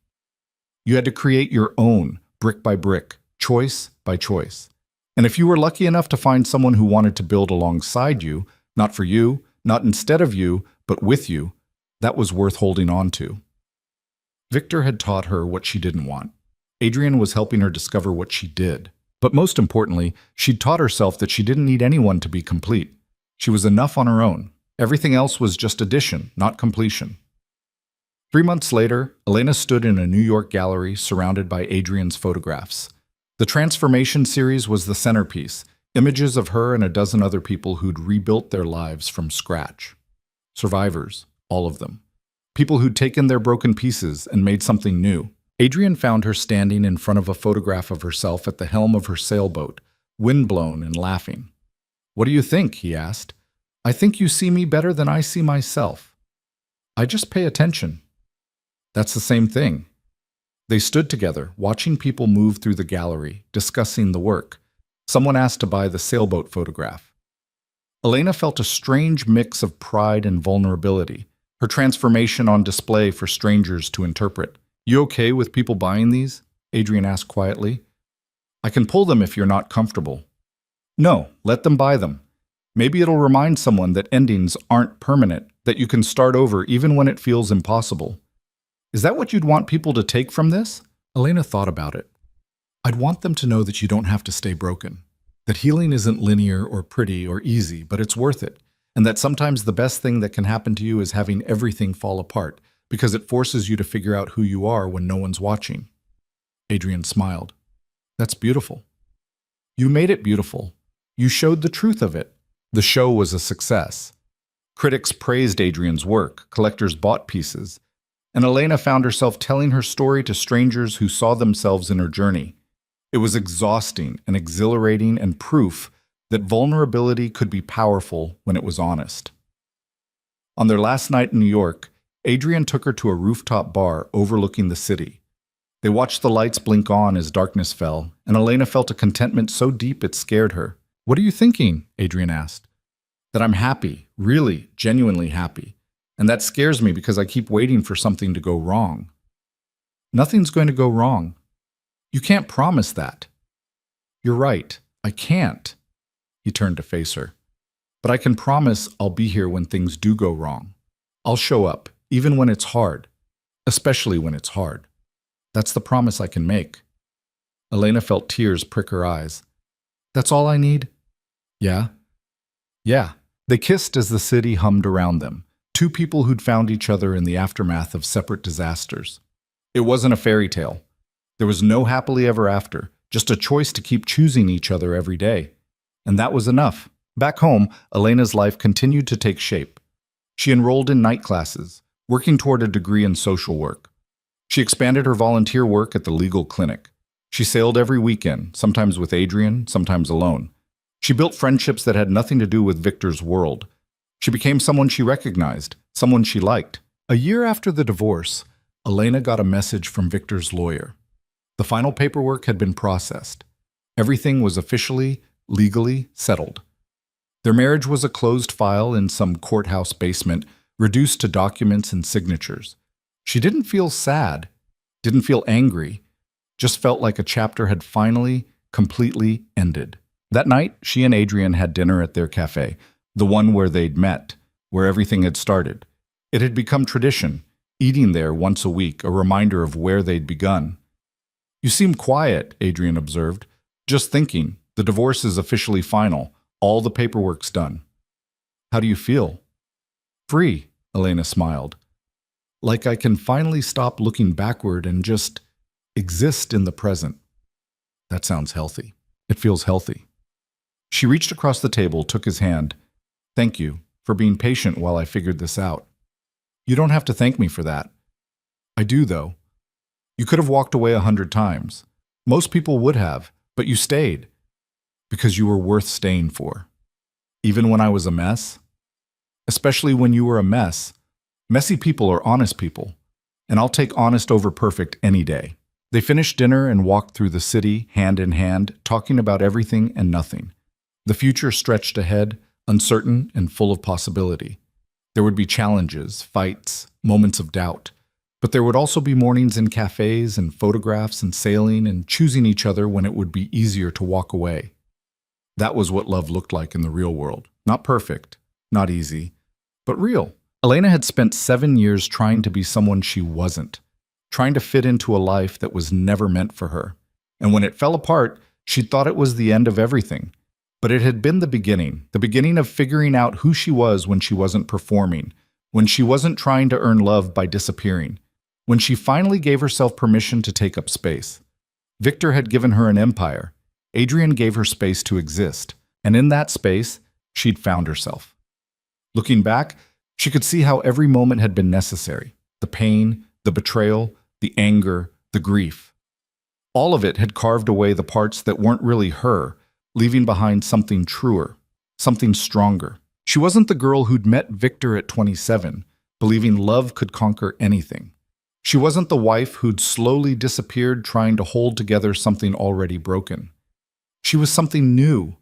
You had to create your own, brick by brick, choice by choice. And if you were lucky enough to find someone who wanted to build alongside you, not for you, not instead of you, but with you, that was worth holding on to. Victor had taught her what she didn't want. Adrian was helping her discover what she did. But most importantly, she'd taught herself that she didn't need anyone to be complete. She was enough on her own. Everything else was just addition, not completion. 3 months later, Elena stood in a New York gallery surrounded by Adrian's photographs. The Transformation series was the centerpiece, images of her and a dozen other people who'd rebuilt their lives from scratch. Survivors, all of them. People who'd taken their broken pieces and made something new. Adrian found her standing in front of a photograph of herself at the helm of her sailboat, windblown and laughing. "What do you think?" he asked. "I think you see me better than I see myself. I just pay attention." That's the same thing. They stood together, watching people move through the gallery, discussing the work. Someone asked to buy the sailboat photograph. Elena felt a strange mix of pride and vulnerability, her transformation on display for strangers to interpret. "You okay with people buying these?" Adrian asked quietly. "I can pull them if you're not comfortable." "No, let them buy them. Maybe it'll remind someone that endings aren't permanent, that you can start over even when it feels impossible." "Is that what you'd want people to take from this?" Elena thought about it. "I'd want them to know that you don't have to stay broken, that healing isn't linear or pretty or easy, but it's worth it, and that sometimes the best thing that can happen to you is having everything fall apart, because it forces you to figure out who you are when no one's watching." Adrian smiled. "That's beautiful. You made it beautiful. You showed the truth of it." The show was a success. Critics praised Adrian's work, collectors bought pieces, and Elena found herself telling her story to strangers who saw themselves in her journey. It was exhausting and exhilarating and proof that vulnerability could be powerful when it was honest. On their last night in New York, Adrian took her to a rooftop bar overlooking the city. They watched the lights blink on as darkness fell, and Elena felt a contentment so deep it scared her. "What are you thinking?" Adrian asked. "That I'm happy, really, genuinely happy. And that scares me because I keep waiting for something to go wrong." "Nothing's going to go wrong. You can't promise that." "You're right. I can't." He turned to face her. "But I can promise I'll be here when things do go wrong. I'll show up, even when it's hard, especially when it's hard. That's the promise I can make." Elena felt tears prick her eyes. "That's all I need?" "Yeah." "Yeah." They kissed as the city hummed around them, two people who'd found each other in the aftermath of separate disasters. It wasn't a fairy tale. There was no happily ever after, just a choice to keep choosing each other every day. And that was enough. Back home, Elena's life continued to take shape. She enrolled in night classes, working toward a degree in social work. She expanded her volunteer work at the legal clinic. She sailed every weekend, sometimes with Adrian, sometimes alone. She built friendships that had nothing to do with Victor's world. She became someone she recognized, someone she liked. A year after the divorce, Elena got a message from Victor's lawyer. The final paperwork had been processed. Everything was officially, legally settled. Their marriage was a closed file in some courthouse basement, reduced to documents and signatures. She didn't feel sad, didn't feel angry, just felt like a chapter had finally, completely ended. That night, she and Adrian had dinner at their cafe, the one where they'd met, where everything had started. It had become tradition, eating there once a week, a reminder of where they'd begun. "You seem quiet," Adrian observed. "Just thinking. The divorce is officially final. All the paperwork's done." "How do you feel?" "Free," Elena smiled. "Like I can finally stop looking backward and just exist in the present." That sounds healthy. It feels healthy. She reached across the table, took his hand. "Thank you for being patient while I figured this out." "You don't have to thank me for that." "I do, though. You could have walked away 100 times. Most people would have, but you stayed. Because you were worth staying for. Even when I was a mess. Especially when you were a mess. Messy people are honest people. And I'll take honest over perfect any day." They finished dinner and walked through the city, hand in hand, talking about everything and nothing. The future stretched ahead, uncertain and full of possibility. There would be challenges, fights, moments of doubt. But there would also be mornings in cafes and photographs and sailing and choosing each other when it would be easier to walk away. That was what love looked like in the real world. Not perfect, not easy, but real. Elena had spent 7 years trying to be someone she wasn't, trying to fit into a life that was never meant for her. And when it fell apart, she thought it was the end of everything. But it had been the beginning of figuring out who she was when she wasn't performing, when she wasn't trying to earn love by disappearing, when she finally gave herself permission to take up space. Victor had given her an empire. Adrian gave her space to exist, and in that space, she'd found herself. Looking back, she could see how every moment had been necessary. The pain, the betrayal, the anger, the grief. All of it had carved away the parts that weren't really her, leaving behind something truer, something stronger. She wasn't the girl who'd met Victor at 27, believing love could conquer anything. She wasn't the wife who'd slowly disappeared trying to hold together something already broken. She was something new,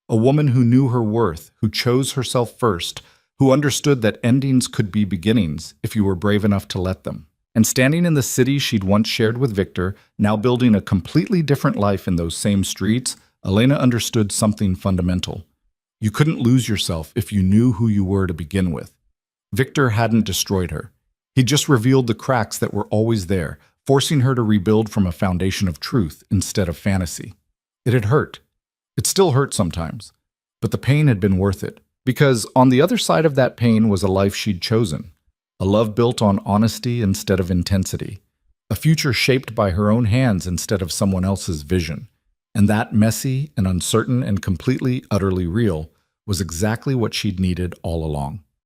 a woman who knew her worth, who chose herself first, who understood that endings could be beginnings if you were brave enough to let them. And standing in the city she'd once shared with Victor, now building a completely different life in those same streets, Elena understood something fundamental. You couldn't lose yourself if you knew who you were to begin with. Victor hadn't destroyed her. He just revealed the cracks that were always there, forcing her to rebuild from a foundation of truth instead of fantasy. It had hurt. It still hurt sometimes. But the pain had been worth it. Because on the other side of that pain was a life she'd chosen. A love built on honesty instead of intensity. A future shaped by her own hands instead of someone else's vision. And that messy and uncertain and completely, utterly real was exactly what she'd needed all along.